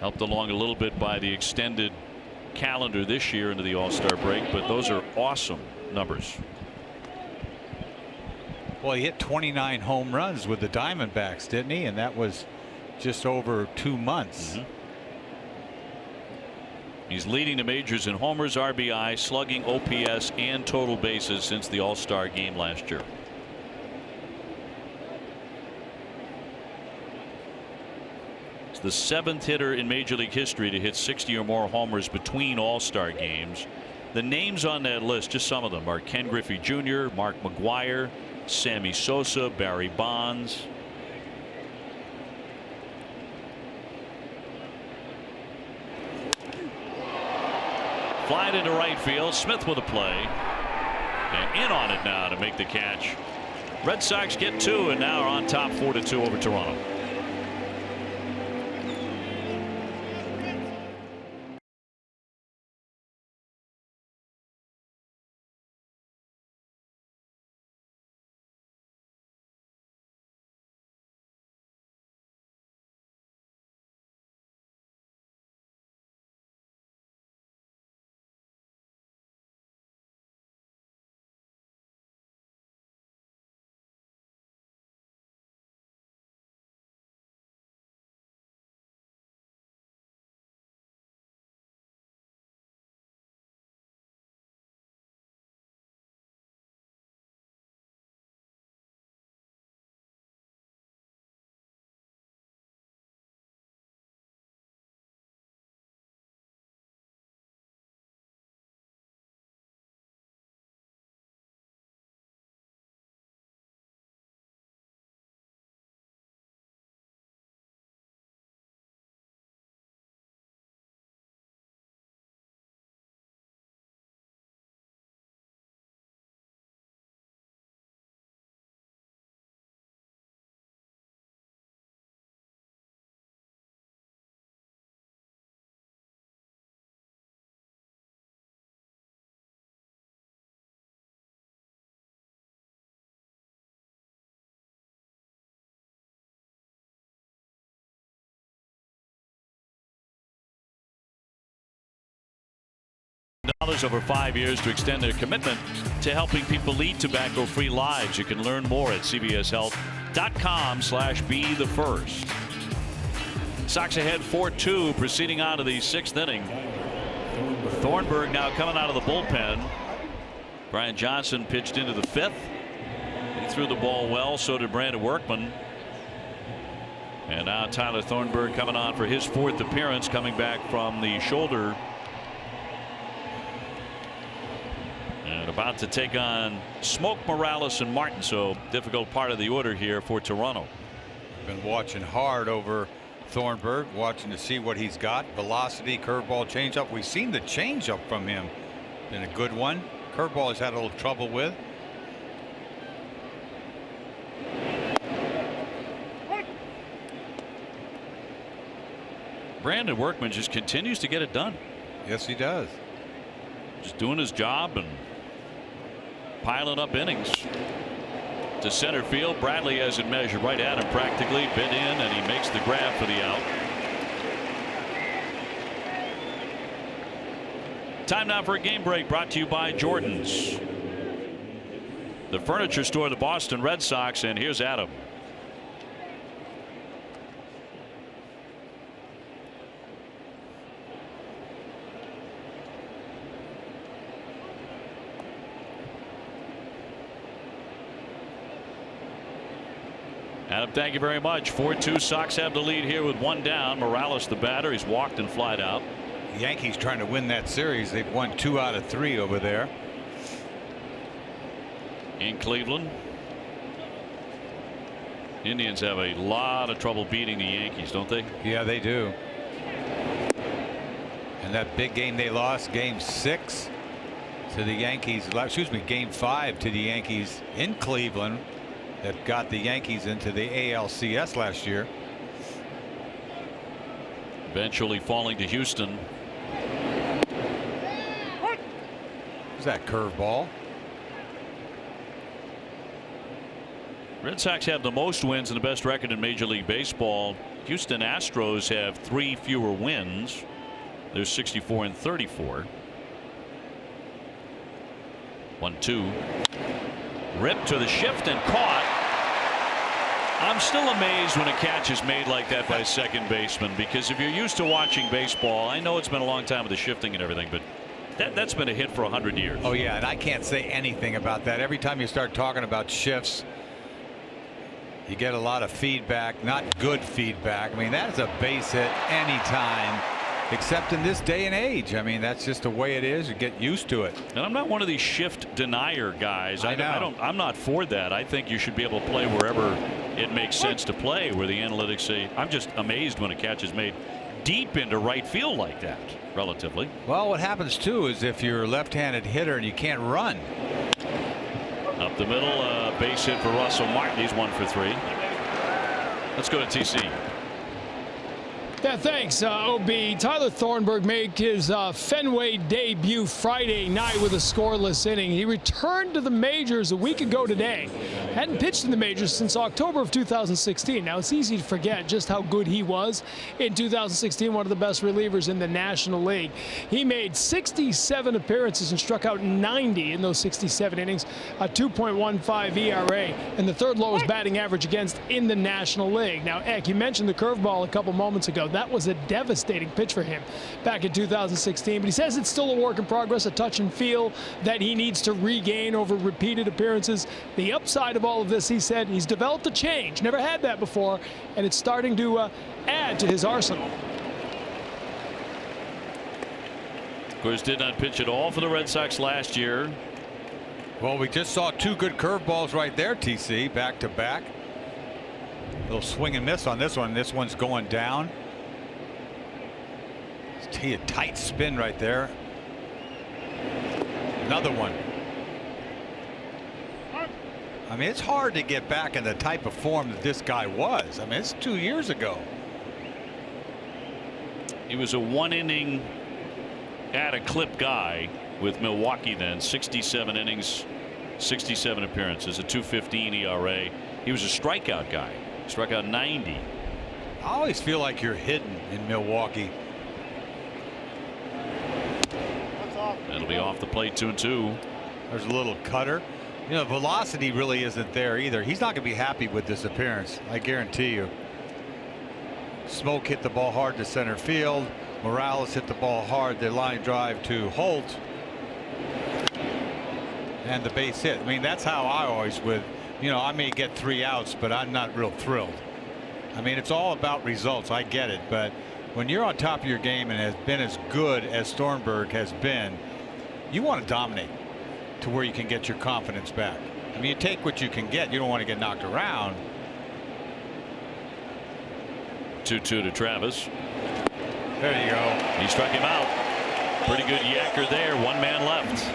Helped along a little bit by the extended calendar this year into the All-Star break, but those are awesome numbers. Well, he hit 29 home runs with the Diamondbacks, didn't he? And that was just over 2 months. He's leading the majors in homers, RBI, slugging, OPS, and total bases since the All-Star game last year. It's the 7th hitter in Major League history to hit 60 or more homers between All-Star games. The names on that list, just some of them, are Ken Griffey Jr., Mark McGwire, Sammy Sosa, Barry Bonds. Fly into right field. Smith with a play. And in on it now to make the catch Red Sox get 2 and now are on top 4-2 over Toronto. $1 over 5 years to extend their commitment to helping people lead tobacco-free lives. You can learn more at cvshealth.com/be the first. Sox ahead 4-2 proceeding on to the 6th inning. Thornburg now coming out of the bullpen. Brian Johnson pitched into the 5th. He threw the ball well, so did Brandon Workman. And now Tyler Thornburg coming on for his 4th appearance, coming back from the shoulder. And about to take on Smoke, Morales, and Martin. So difficult part of the order here for Toronto. Been watching hard over Thornburg, watching to see what he's got. Velocity, curveball, changeup. We've seen the changeup from him. Been a good one. Curveball has had a little trouble with. Brandon Workman just continues to get it done. Yes, he does. Just doing his job and piling up innings. To center field, Bradley has it measured right at him, practically bit in, and he makes the grab for the out. Time now for a game break, brought to you by Jordan's, the furniture store of the Boston Red Sox. And here's Adam. Adam, thank you very much. 4-2 Sox have the lead here with 1 down. Morales, the batter, he's walked and flied out. The Yankees trying to win that series. They've won 2 out of 3 over there in Cleveland. Indians have a lot of trouble beating the Yankees, don't they? Yeah, they do. And that big game they lost, game 6 to the Yankees, excuse me, game 5 to the Yankees in Cleveland, that got the Yankees into the ALCS last year. Eventually falling to Houston. What's that curveball? Red Sox have the most wins and the best record in Major League Baseball. Houston Astros have 3 fewer wins. They're 64-34. 1-2. Ripped to the shift and caught. I'm still amazed when a catch is made like that by a second baseman, because if you're used to watching baseball, I know it's been a long time with the shifting and everything, but that's been a hit for 100 years. Oh yeah, and I can't say anything about that. Every time you start talking about shifts, you get a lot of feedback, not good feedback. I mean, that's a base hit anytime, except in this day and age. I mean, that's just the way it is. You get used to it. And I'm not one of these shift denier guys. I'm not for that. I think you should be able to play wherever it makes sense to play, where the analytics say. I'm just amazed when a catch is made deep into right field like that, relatively. Well, what happens too is if you're a left-handed hitter and you can't run. A Up the middle, base hit for Russell Martin. He's 1 for 3. Let's go to TC. Yeah, thanks, OB. Tyler Thornburg made his Fenway debut Friday night with a scoreless inning. He returned to the majors a week ago today. Hadn't pitched in the majors since October of 2016. Now, it's easy to forget just how good he was in 2016, one of the best relievers in the National League. He made 67 appearances and struck out 90 in those 67 innings, a 2.15 ERA, and the third lowest batting average against in the National League. Now, Eck, you mentioned the curveball a couple moments ago. That was a devastating pitch for him back in 2016, but he says it's still a work in progress, a touch and feel that he needs to regain over repeated appearances. The upside of all of this, he said, he's developed a change, never had that before, and it's starting to add to his arsenal. Of course, did not pitch at all for the Red Sox last year. Well, we just saw 2 good curveballs right there, TC, back to back. A little swing and miss on this one. This one's going down. A tight spin right there. Another one. I mean, it's hard to get back in the type of form that this guy was. I mean, it's 2 years ago. He was a 1-inning at a clip guy with Milwaukee then. 67 innings, 67 appearances, a 2.15 ERA. He was a strikeout guy. Struck out 90. I always feel like you're hidden in Milwaukee. That'll be off the plate, 2-2. There's a little cutter. You know, velocity really isn't there either. He's not going to be happy with this appearance, I guarantee you. Smoke hit the ball hard to center field. Morales hit the ball hard, the line drive to Holt. And the base hit. I mean, that's how I always would. You know, I may get 3 outs, but I'm not real thrilled. I mean, it's all about results. I get it. But when you're on top of your game and has been as good as Thornburg has been, you want to dominate to where you can get your confidence back. I mean, you take what you can get. You don't want to get knocked around. 2-2 to Travis. There you go. He struck him out. Pretty good yacker there. 1 man left.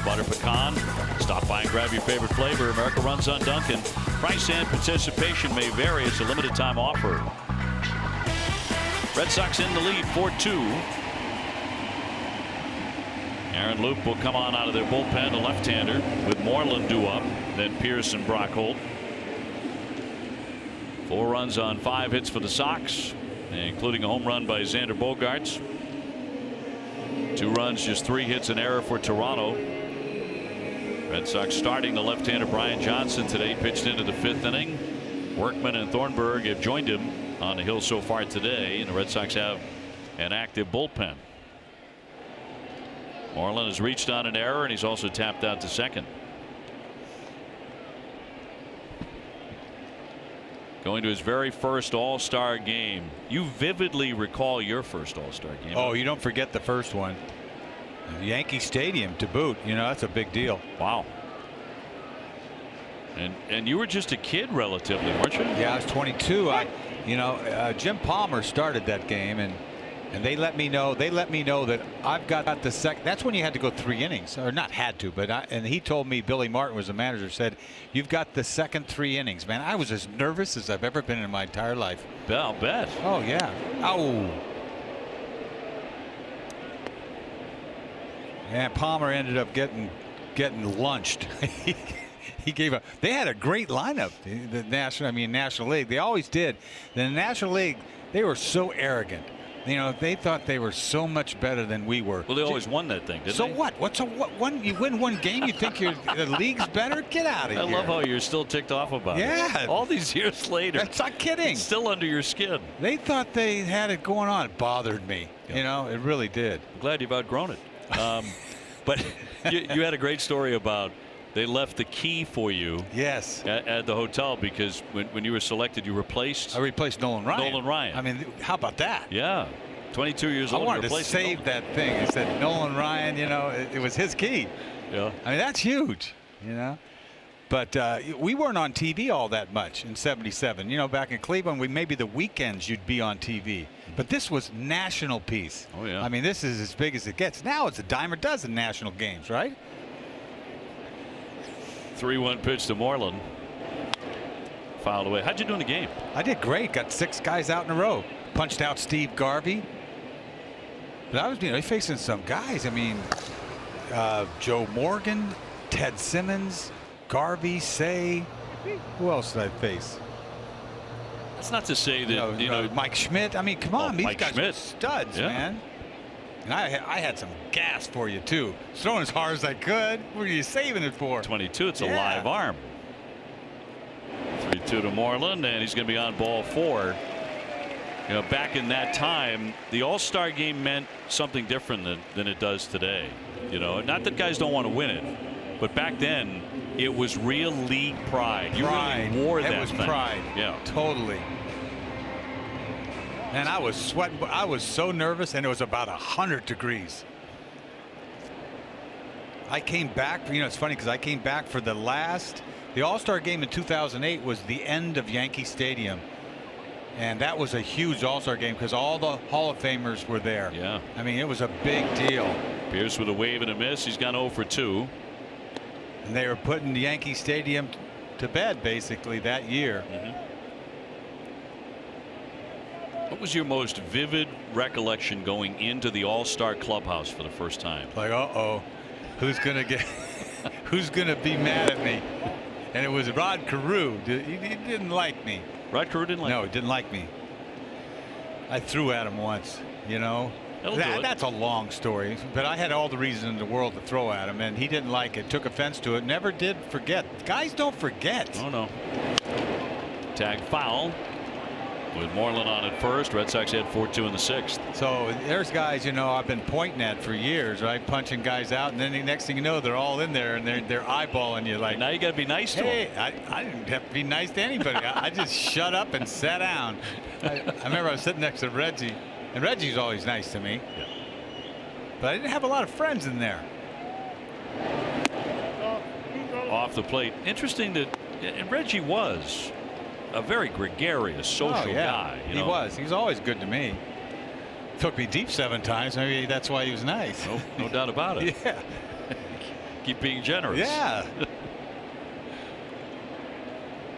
Butter pecan. Stop by and grab your favorite flavor. America runs on Dunkin'. Price and participation may vary. It's a limited time offer. Red Sox in the lead 4-2. Aaron Loop will come on out of their bullpen, a left-hander, with Moreland due up, then Pierce and Brockholt. 4 runs on 5 hits for the Sox, including a home run by Xander Bogaerts. 2 runs, just 3 hits, an error for Toronto. Red Sox starting the left-hander Brian Johnson today, pitched into the 5th inning. Workman and Thornburg have joined him on the hill so far today, and the Red Sox have an active bullpen. Moreland has reached on an error, and he's also tapped out to second. going to his very first All-Star game. You vividly recall your first All-Star game. Oh, you don't forget the first one. Yankee Stadium to boot. You know, that's a big deal. Wow. And you were just a kid relatively, weren't you? Yeah, I was 22. Jim Palmer started that game, and they let me know. They let me know that I've got the second. That's when you had to go 3 innings, or not had to, but and he told me, Billy Martin was the manager, said, "You've got the second 3 innings." Man, I was as nervous as I've ever been in my entire life. I'll bet. Oh yeah. Oh. And Palmer ended up getting lunched. He gave up. They had a great lineup. The National League. They always did. The National League, they were so arrogant. You know, they thought they were so much better than we were. Well, they always won that thing, didn't they? So what? One, you win one game, you think the league's better? Get out of here. I love how you're still ticked off about it. Yeah. All these years later. That's not kidding. It's still under your skin. They thought they had it going on. It bothered me. Yeah. You know, it really did. I'm glad you've outgrown it. But you had a great story about they left the key for you. Yes. At the hotel because when you were selected, you replaced. I replaced Nolan Ryan. Nolan Ryan. I mean, how about that? Yeah. 22 years old. I wanted to save that thing. I said Nolan Ryan. You know, it was his key. Yeah. I mean, that's huge. You know. But we weren't on TV all that much in '77. You know, back in Cleveland, maybe the weekends you'd be on TV. But this was national piece. Oh yeah. I mean, this is as big as it gets. Now it's a dime a dozen national games, right? 3-1 pitch to Moreland. Fouled away. How'd you do in the game? I did great. Got 6 guys out in a row. Punched out Steve Garvey. But I was, facing some guys. I mean, Joe Morgan, Ted Simmons, Garvey, Say. Who else did I face? That's not to say that Mike Schmidt. I mean, come on, these Mike guys Schmidt. are studs, Yeah. man. And I had some gas for you too. Throwing as hard as I could. What are you saving it for? 22. It's a live arm. 3-2 to Moreland, and he's going to be on ball 4. You know, back in that time, the All-Star game meant something different than it does today. You know, not that guys don't want to win it, but back then it was real league pride. You really wore that. It was thing. pride. Yeah, totally. And I was sweating. I was so nervous, and it was about 100 degrees. I came back. You know, it's funny because I came back for the All-Star game in 2008 was the end of Yankee Stadium. And that was a huge All-Star game because all the Hall of Famers were there. Yeah. I mean, it was a big deal. Pierce with a wave and a miss. He's gone 0 for 2. And they were putting Yankee Stadium to bed basically that year. Mm-hmm. What was your most vivid recollection going into the All-Star clubhouse for the first time? Like, who's gonna be mad at me? And it was Rod Carew. He didn't like me. Rod Carew didn't like you? No, he didn't like me. I threw at him once, you know. That's a long story, but I had all the reason in the world to throw at him, and he didn't like it, took offense to it, never did forget. Guys don't forget. Oh, no. Tag foul with Moreland on at first. Red Sox had 4-2 in the 6th. So there's guys, I've been pointing at for years, right? Punching guys out, and then the next thing you know, they're all in there, and they're eyeballing you like. And now you got to be nice to them. I didn't have to be nice to anybody. I just shut up and sat down. I remember I was sitting next to Reggie, and Reggie's always nice to me. Yeah. But I didn't have a lot of friends in there. Off the plate. Interesting that and Reggie was a very gregarious, social guy. He was. He was always good to me. Took me deep 7 times. Maybe that's why he was nice. No doubt about it. Yeah. Keep being generous. Yeah.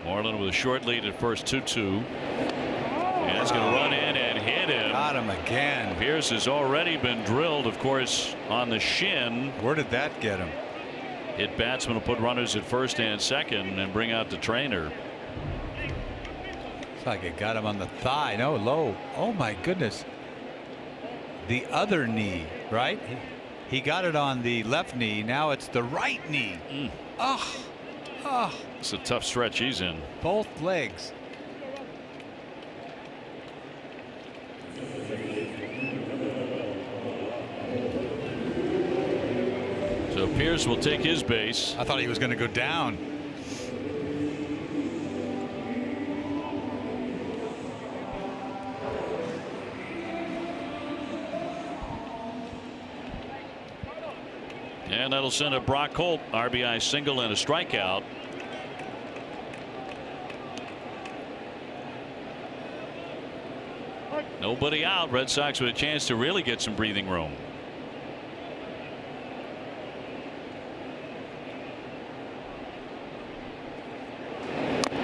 Moreland with a short lead at first, 2-2. And it's going to run in and hit him. Got him again. Pierce has already been drilled, of course, on the shin. Where did that get him? Hit batsman will put runners at first and second and bring out the trainer. It's like it got him on the thigh. No, low. Oh my goodness. The other knee, right? He got it on the left knee. Now it's the right knee. It's a tough stretch he's in. Both legs. So Pierce will take his base. I thought he was going to go down. And that'll send a Brock Holt RBI single and a strikeout. Nobody out. Red Sox with a chance to really get some breathing room.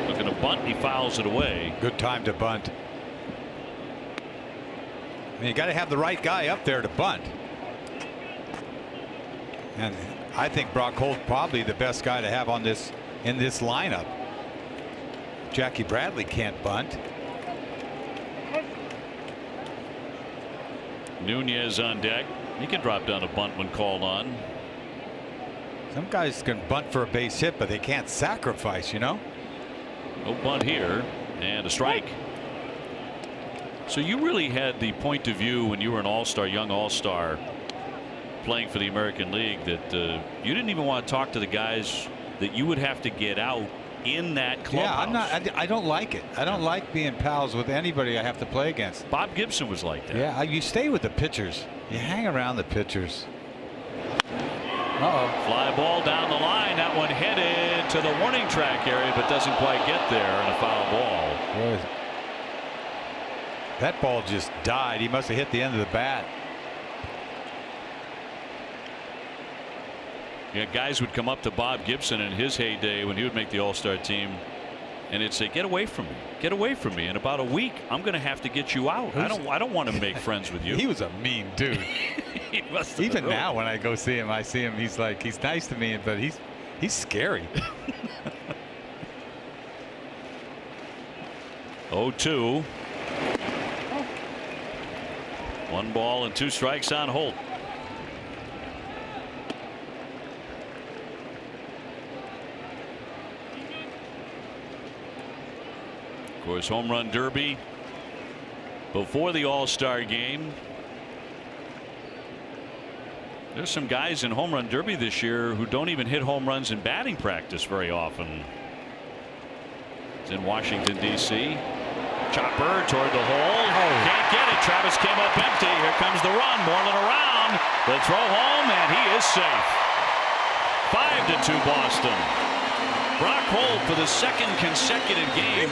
Looking to bunt, he fouls it away. Good time to bunt. I mean, you got to have the right guy up there to bunt. And I think Brock Holt probably the best guy to have on this in this lineup. Jackie Bradley can't bunt. Nunez on deck. He can drop down a bunt when called on. Some guys can bunt for a base hit, but they can't sacrifice, you know. No bunt here, and a strike. So you really had the point of view when you were an all-star, young all-star, playing for the American League, that you didn't even want to talk to the guys that you would have to get out in that clubhouse. Yeah, I don't like it. I don't like being pals with anybody I have to play against. Bob Gibson was like that. Yeah, you stay with the pitchers. You hang around the pitchers. Fly ball down the line. That one headed to the warning track area, but doesn't quite get there, and a foul ball. Boy, that ball just died. He must have hit the end of the bat. Yeah, guys would come up to Bob Gibson in his heyday when he would make the All-Star team, and it'd say, "Get away from me! Get away from me! In about a week, I'm going to have to get you out. I don't want to make friends with you." He was a mean dude. He must have Even been. now, when I go see him, I see him. He's nice to me, but he's scary. 0-2. 1 ball and 2 strikes on Holt. Of course, home run derby before the All-Star game. There's some guys in home run derby this year who don't even hit home runs in batting practice very often. It's in Washington, D.C. Chopper toward the hole. Can't get it. Travis came up empty. Here comes the run. Moreland around. The throw home, and he is safe. 5-2 Boston. Brock Holt for the second consecutive game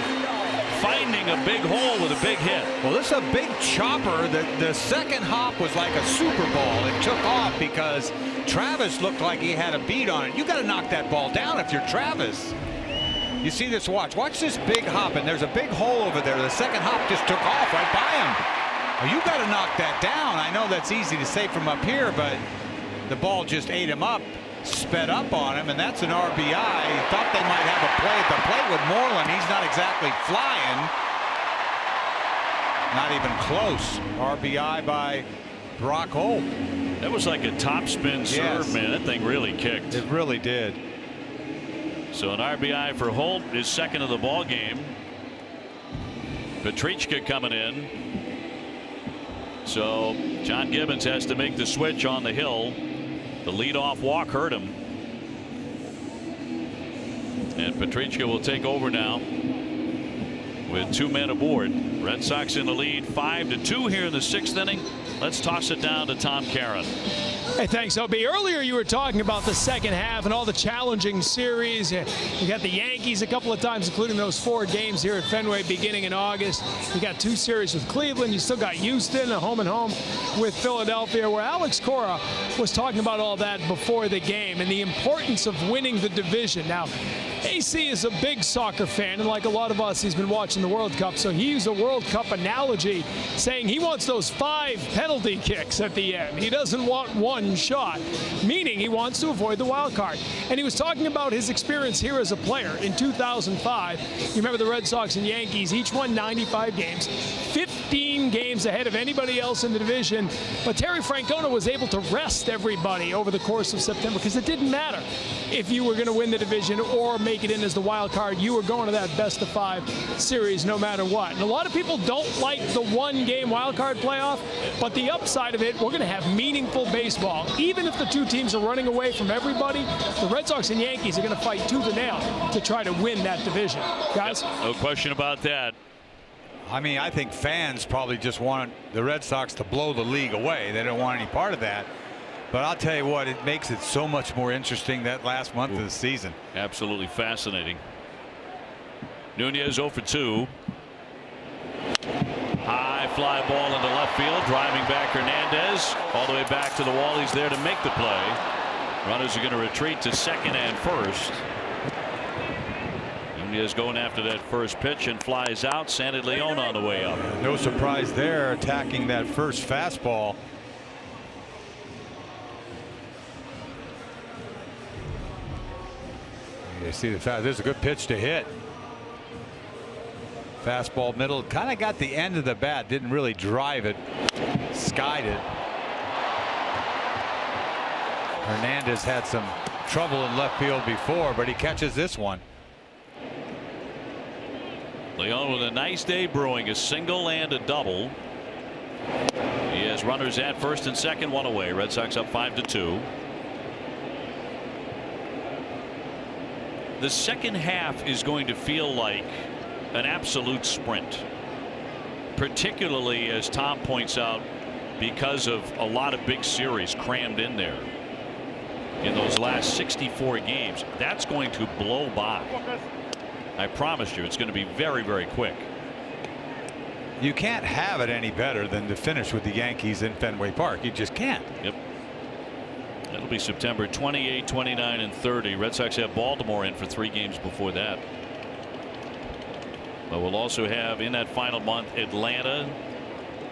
finding a big hole with a big hit. Well, this is a big chopper. The second hop was like a Super Bowl. It took off because Travis looked like he had a beat on it. You got to knock that ball down if you're Travis. You see this, watch this big hop, and there's a big hole over there. The second hop just took off right by him. Well, you got to knock that down. I know that's easy to say from up here, but the ball just ate him up, sped up on him, and that's an RBI. Thought they might have a play at the plate with Moreland. He's not exactly flying. Not even close. RBI by Brock Holt. That was like a topspin serve, man. That thing really kicked. It really did. So an RBI for Holt, his second of the ball game. Petrichka coming in. So John Gibbons has to make the switch on the hill. The leadoff walk hurt him. And Petrichka will take over now with 2 men aboard. Red Sox in the lead 5-2 here in the 6th inning. Let's toss it down to Tom Caron. Hey, thanks, OB. Earlier you were talking about the second half and all the challenging series. You got the Yankees a couple of times, including those 4 games here at Fenway beginning in August. You got 2 series with Cleveland. You still got Houston, a home and home with Philadelphia, where Alex Cora was talking about all that before the game and the importance of winning the division. Now, AC is a big soccer fan, and like a lot of us, he's been watching the World Cup, so he used a World Cup analogy, saying he wants those 5 penalty kicks at the end. He doesn't want 1 shot, meaning he wants to avoid the wild card. And he was talking about his experience here as a player in 2005. You remember the Red Sox and Yankees, each won 95 games, 15 games ahead of anybody else in the division, but Terry Francona was able to rest everybody over the course of September because it didn't matter if you were going to win the division or make it in as the wild card. You were going to that best-of-5 series no matter what. And a lot of people don't like the 1-game wild card playoff, but the upside of it, we're going to have meaningful baseball. Even if the 2 teams are running away from everybody, the Red Sox and Yankees are going to fight tooth and nail to try to win that division. Guys? No question about that. I mean, I think fans probably just want the Red Sox to blow the league away. They don't want any part of that. But I'll tell you what, it makes it so much more interesting that last month of the season. Absolutely fascinating. Nunez 0 for 2. High fly ball into left field, driving back Hernandez all the way back to the wall. He's there to make the play. Runners are going to retreat to second and first. Nunez going after that first pitch and flies out. Sandy Leon on the way up. No surprise there, attacking that first fastball. You see the fast. There's a good pitch to hit. Fastball middle, kind of got the end of the bat, didn't really drive it, skied it. Hernandez had some trouble in left field before, but he catches this one. Leon with a nice day brewing, a single and a double. He has runners at first and second, one away. Red Sox up 5-2. The second half is going to feel like an absolute sprint, particularly as Tom points out, because of a lot of big series crammed in there in those last 64 games. That's going to blow by. I promise you, it's going to be very, very quick. You can't have it any better than to finish with the Yankees in Fenway Park. You just can't. Yep. That'll be September 28, 29, and 30. Red Sox have Baltimore in for 3 games before that. But we'll also have in that final month Atlanta,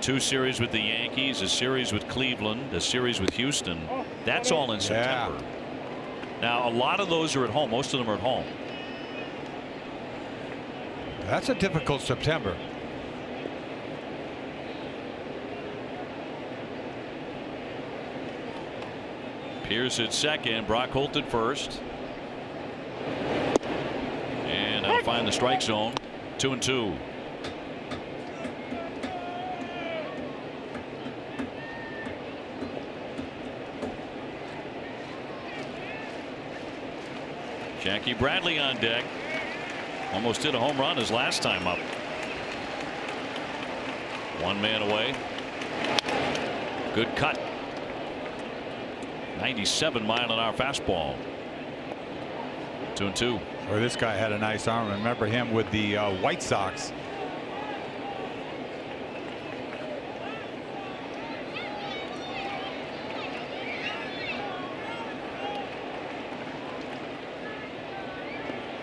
2 series with the Yankees, a series with Cleveland, a series with Houston. That's all in September. Yeah. Now a lot of those are at home. Most of them are at home. That's a difficult September. Pierce at second, Brock Holt at first. And I'll find the strike zone. 2-2. Jackie Bradley on deck. Almost hit a home run his last time up. 1 man away. Good cut. 97-mile-an-hour fastball. 2-2. Or this guy had a nice arm. Remember him with the White Sox.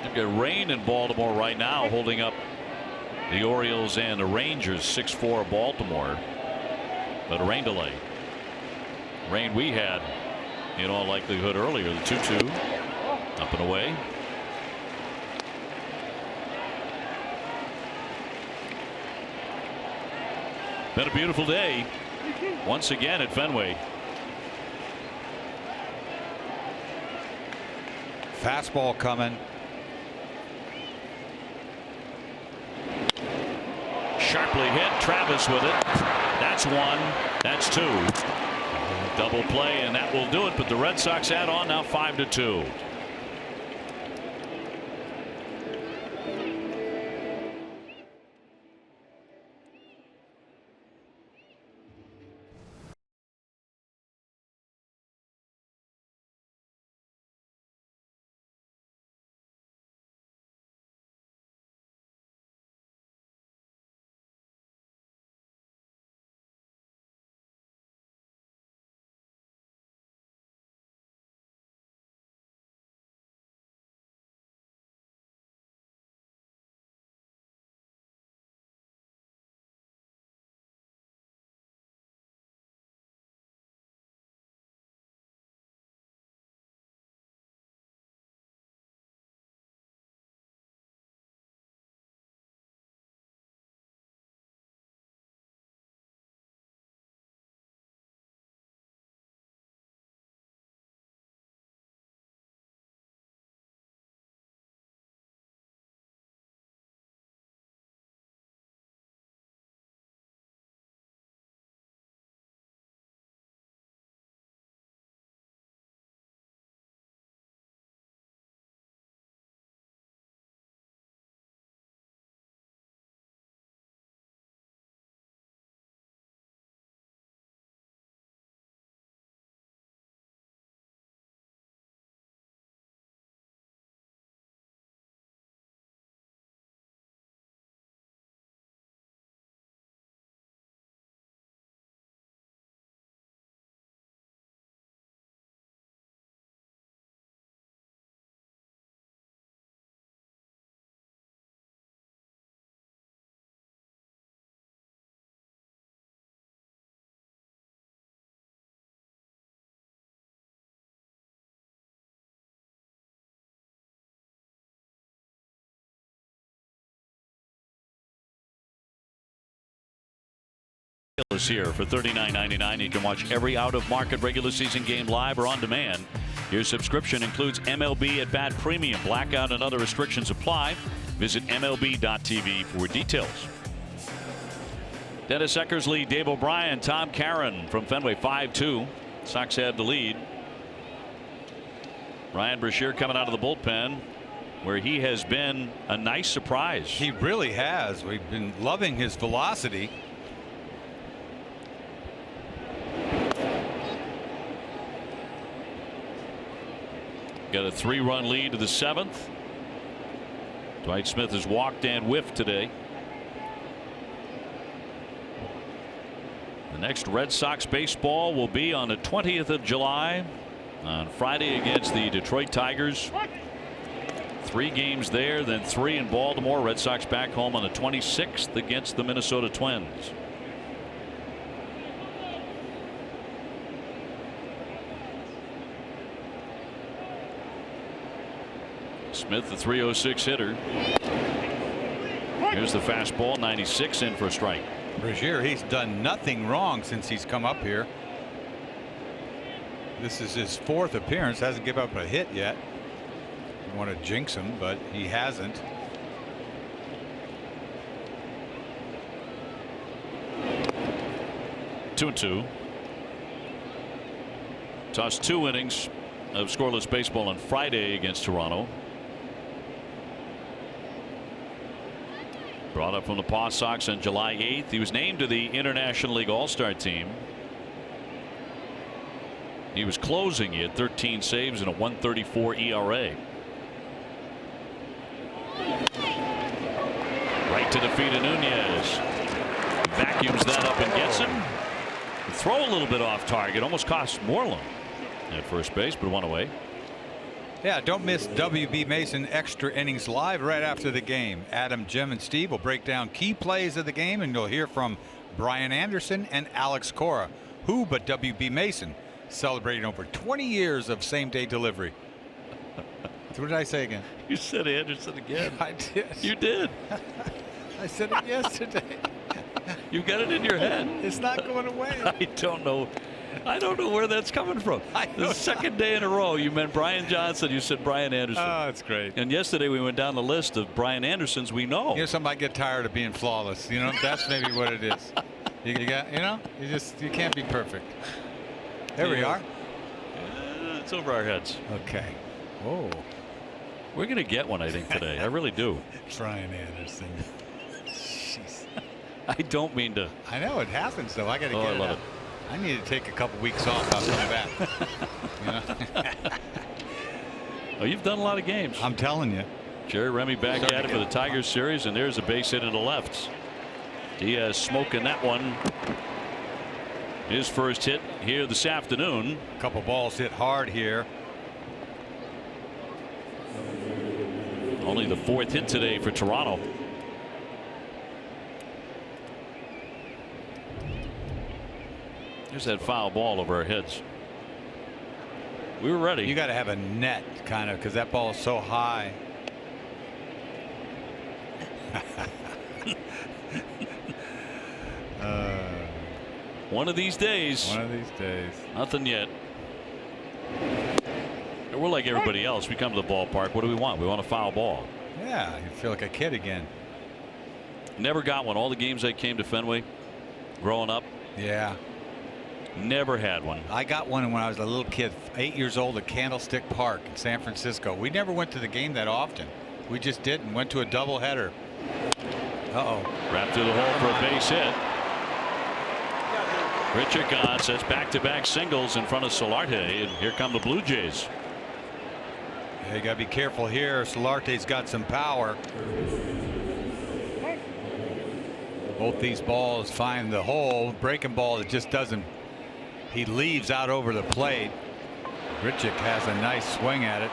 They've got rain in Baltimore right now, holding up the Orioles and the Rangers. 6-4 Baltimore, but a rain delay. Rain we had in all likelihood earlier. The 2-2 up and away. Been a beautiful day once again at Fenway. Fastball coming. Sharply hit. Travis with it. That's 1. That's 2. Double play, and that will do it. But the Red Sox add on now 5-2. Here for $39.99. You can watch every out-of-market regular season game live or on demand. Your subscription includes MLB At Bat Premium. Blackout and other restrictions apply. Visit MLB.tv for details. Dennis Eckersley, Dave O'Brien, Tom Caron from Fenway, 5-2. Sox have the lead. Ryan Brashear coming out of the bullpen, where he has been a nice surprise. He really has. We've been loving his velocity. Got a 3-run lead to the 7th. Dwight Smith has walked and whiffed today. The next Red Sox baseball will be on the 20th of July on Friday against the Detroit Tigers. 3 games there, then 3 in Baltimore. Red Sox back home on the 26th against the Minnesota Twins. Smith, the 306 hitter. Here's the fastball, 96, in for a strike. Brashear, he's done nothing wrong since he's come up here. This is his 4th appearance. Hasn't given up a hit yet. You want to jinx him, but he hasn't. Two and two. Tossed 2 innings of scoreless baseball on Friday against Toronto. Brought up from the Paw Sox on July 8th. He was named to the International League All-Star team. He was closing. He had 13 saves and a 1.34 ERA. Right to the feet of Nunez. Vacuums that up and gets him. The throw a little bit off target. Almost cost Moreland at first base, but one away. Yeah, don't miss WB Mason Extra Innings Live right after the game. Adam, Jim, and Steve will break down key plays of the game, and you'll hear from Brian Anderson and Alex Cora. Who but WB Mason, celebrating over 20 years of same-day delivery. What did I say again? You said Anderson again. I did. You did. I said it yesterday. You got it in your head. It's not going away. I don't know. I don't know where that's coming from. The second day in a row you meant Brian Johnson, you said Brian Anderson. Oh, that's great. And yesterday we went down the list of Brian Andersons we know. You know, somebody get tired of being flawless. You know, that's maybe what it is. You got, you know, you can't be perfect. There we are. It's over our heads. Okay. Whoa. We're going to get one, I think, today. I really do. Brian Anderson. Jeez. I don't mean to. I know it happens, though. I got to get I it love out. it. I need to take a couple weeks off. I'll come back. You know? Oh, you've done a lot of games. I'm telling you. Jerry Remy back at it for the Tigers series, and there's a base hit to the left. Diaz smoking that one. His first hit here this afternoon. A couple balls hit hard here. Only the 4th hit today for Toronto. There's that foul ball over our heads. We were ready. You got to have a net, kind of, because that ball is so high. One of these days. One of these days. Nothing yet. We're like everybody else. We come to the ballpark. What do we want? We want a foul ball. Yeah, you feel like a kid again. Never got one. All the games I came to Fenway growing up. Yeah. Never had one. I got one when I was a little kid, 8 years old, at Candlestick Park in San Francisco. We never went to the game that often. We just didn't. Went to a doubleheader. Wrapped through the hole for a base hit. Richard Gahn sets back-to-back singles in front of Solarte, and here come the Blue Jays. Yeah, you got to be careful here. Solarte's got some power. Both these balls find the hole. Breaking ball, it just doesn't. He leaves out over the plate. Richard has a nice swing at it.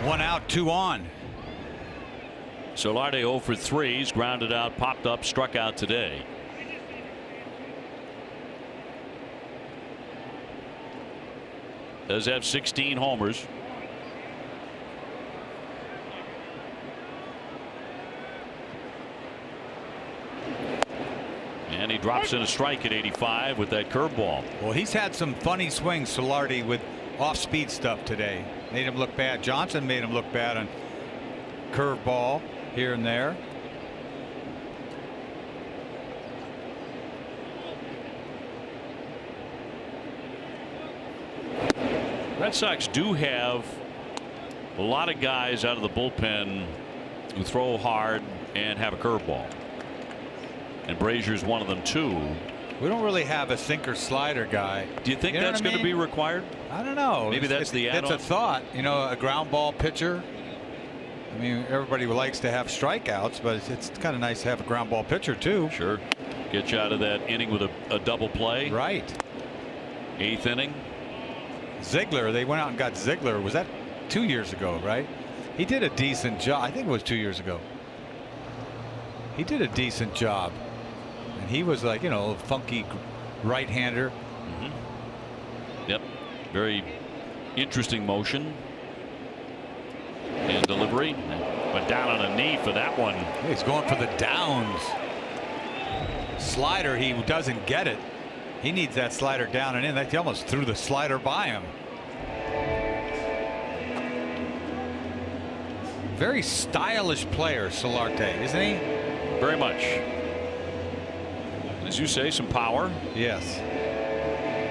1 out, 2 on. Solarte 0 for 3. He's grounded out, popped up, struck out today. Does have 16 homers. And he drops in a strike at 85 with that curveball. Well, he's had some funny swings, Solardi, with off-speed stuff today. Made him look bad. Johnson made him look bad on curveball here and there. Red Sox do have a lot of guys out of the bullpen who throw hard and have a curveball. And Brazier's one of them too. We don't really have a sinker slider guy. Do you think that's going to be required? I don't know. Maybe that's the add-on. It's a thought. You know, a ground ball pitcher. I mean, everybody likes to have strikeouts, but it's kind of nice to have a ground ball pitcher too. Sure. Get you out of that inning with a double play. Right. 8th inning. Ziegler, they went out and got Ziegler. Was that 2 years ago, right? He did a decent job. I think it was 2 years ago. He did a decent job. And he was like, you know, a funky right-hander. Yep. Very interesting motion. And delivery. Went down on a knee for that one. He's going for the downs. Slider, he doesn't get it. He needs that slider down and in. He almost threw the slider by him. Very stylish player, Solarte, isn't he? Very much. As you say, some power. Yes.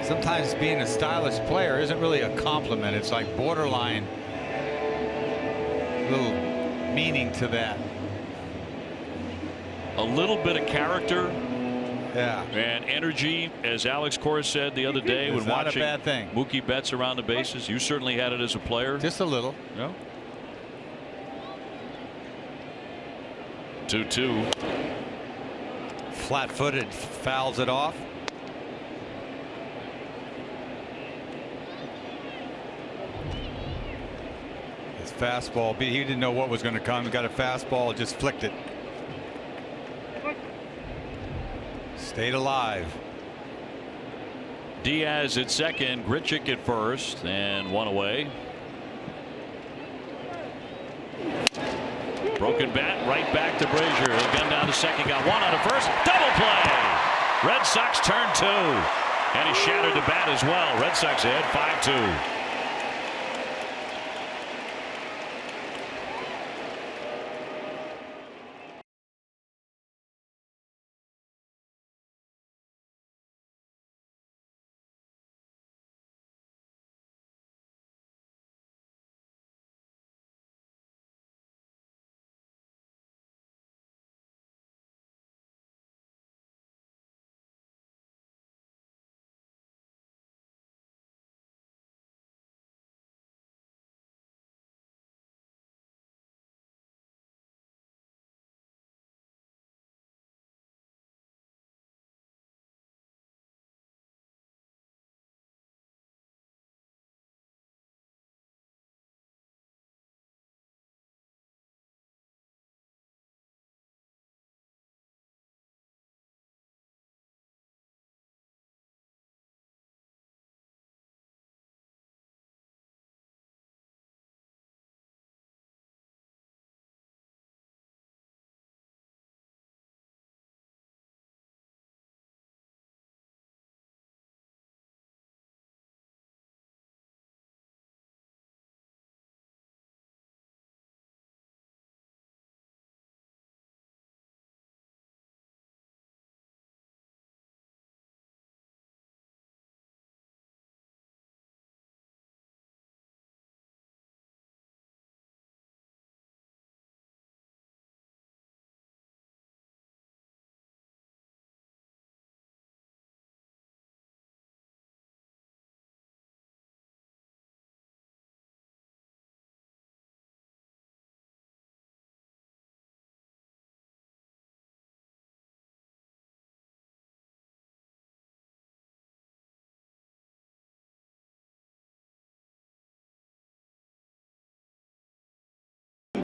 Sometimes being a stylish player isn't really a compliment. It's like borderline. Little meaning to that. A little bit of character. Yeah. And energy, as Alex Cora said the other day when not watching a bad thing. Mookie Betts around the bases. You certainly had it as a player. Just a little. Yeah. 2-2. Flat-footed, fouls it off. His fastball, he didn't know what was going to come. He got a fastball, just flicked it. Stayed alive. Diaz at second, Grichuk at first, and one away. Broken bat, right back to Brazier. He'll gun down to second, got one on the first. Double play! Red Sox turn 2. And he shattered the bat as well. Red Sox ahead 5-2.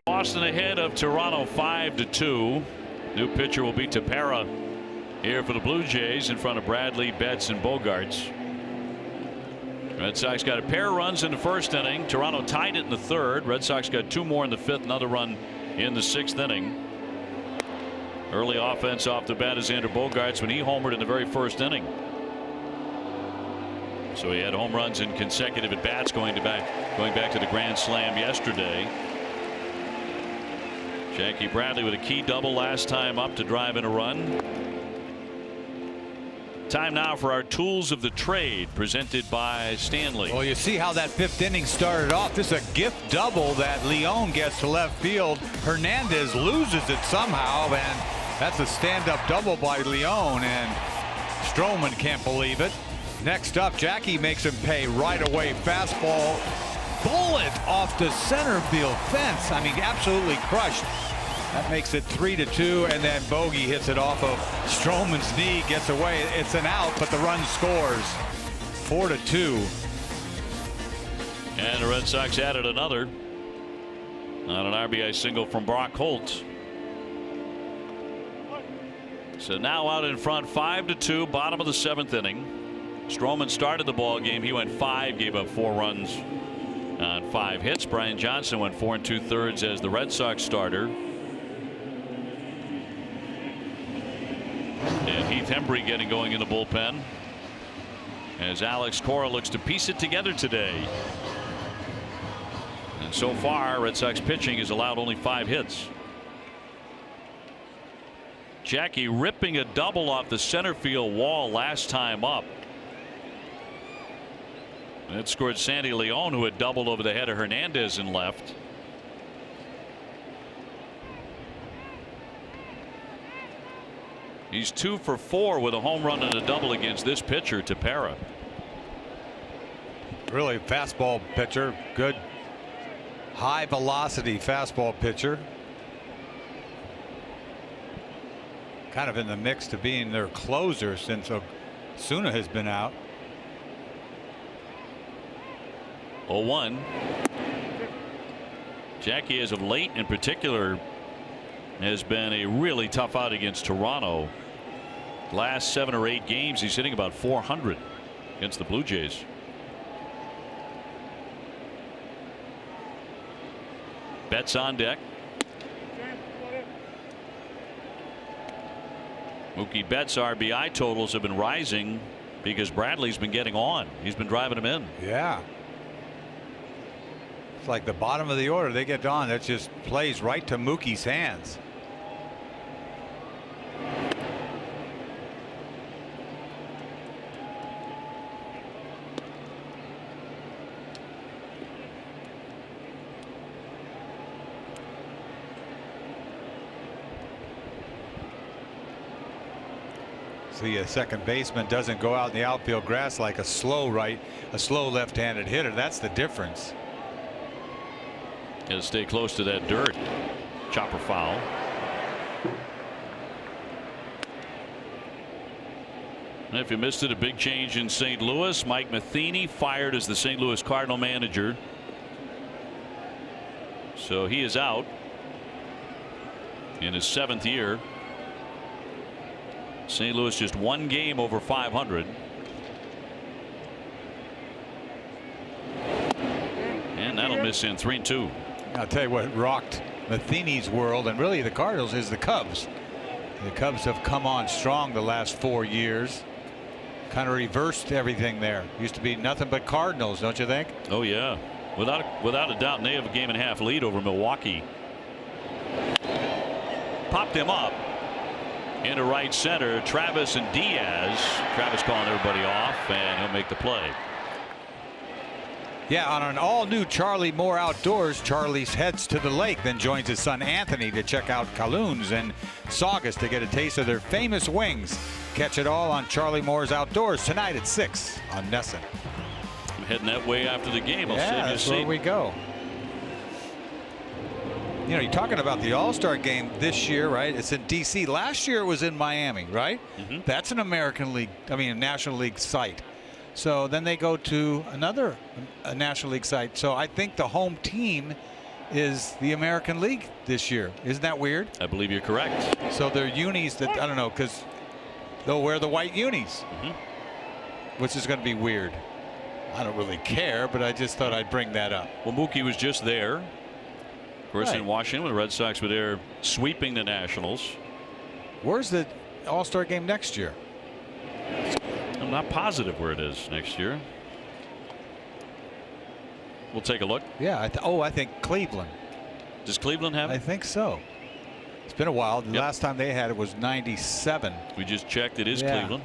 Boston ahead of Toronto 5-2. New pitcher will be Tepera here for the Blue Jays in front of Bradley, Betts, and Bogarts. Red Sox got a pair of runs in the first inning. Toronto tied it in the third. Red Sox got 2 more in the fifth. Another run in the 6th inning. Early offense off the bat is Xander Bogaerts when he homered in the very first inning. So he had home runs in consecutive at bats going back to the grand slam yesterday. Jackie Bradley with a key double last time up to drive in a run. Time now for our tools of the trade presented by Stanley. Well, you see how that 5th inning started off. This is a gift double that Leon gets to left field. Hernandez loses it somehow, and that's a stand-up double by Leon, and Stroman can't believe it. Next up, Jackie makes him pay right away. Fastball, bullet off the center field fence. I mean, absolutely crushed. That makes it 3-2, and then Bogey hits it off of Stroman's knee, gets away. It's an out, but the run scores. 4-2. And the Red Sox added another on an RBI single from Brock Holt. So now out in front, 5-2, bottom of the 7th inning. Stroman started the ball game. He went 5, gave up 4 runs on 5 hits. Brian Johnson went 4 2/3 as the Red Sox starter. And Heath Hembree getting going in the bullpen as Alex Cora looks to piece it together today. And so far, Red Sox pitching has allowed only 5 hits. Jackie ripping a double off the center field wall last time up. It scored Sandy Leon, who had doubled over the head of Hernandez in left. He's 2 for 4 with a home run and a double against this pitcher, Tepera. Really fastball pitcher. Good high velocity fastball pitcher. Kind of in the mix to being their closer since Osuna has been out. 0-1. Jackie, as of late in particular, has been a really tough out against Toronto. Last 7 or 8 games, he's hitting about 400 against the Blue Jays. Betts on deck. Mookie Betts' RBI totals have been rising because Bradley's been getting on. He's been driving him in. Yeah. It's like the bottom of the order. They get on. That just plays right to Mookie's hands. See, a second baseman doesn't go out in the outfield grass like a slow left-handed hitter. That's the difference. Got to stay close to that dirt. Chopper foul. And if you missed it, a big change in St. Louis. Mike Matheny fired as the St. Louis Cardinal manager. So he is out in his 7th year. St. Louis just 1 game over 500. And that'll miss in 3-2. I'll tell you what rocked Matheny's world, and really the Cardinals, is the Cubs. The Cubs have come on strong the last 4 years. Kind of reversed everything there. Used to be nothing but Cardinals, don't you think? Oh yeah, without a doubt. And they have a 1.5 game lead over Milwaukee. Popped him up into right center. Travis and Diaz. Travis calling everybody off, and he'll make the play. Yeah, on an all-new Charlie Moore Outdoors, Charlie's heads to the lake, then joins his son Anthony to check out Calhoun's and Saugus to get a taste of their famous wings. Catch it all on Charlie Moore's Outdoors tonight at 6 on Nesson. I'm heading that way after the game. I'll save you a that's seat. where we go. You know, you're talking about the All-Star game this year, right? It's in D.C. Last year it was in Miami, right? Mm-hmm. That's an American League, a National League site. So then they go to another National League site. So I think the home team is the American League this year. Isn't that weird? I believe you're correct. So they're unis that, I don't know, because they'll wear the white unis, which is going to be weird. I don't really care, but I just thought I'd bring that up. Well, Mookie was just there. Of course, in Washington, when the Red Sox were there sweeping the Nationals. Where's the All-Star game next year? I'm not positive where it is next year. We'll take a look. Yeah. I think Cleveland. Does Cleveland have it? I think so. It's been a while. The last time they had it was '97. We just checked. It is Cleveland.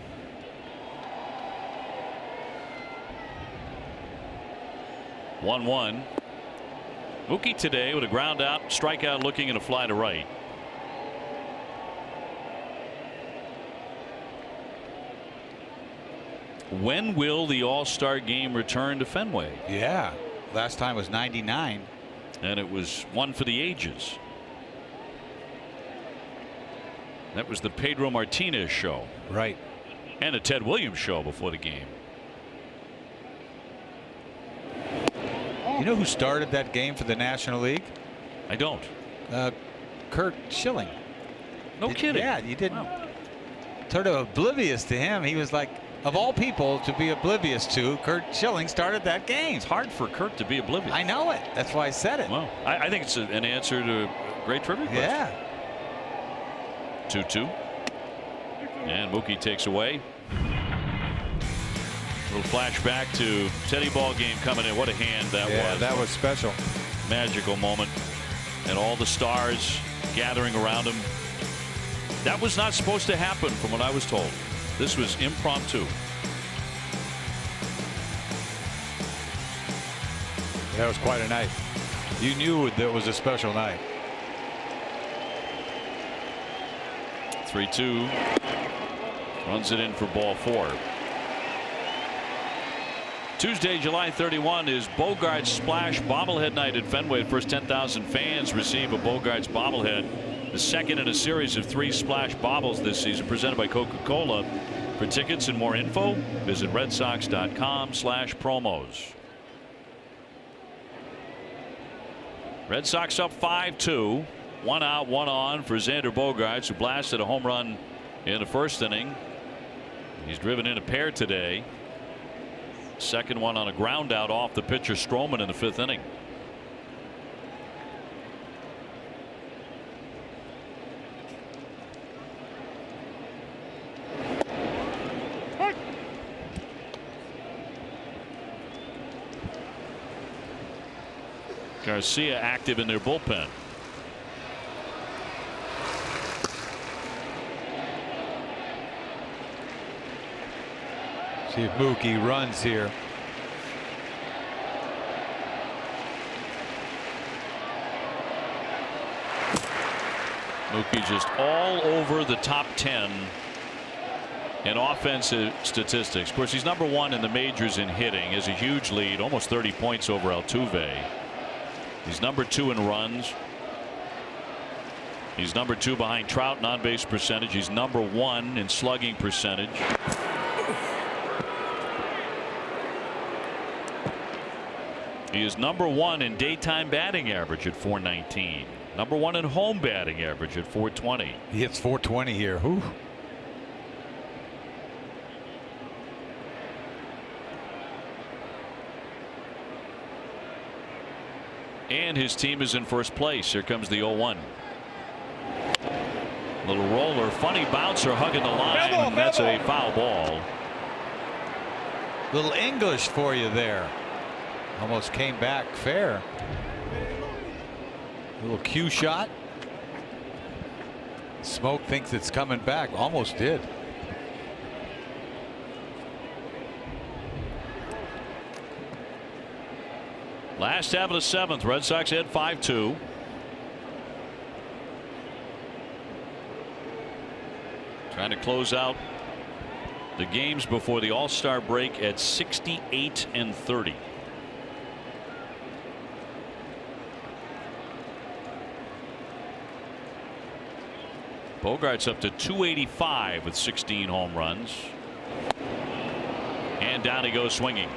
One. Mookie today with a ground out, strikeout, looking, and a fly to right. When will the All-Star game return to Fenway? Yeah. Last time was '99. And it was one for the ages. That was the Pedro Martinez show. Right. And a Ted Williams show before the game. You know who started that game for the National League? I don't. Kurt Schilling. No kidding. Yeah, you didn't. Wow. Sort of oblivious to him. He was like, of all people to be oblivious to, Kurt Schilling started that game. It's hard for Kurt to be oblivious. I know it. That's why I said it. Well, I think it's an answer to a great trivia question. Yeah. 2-2. And Mookie takes away. A little flashback to Teddy ball game coming in. What a hand that was. Yeah, that was special. Magical moment. And all the stars gathering around him. That was not supposed to happen from what I was told. This was impromptu. That was quite a night. You knew that was a special night. 3-2. Runs it in for ball 4. Tuesday, July 31 is Bogaerts Splash Bobblehead Night at Fenway. The first 10,000 fans receive a Bogaerts bobblehead. The second in a series of 3 Splash Bobbles this season, presented by Coca-Cola. For tickets and more info, visit redsox.com/promos. Red Sox up 5-2. 1 out, 1 on for Xander Bogaerts, who blasted a home run in the first inning. He's driven in a pair today. Second one on a ground out off the pitcher Stroman in the 5th inning. Garcia active in their bullpen. See if Mookie runs here. Mookie just all over the top 10 in offensive statistics. Of course, he's number 1 in the majors in hitting. Has a huge lead, almost 30 points over Altuve. He's number 2 in runs. He's number 2 behind Trout in on-base percentage. He's number 1 in slugging percentage. He is number 1 in daytime batting average at .419. Number 1 in home batting average at .420. He hits .420 here. Whew. And his team is in first place. Here comes the 0-1. Little roller, funny bouncer hugging the line. That's a foul ball. Little English for you there. Almost came back fair. Little cue shot. Smoke thinks it's coming back. Almost did. Last half of the 7th, Red Sox head 5-2. Trying to close out the games before the All-Star break at 68-30. Bogaerts up to 285 with 16 home runs. And down he goes swinging.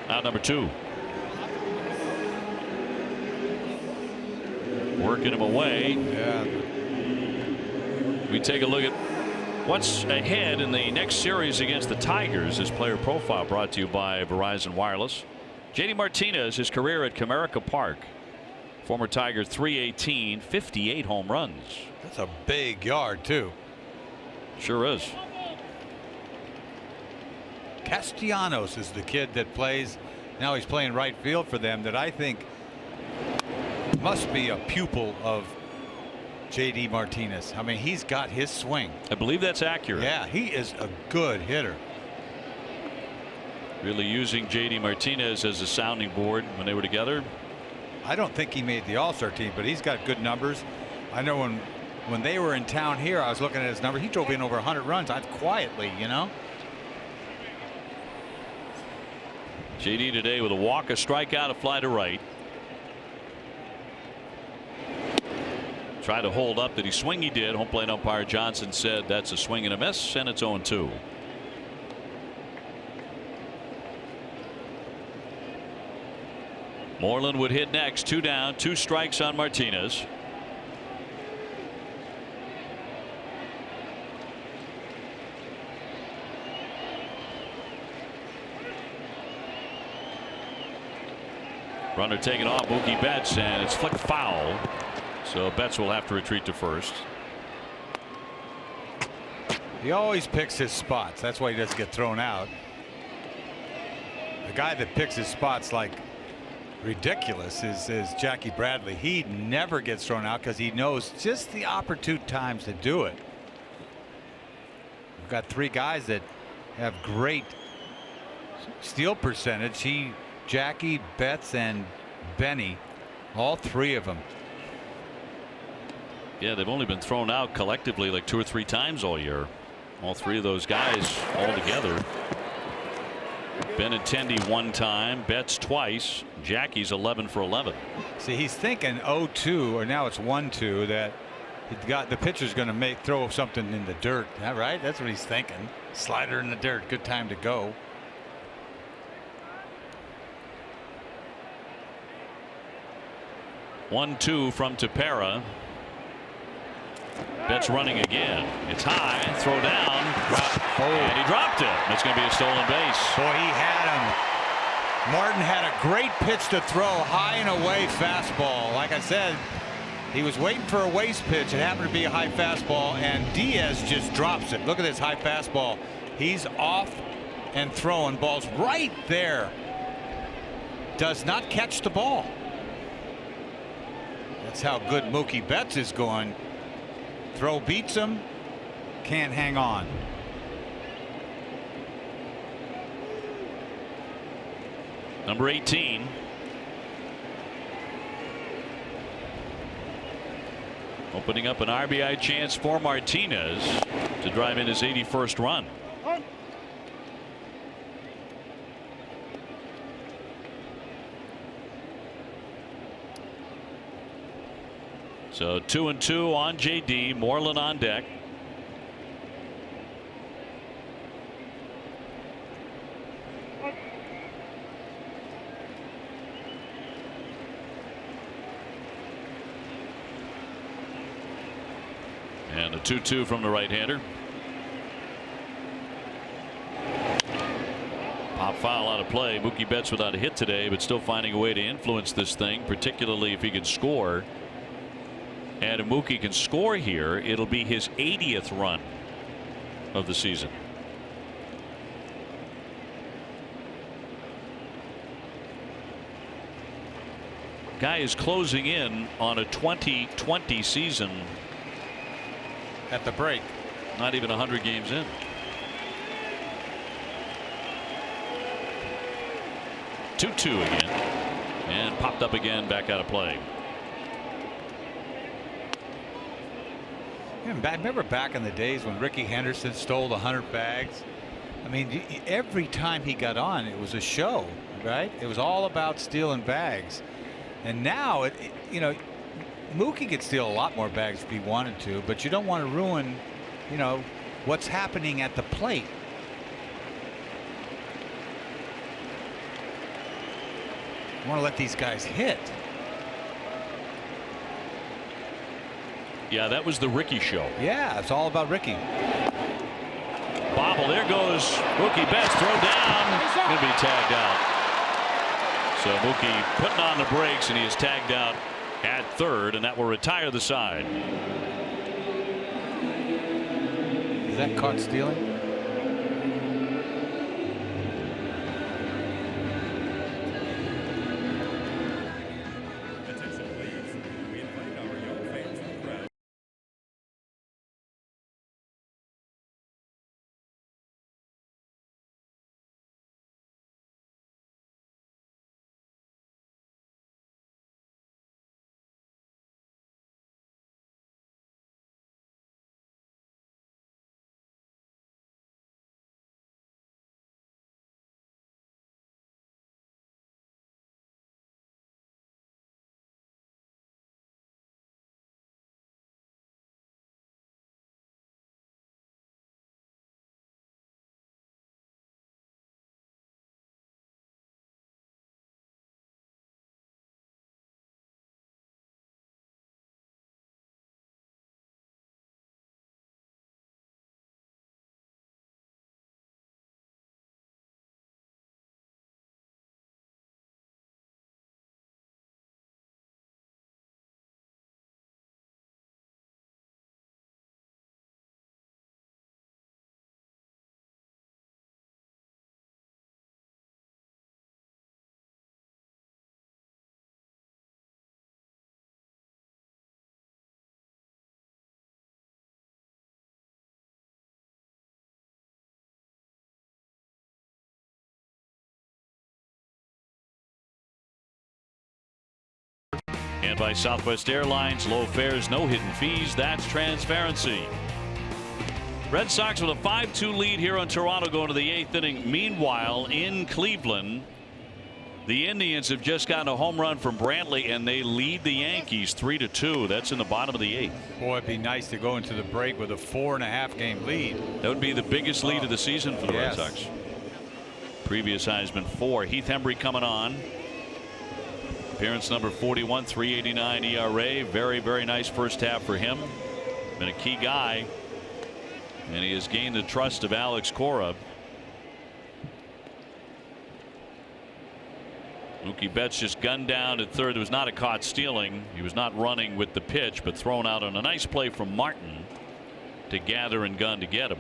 Out number 2. Working him away. Yeah. We take a look at what's ahead in the next series against the Tigers. This player profile brought to you by Verizon Wireless. JD Martinez, his career at Comerica Park. Former Tiger, 318, 58 home runs. That's a big yard, too. Sure is. Castellanos is the kid that plays. Now he's playing right field for them, that I think must be a pupil of J.D. Martinez. I mean, he's got his swing. I believe that's accurate. Yeah, he is a good hitter. Really using J.D. Martinez as a sounding board when they were together. I don't think he made the All-Star team, but he's got good numbers. I know when they were in town here, I was looking at his number. He drove in over 100 runs. Quietly, you know. J.D. today with a walk, a strikeout, a fly to right. Tried to hold up. Did he swing? He did. Home plate umpire Johnson said that's a swing and a miss, and it's 0-2. Moreland would hit next. 2 down, 2 strikes on Martinez. Runner taken off Mookie Betts, and it's flicked foul. So Betts will have to retreat to first. He always picks his spots. That's why he doesn't get thrown out. The guy that picks his spots like ridiculous is Jackie Bradley. He never gets thrown out because he knows just the opportune times to do it. We've got 3 guys that have great steal percentage. Jackie, Betts, and Benny, all 3 of them. Yeah, they've only been thrown out collectively like 2 or 3 times all year. All 3 of those guys all together. Benintendi 1 time, Betts twice, Jackie's 11 for 11. See, he's thinking 0-2, or now it's 1-2, that the pitcher's going to throw something in the dirt. Is that right? That's what he's thinking. Slider in the dirt. Good time to go. One-two from Tepera. Betts running again. It's high, throw down, and he dropped it. That's going to be a stolen base. Boy, he had him. Martin had a great pitch to throw, high and away fastball. Like I said, he was waiting for a waste pitch. It happened to be a high fastball, and Diaz just drops it. Look at this high fastball. He's off and throwing balls right there. Does not catch the ball. That's how good Mookie Betts is going. Throw beats him, can't hang on. Number 18. Opening up an RBI chance for Martinez to drive in his 81st run. So 2-2 on JD. Moreland on deck. And a 2-2 from the right-hander. Pop foul out of play. Mookie Betts without a hit today, but still finding a way to influence this thing, particularly if he can score. And if Mookie can score here, it'll be his 80th run of the season. Guy is closing in on a 2020 season. At the break. Not even 100 games in. Two again. And popped up again, back out of play. I remember back in the days when Ricky Henderson stole 100 bags. I mean, every time he got on, it was a show, right? It was all about stealing bags. And now, you know, Mookie could steal a lot more bags if he wanted to, but you don't want to ruin, you know, what's happening at the plate. You want to let these guys hit. Yeah, that was the Ricky show. Yeah, it's all about Ricky. Bobble, there goes Mookie Betts, throw down, going to be tagged out. So Mookie putting on the brakes, and he is tagged out at third, and that will retire the side. Is that caught stealing? And by Southwest Airlines, low fares, no hidden fees. That's transparency. Red Sox with a 5-2 lead here on Toronto going to the 8th inning. Meanwhile, in Cleveland, the Indians have just gotten a home run from Brantley, and they lead the Yankees 3-2. That's in the bottom of the 8th. Boy, it'd be nice to go into the break with a 4.5 game lead. That would be the biggest lead of the season for the Yes. Red Sox. Previous Heisman 4. Heath Hembry coming on. Appearance number 41, 3.89 ERA. Very, very nice first half for him. Been a key guy, and he has gained the trust of Alex Cora. Mookie Betts just gunned down at third. There was not a caught stealing. He was not running with the pitch, but thrown out on a nice play from Martin to gather and gun to get him.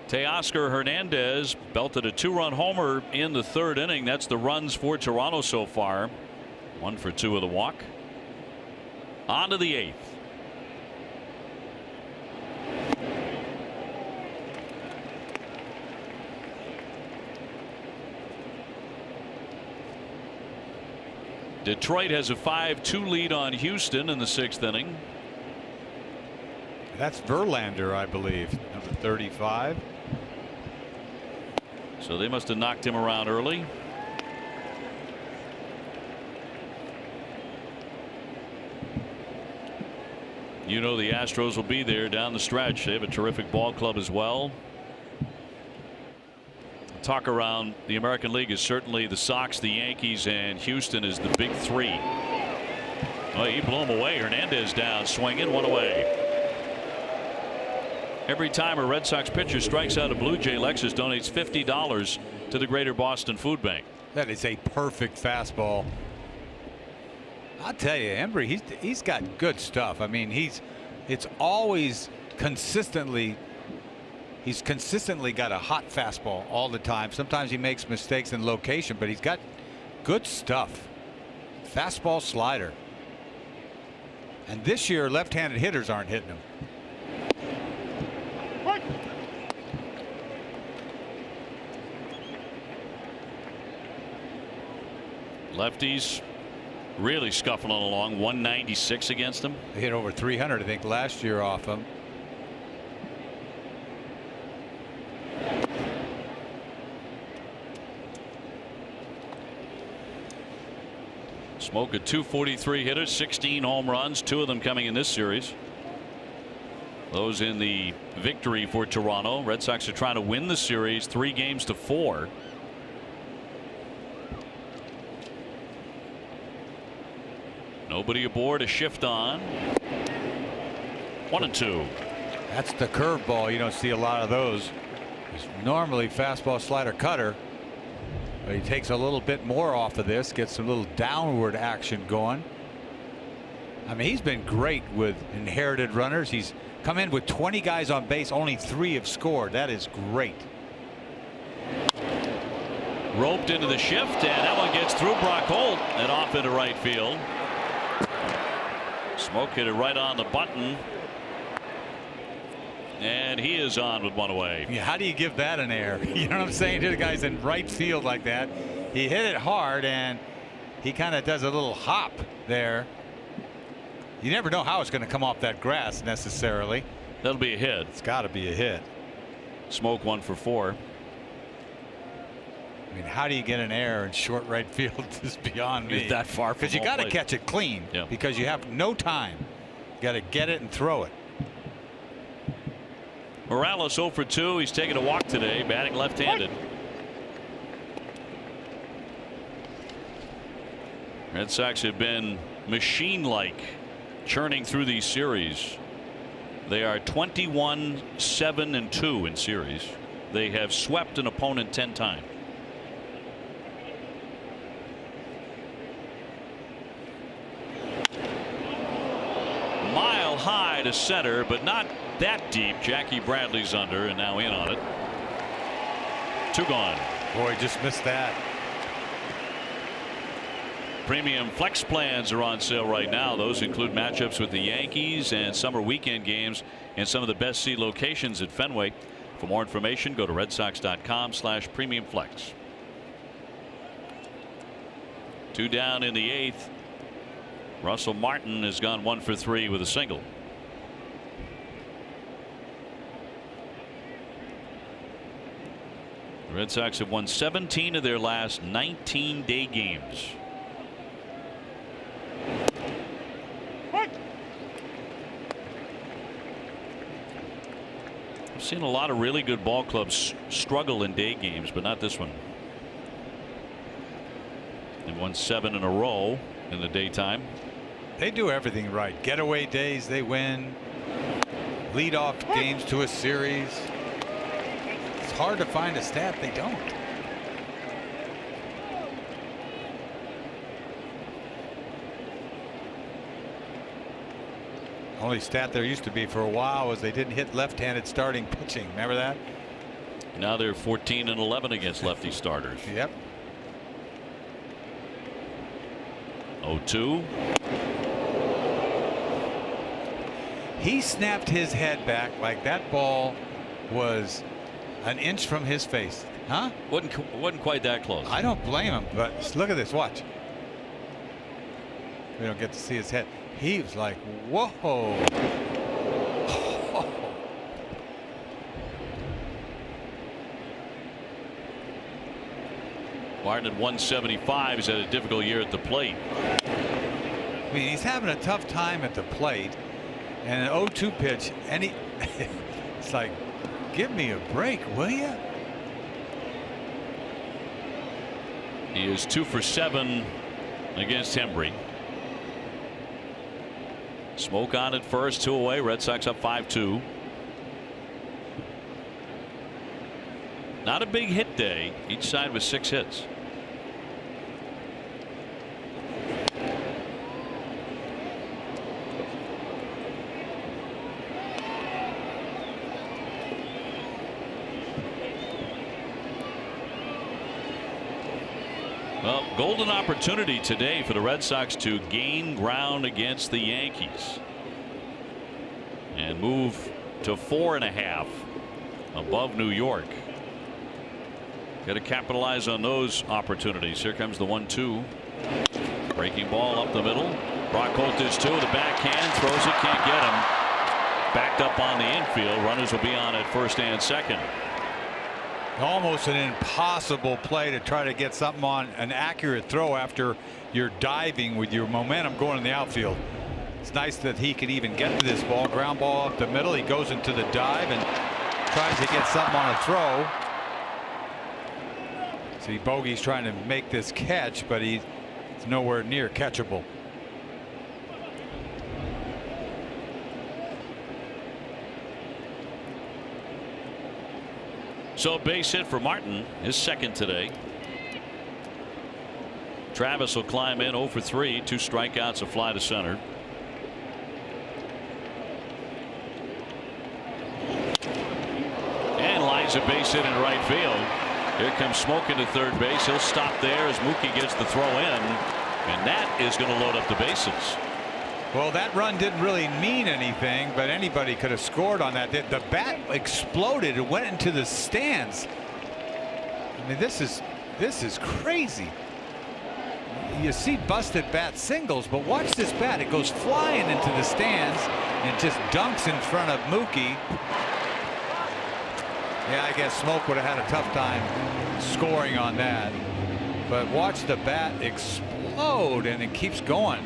Teoscar Hernandez belted a 2-run homer in the 3rd inning. That's the runs for Toronto so far. 1 for 2 of the walk. On to the 8th. Detroit has a 5-2 lead on Houston in the 6th inning. That's Verlander, I believe, number 35. So they must have knocked him around early. You know the Astros will be there down the stretch. They have a terrific ball club as well. Talk around the American League is certainly the Sox, the Yankees, and Houston is the big 3. Oh, he blew him away. Hernandez down, swinging, 1 away. Every time a Red Sox pitcher strikes out a Blue Jay, Lexus donates $50 to the Greater Boston Food Bank. That is a perfect fastball. I'll tell you, Embry, he's got good stuff. I mean, it's always consistently. He's consistently got a hot fastball all the time. Sometimes he makes mistakes in location, but he's got good stuff. Fastball, slider. And this year, left-handed hitters aren't hitting him. Lefties really scuffling along. 196 against him. They hit over 300, I think, last year off him. Smoke a .243 hitter, 16 home runs, 2 of them coming in this series. Those in the victory for Toronto. Red Sox are trying to win the series 3-4. Nobody aboard, a shift on. 1-2. That's the curveball. You don't see a lot of those. It's normally fastball, slider, cutter. But he takes a little bit more off of this, gets a little downward action going. I mean, he's been great with inherited runners. He's come in with 20 guys on base, only 3 have scored. That is great. Roped into the shift, and that one gets through Brock Holt and off into right field. Smoke hit it right on the button, and he is on with one away. Yeah, how do you give that an air? You know what I'm saying? To the guys in right field like that. He hit it hard, and he kind of does a little hop there. You never know how it's going to come off that grass necessarily. That'll be a hit. It's got to be a hit. Smoke 1 for 4. I mean, how do you get an error in short right field? Is beyond me. He's that far from because you home got to plate. catch it clean. Yeah. Because you have no time. You got to get it and throw it. Morales 0 for 2. He's taking a walk today, batting left-handed. Red Sox have been machine-like churning through these series. They are 21-7-2 in series. They have swept an opponent 10 times. Mile high to center, but not that deep. Jackie Bradley's under and now in on it. 2 gone. Boy, just missed that. Premium flex plans are on sale right now. Those include matchups with the Yankees and summer weekend games in some of the best seat locations at Fenway. For more information, go to redsox.com/premiumflex. 2 down in the 8th. Russell Martin has gone 1 for 3 with a single. The Red Sox have won 17 of their last 19 day games. I've seen a lot of really good ball clubs struggle in day games, but not this one. They've won 7 in a row in the daytime. They do everything right. Getaway days, they win. Lead off games to a series. It's hard to find a stat they don't. Only stat there used to be for a while was they didn't hit left-handed starting pitching. Remember that? Now they're 14-11 against lefty starters. Yep. 0-2. He snapped his head back like that ball was an inch from his face. Huh? Wasn't quite that close. I don't blame him, but look at this. Watch. We don't get to see his head. He was like, whoa. Martin at 175. He's had a difficult year at the plate. I mean, he's having a tough time at the plate. And an 0-2 pitch, and it's like, give me a break, will you? He is 2 for 7 against Hembry. Smoke on at first, 2 away. Red Sox up 5-2. Not a big hit day. Each side with 6 hits. Well, golden opportunity today for the Red Sox to gain ground against the Yankees and move to 4.5 above New York. Got to capitalize on those opportunities. Here comes the 1-2. Breaking ball up the middle. Brock Holt is 2. The backhand throws it, can't get him. Backed up on the infield. Runners will be on at first and second. Almost an impossible play to try to get something on an accurate throw after you're diving with your momentum going in the outfield. It's nice that he could even get to this ball. Ground ball up the middle. He goes into the dive and tries to get something on a throw. See, Bogey's trying to make this catch, but he's nowhere near catchable. So base hit for Martin, his second today. Travis will climb in 0 for 3, 2 strikeouts, a fly to center. And lines a base hit in right field. Here comes Smoke into third base. He'll stop there as Mookie gets the throw in, and that is going to load up the bases. Well, that run didn't really mean anything, but anybody could have scored on that. The bat exploded. It went into the stands. I mean, this is crazy. You see busted bat singles, but watch this bat. It goes flying into the stands and just dunks in front of Mookie. Yeah, I guess Smoke would have had a tough time scoring on that. But watch the bat explode, and it keeps going.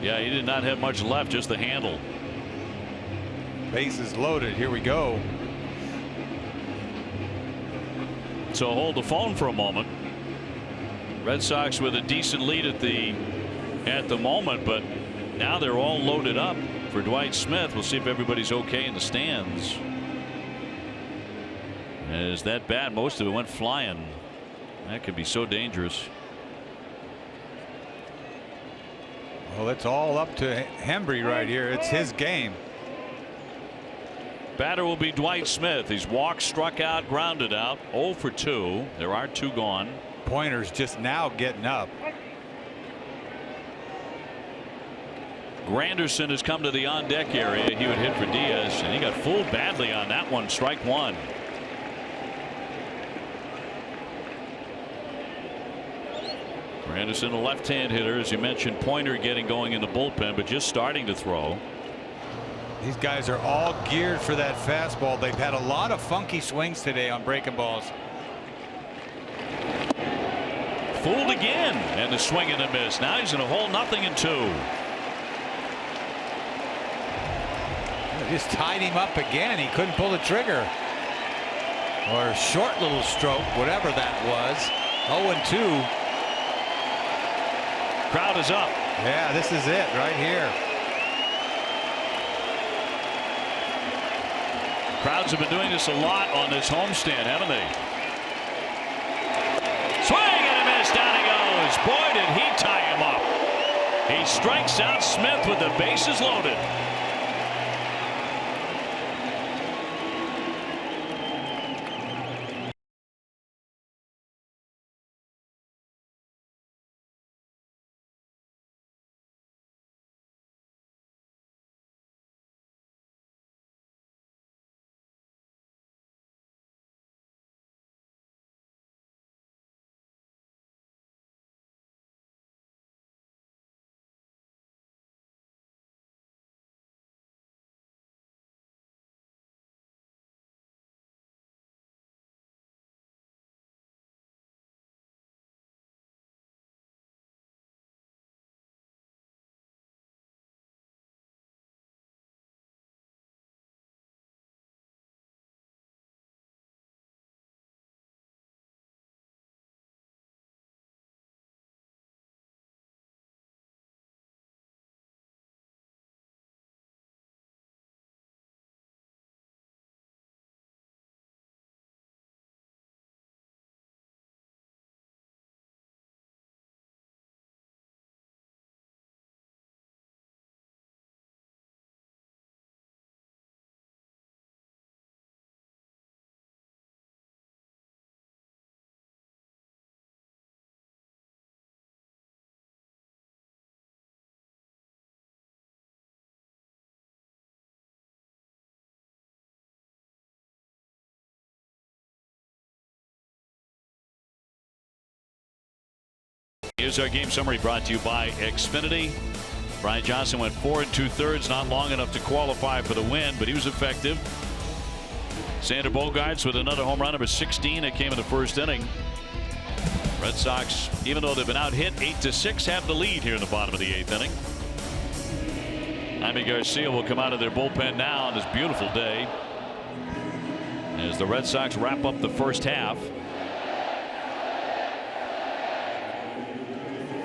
Yeah, he did not have much left, just the handle. Bases loaded. Here we go. So hold the phone for a moment. Red Sox with a decent lead at the moment, but now they're all loaded up for Dwight Smith. We'll see if everybody's okay in the stands. As that bat, most of it went flying. That could be so dangerous. Well, it's all up to Hembree right here. It's his game. Batter will be Dwight Smith. He's walked, struck out, grounded out. 0 for 2. There are 2 gone. Pointer's just now getting up. Granderson has come to the on deck area. He would hit for Diaz, and he got fooled badly on that one. Strike 1. Granderson, a left-hand hitter, as you mentioned. Pointer getting going in the bullpen, but just starting to throw. These guys are all geared for that fastball. They've had a lot of funky swings today on breaking balls. Fooled again, and the swing and a miss. Now he's in a hole, 0-2. They just tied him up again. He couldn't pull the trigger. Or a short little stroke, whatever that was. 0-2. Crowd is up. Yeah, this is it right here. Crowds have been doing this a lot on this homestand, haven't they? Swing and a miss. Down he goes. Boy, did he tie him up. He strikes out Smith with the bases loaded. Here's our game summary brought to you by Xfinity. Brian Johnson went 4 2/3, not long enough to qualify for the win, but he was effective. Xander Bogaerts with another home run, number 16. It came in the first inning. Red Sox, even though they've been out hit 8-6, have the lead here in the bottom of the 8th inning. Jaime Garcia will come out of their bullpen now on this beautiful day as the Red Sox wrap up the first half.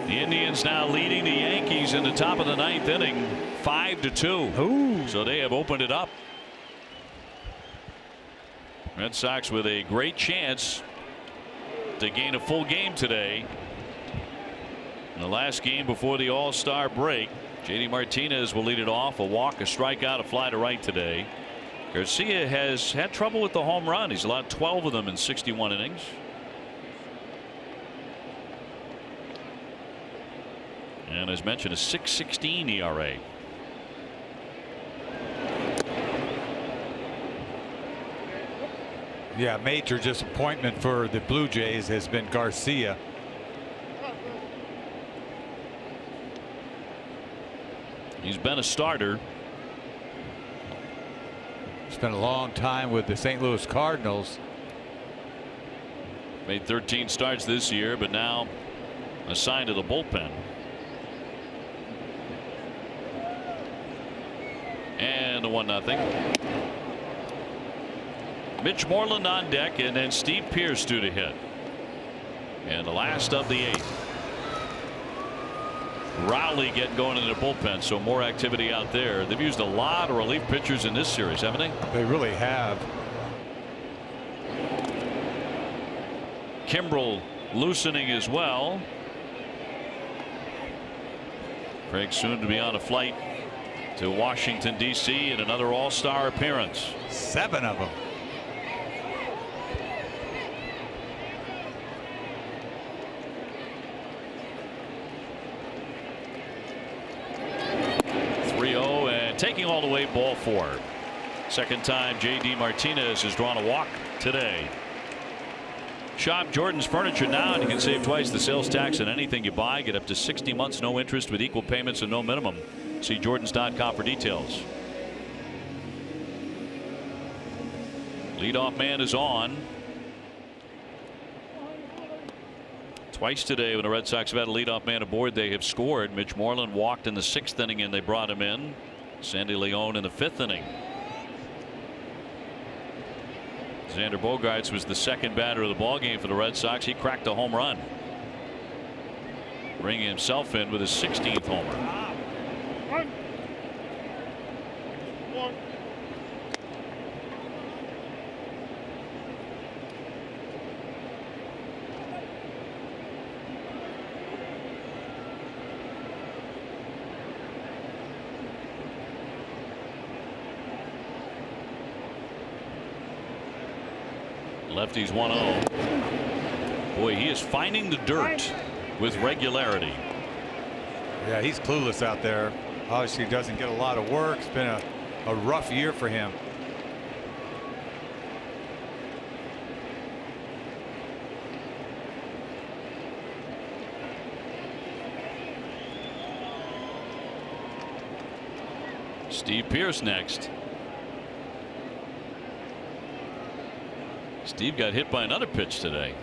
The Indians now leading the Yankees in the top of the 9th inning, 5-2. Ooh. So they have opened it up. Red Sox with a great chance to gain a full game today. In the last game before the All-Star break, J.D. Martinez will lead it off. A walk, a strikeout, a fly to right today. Garcia has had trouble with the home run. He's allowed 12 of them in 61 innings. And as mentioned, a 6.16 ERA. Yeah, major disappointment for the Blue Jays has been Garcia. He's been a starter. Spent a long time with the St. Louis Cardinals. Made 13 starts this year, but now assigned to the bullpen. And the 1-0. Mitch Moreland on deck, and then Steve Pearce due to hit. And the last of the 8th. Rowley getting going in the bullpen, so more activity out there. They've used a lot of relief pitchers in this series, haven't they? They really have. Kimbrel loosening as well. Craig soon to be on a flight to Washington, D.C. in another All-Star appearance. 7 of them. Taking all the way, ball 4. Second time J.D. Martinez has drawn a walk today. Shop Jordan's Furniture now, and you can save twice the sales tax on anything you buy. Get up to 60 months, no interest with equal payments and no minimum. See Jordans.com for details. Leadoff man is on. Twice today when the Red Sox have had a leadoff man aboard, they have scored. Mitch Moreland walked in the 6th inning and they brought him in. Sandy Leon in the 5th inning. Xander Bogaerts was the second batter of the ballgame for the Red Sox. He cracked a home run, bringing himself in with his 16th homer. Lefty's 1-0. Boy, he is finding the dirt with regularity. Yeah, he's clueless out there. Obviously doesn't get a lot of work. It's been a rough year for him. Steve Pearce next. Steve got hit by another pitch today.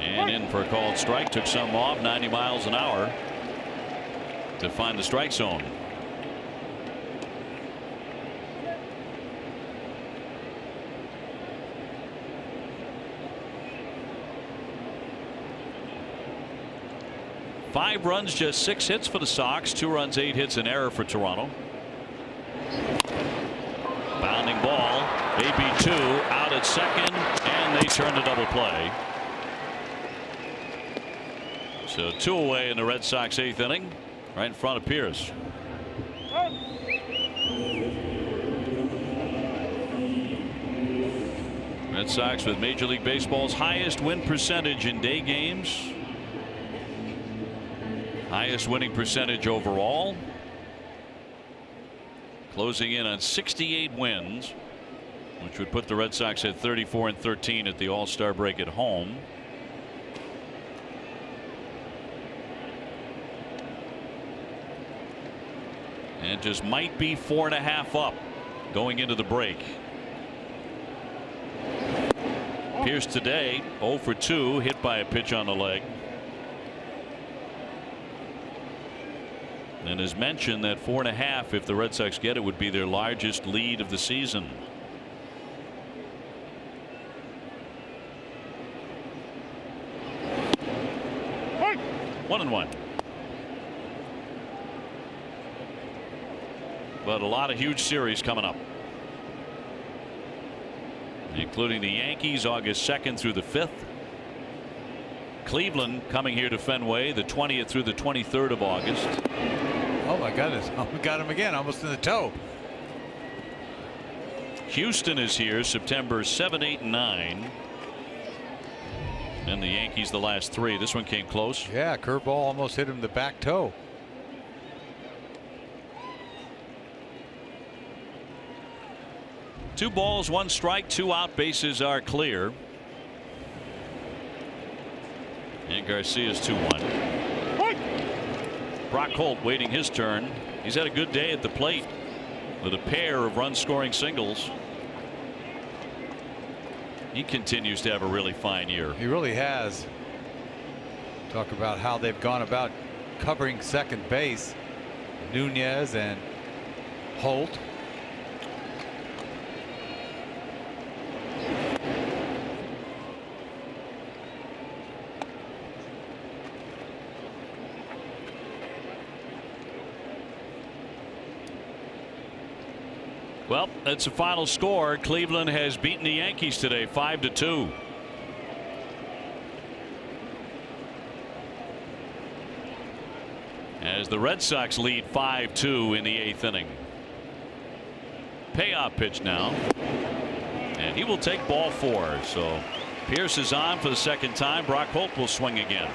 And in for a called strike. Took some off, 90 miles an hour to find the strike zone. Five runs, just 6 hits for the Sox. 2 runs, 8 hits, an error for Toronto. Bounding ball, AB2 out at second, and they turn to double play. So 2 away in the Red Sox 8th inning, right in front of Pearce. Red Sox with Major League Baseball's highest win percentage in day games. Highest winning percentage overall. Closing in on 68 wins, which would put the Red Sox at 34-13 at the All-Star break at home. And just might be 4.5 up going into the break. Pearce today 0 for 2, hit by a pitch on the leg. And as mentioned, that 4.5, if the Red Sox get it, would be their largest lead of the season. One and 1. But a lot of huge series coming up, including the Yankees August 2nd through the 5th, Cleveland coming here to Fenway the 20th through the 23rd of August. Oh my goodness, we got him again, almost in the toe. Houston is here September 7, 8, and 9. And the Yankees the last 3. This one came close. Yeah, curveball almost hit him the back toe. Two balls, one strike, 2 out, bases are clear. And Garcia's 2-1. Brock Holt waiting his turn. He's had a good day at the plate with a pair of run-scoring singles. He continues to have a really fine year. He really has. Talk about how they've gone about covering second base. Nunez and Holt. Well, that's the final score. Cleveland has beaten the Yankees today 5-2. As the Red Sox lead 5-2 in the 8th inning. Payoff pitch now. And he will take ball 4. So Pierce is on for the second time. Brock Holt will swing again.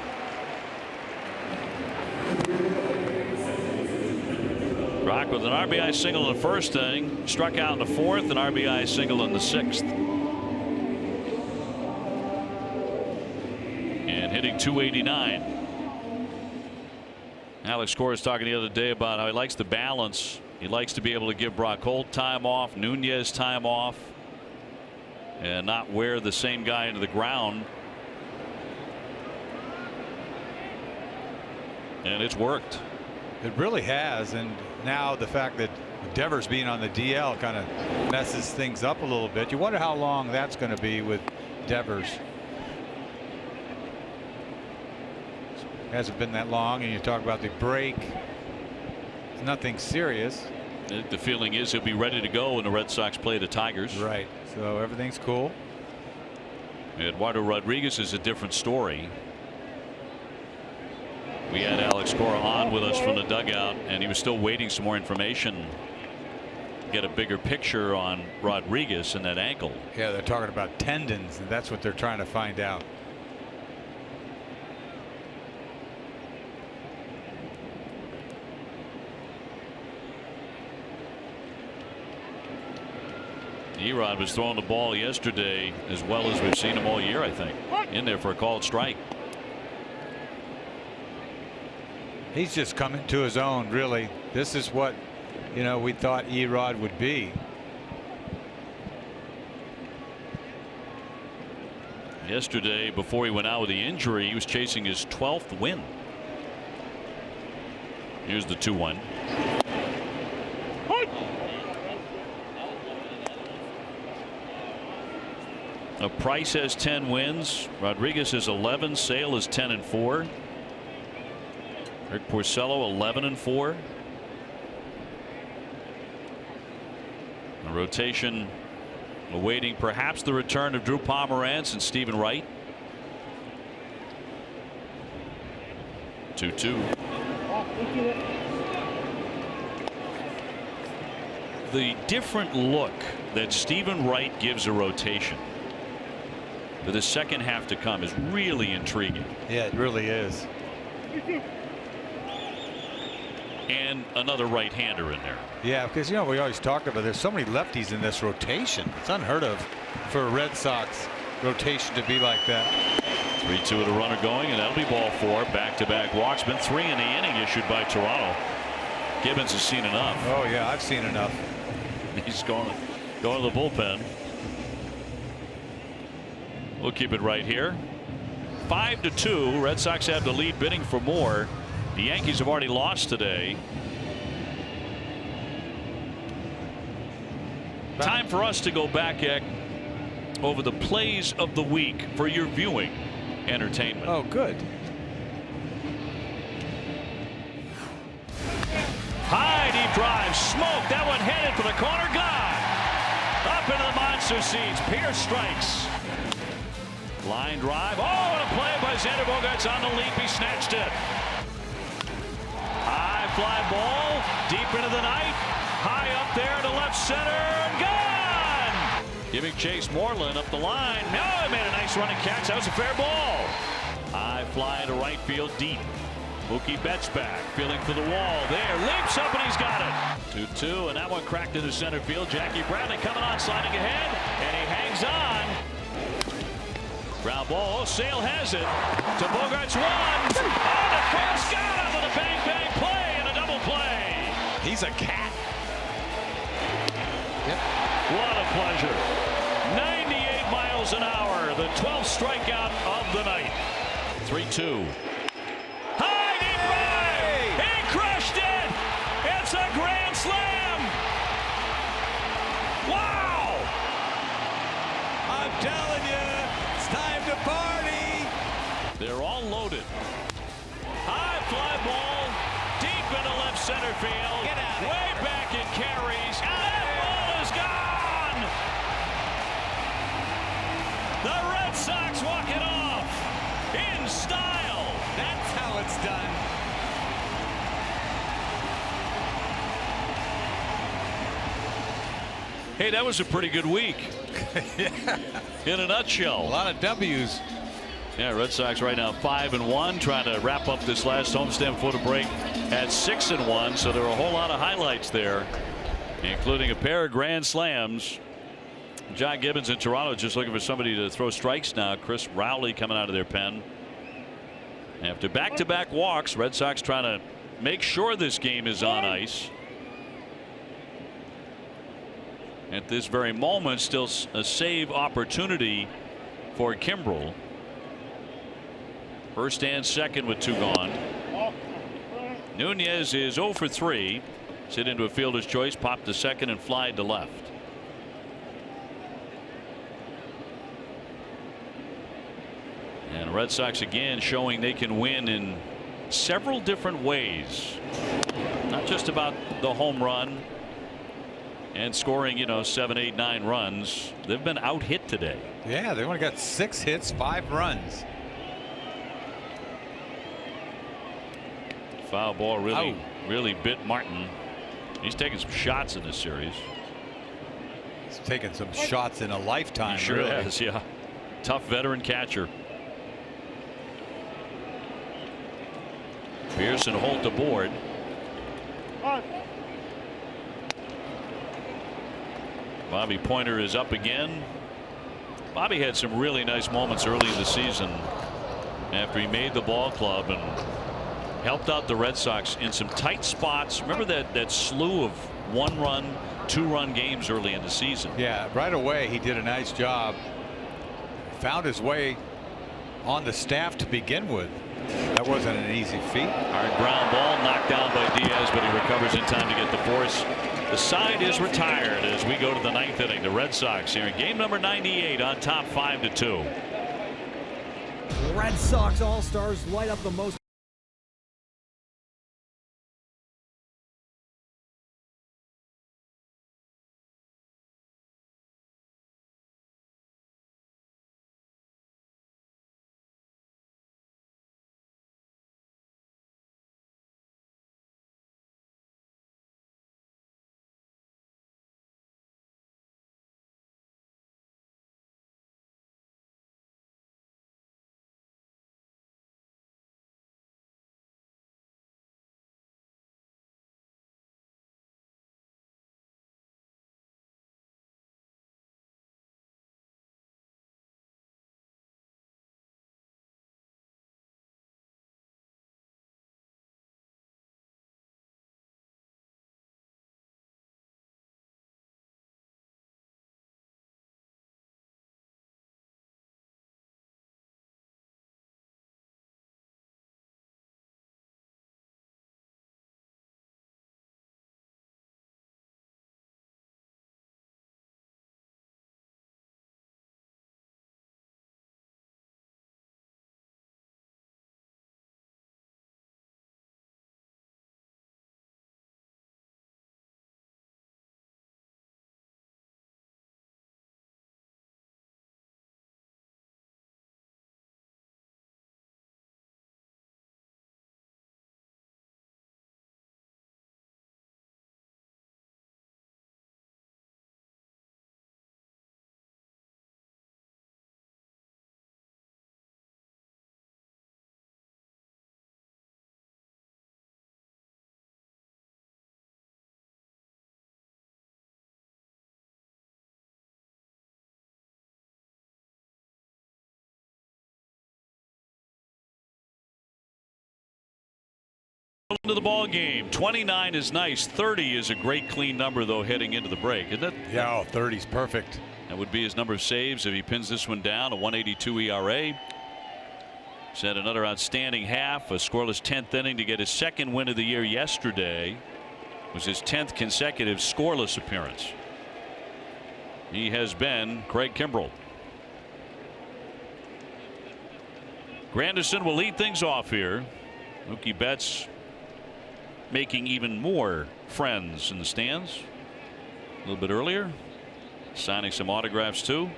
Brock with an RBI single in the first inning, struck out in the 4th, an RBI single in the 6th. And hitting .289. Alex Cora was talking the other day about how he likes the balance. He likes to be able to give Brock Holt time off, Nunez time off, and not wear the same guy into the ground. And it's worked. It really has, and now the fact that Devers being on the DL kind of messes things up a little bit. You wonder how long that's going to be with Devers. Hasn't been that long, and you talk about the break. It's nothing serious. The feeling is he'll be ready to go when the Red Sox play the Tigers. Right. So everything's cool. Eduardo Rodriguez is a different story. We had Alex Cora on with us from the dugout, and he was still waiting some more information. Get a bigger picture on Rodriguez and that ankle. Yeah, they're talking about tendons, and that's what they're trying to find out. Erod was throwing the ball yesterday as well as we've seen him all year, I think. In there for a called strike. He's just coming to his own, really. This is what, we thought Erod would be. Yesterday, before he went out with the injury, he was chasing his 12th win. Here's the 2-1. Price has 10 wins. Rodriguez has 11. Sale is 10-4. Rick Porcello 11-4. A rotation awaiting perhaps the return of Drew Pomeranz and Stephen Wright. 2-2. The different look that Stephen Wright gives a rotation for the second half to come is really intriguing. Yeah, it really is. And another right-hander in there. Yeah, because we always talk about there's so many lefties in this rotation. It's unheard of for a Red Sox rotation to be like that. 3-2 with a runner going, and that'll be ball 4. Back-to-back walks. Been 3 in the inning issued by Toronto. Gibbons has seen enough. Oh yeah, I've seen enough. He's going to the bullpen. We'll keep it right here. 5-2. Red Sox have the lead, bidding for more. The Yankees have already lost today. Time for us to go back over the plays of the week for your viewing entertainment. Oh, good. High deep drive, smoke. That one headed for the corner. Gone. Up into the monster seats. Pierce strikes. Line drive. Oh, and a play by as Xander Bogaerts on the leap. He snatched it. High fly ball, deep into the night. High up there to left center, and gone! Giving Chase Moreland up the line. No, he made a nice running catch. That was a fair ball. High fly to right field deep. Mookie Betts back, feeling for the wall. There, leaps up and he's got it. 2-2, and that one cracked into center field. Jackie Bradley coming on, sliding ahead, and he hangs on. Ground ball. Oh, Sale has it. To Bogaerts one. On the first, got him with a bang play and a double play. He's a cat. Yep. What a pleasure. 98 miles an hour. The 12th strikeout of the night. 3-2. High deep right. He crushed it. It's a grand slam. Wow. I'm telling you, it's time to party. They're all loaded. High fly ball deep into left center field. Get out of Way here. back it carries. That ball is gone. The Red Sox walk it off in style. That's how it's done. Hey, that was a pretty good week. In a nutshell. A lot of W's. Yeah, Red Sox right now 5-1, trying to wrap up this last homestand before the break at 6-1. So there are a whole lot of highlights there, including a pair of grand slams. John Gibbons in Toronto just looking for somebody to throw strikes now. Chris Rowley coming out of their pen. After back-to-back walks, Red Sox trying to make sure this game is on ice. At this very moment, still a save opportunity for Kimbrel. First and second with 2 gone. Nunez is 0 for 3. Hit into a fielder's choice, popped to second and flied to left. And Red Sox again showing they can win in several different ways. Not just about the home run and scoring, 7, 8, 9 runs. They've been out hit today. Yeah, they only got 6 hits, 5 runs. Foul ball really bit Martin. He's taking some shots in this series. He's taken some shots in a lifetime. He sure really. has, yeah. Tough veteran catcher. Pearson Holt aboard. Bobby Pointer is up again. Bobby had some really nice moments early in the season after he made the ball club and helped out the Red Sox in some tight spots. Remember that slew of 1-run, 2-run games early in the season. Yeah, right away he did a nice job. Found his way on the staff to begin with. That wasn't an easy feat. Hard ground ball knocked down by Diaz, but he recovers in time to get the force. The side is retired as we go to the 9th inning. The Red Sox here in game number 98 on top 5-2. Red Sox All-Stars light up the most Into the ball game. 29 is nice. 30 is a great clean number though heading into the break, isn't it? Yeah, 30's perfect. That would be his number of saves if he pins this one down. A 1.82 ERA. He's had another outstanding half. A scoreless 10th inning to get his second win of the year yesterday. It was his 10th consecutive scoreless appearance. He has been Craig Kimbrell. Granderson will lead things off here. Mookie Betts making even more friends in the stands a little bit earlier, signing some autographs too.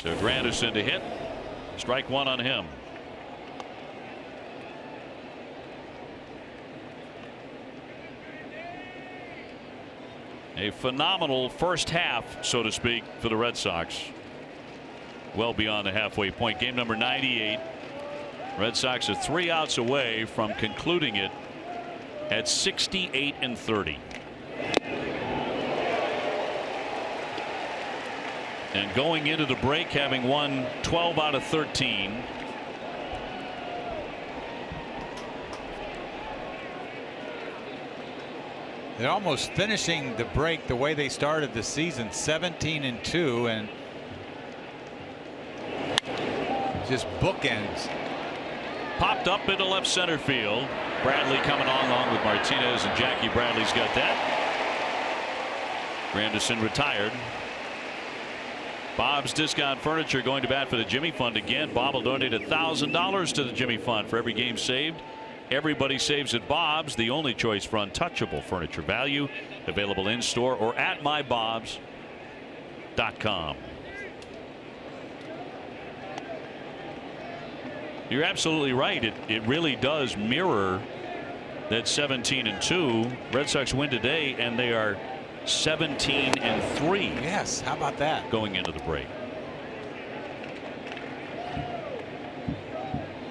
So Granderson to hit, strike one on him. A phenomenal first half, so to speak, for the Red Sox. Well beyond the halfway point. Game number 98. Red Sox are 3 outs away from concluding it at 68-30. And going into the break, having won 12 out of 13. They're almost finishing the break the way they started the season, 17-2, and just bookends. Popped up into left center field. Bradley coming on along with Martinez, and Jackie Bradley's got that. Granderson retired. Bob's Discount Furniture going to bat for the Jimmy Fund again. Bob will donate $1,000 to the Jimmy Fund for every game saved. Everybody saves at Bob's, the only choice for untouchable furniture value. Available in store or at mybobs.com. You're absolutely right. It really does mirror that 17-2. Red Sox win today, and they are 17-3. Yes, how about that? Going into the break.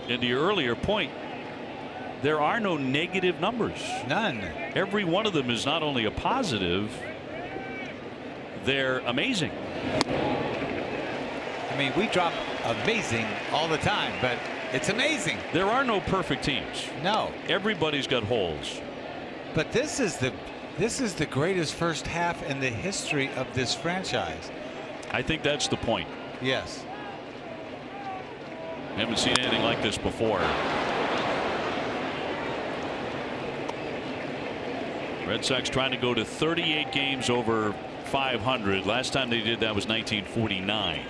And to your earlier point, there are no negative numbers. None. Every one of them is not only a positive, they're amazing. I mean, we drop amazing all the time, but it's amazing. There are no perfect teams. No. Everybody's got holes. But this is the greatest first half in the history of this franchise. I think that's the point. Yes. Haven't seen anything like this before. Red Sox trying to go to 38 games over 500. Last time they did that was 1949.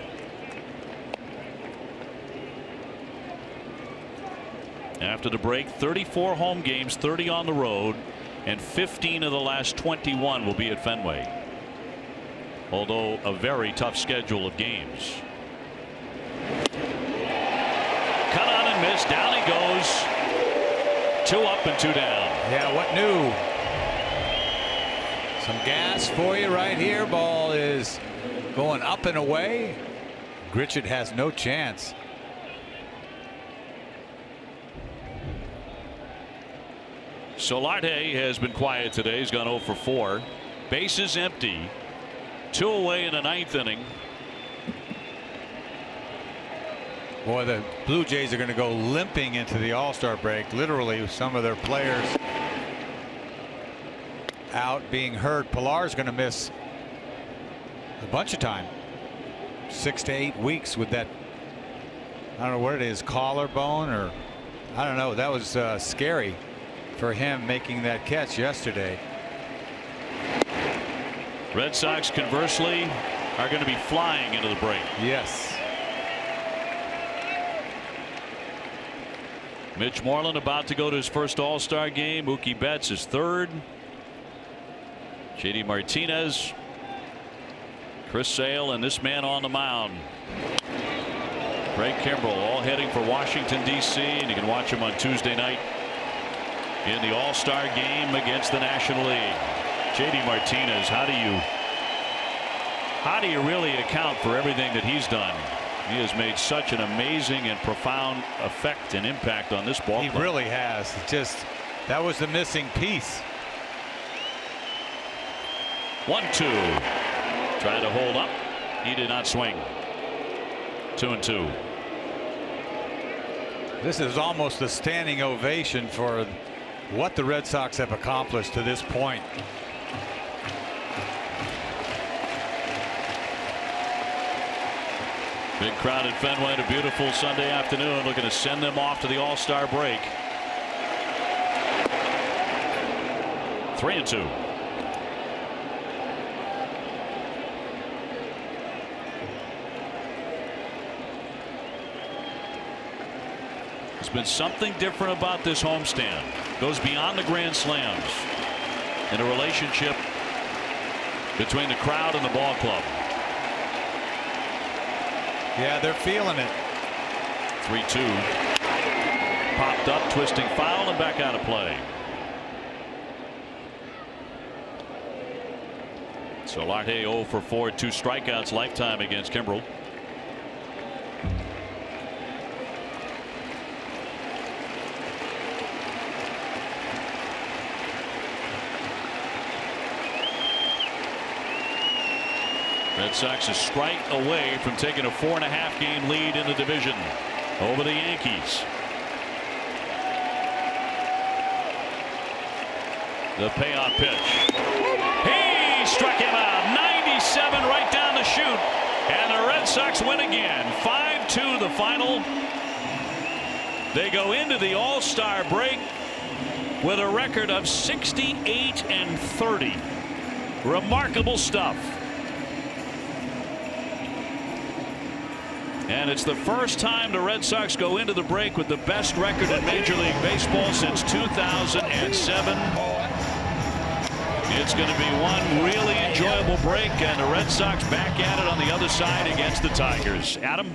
After the break, 34 home games, 30 on the road, and 15 of the last 21 will be at Fenway. Although a very tough schedule of games. Cut on and miss. Down he goes. 2 up and 2 down. Yeah, what new? Some gas for you right here. Ball is going up and away. Gritchett has no chance. Solarte has been quiet today. He's gone 0 for 4. Bases empty. 2 away in the 9th inning. Boy, the Blue Jays are going to go limping into the All-Star break. Literally, some of their players out being hurt. Pilar's going to miss a bunch of time. 6 to 8 weeks with that. I don't know what it is, collarbone, or I don't know. That was scary for him making that catch yesterday. Red Sox, conversely, are going to be flying into the break. Yes. Mitch Moreland about to go to his first All-Star game. Mookie Betts is 3rd. JD Martinez, Chris Sale, and this man on the mound, Craig Kimbrell, all heading for Washington, D.C. And you can watch him on Tuesday night in the All-Star game against the National League. JD Martinez, how do you really account for everything that he's done? He has made such an amazing and profound effect and impact on this ball club. He really has. Just that was the missing piece. 1-2. Trying to hold up. He did not swing. 2-2. This is almost a standing ovation for what the Red Sox have accomplished to this point. Big crowd at Fenway, a beautiful Sunday afternoon, looking to send them off to the All-Star break. 3-2. There's been something different about this homestand. Goes beyond the Grand Slams in a relationship between the crowd and the ball club. Yeah, they're feeling it. 3-2. Popped up, twisting foul, and back out of play. So Solarte 0 for 4, 2 strikeouts lifetime against Kimbrel. Red Sox a strike away from taking a 4.5 game lead in the division over the Yankees. The payoff pitch. He struck him out. 97 right down the chute. And the Red Sox win again. 5-2 the final. They go into the All-Star break with a record of 68-30. Remarkable stuff. And it's the first time the Red Sox go into the break with the best record in Major League Baseball since 2007. It's going to be one really enjoyable break, and the Red Sox back at it on the other side against the Tigers. Adam?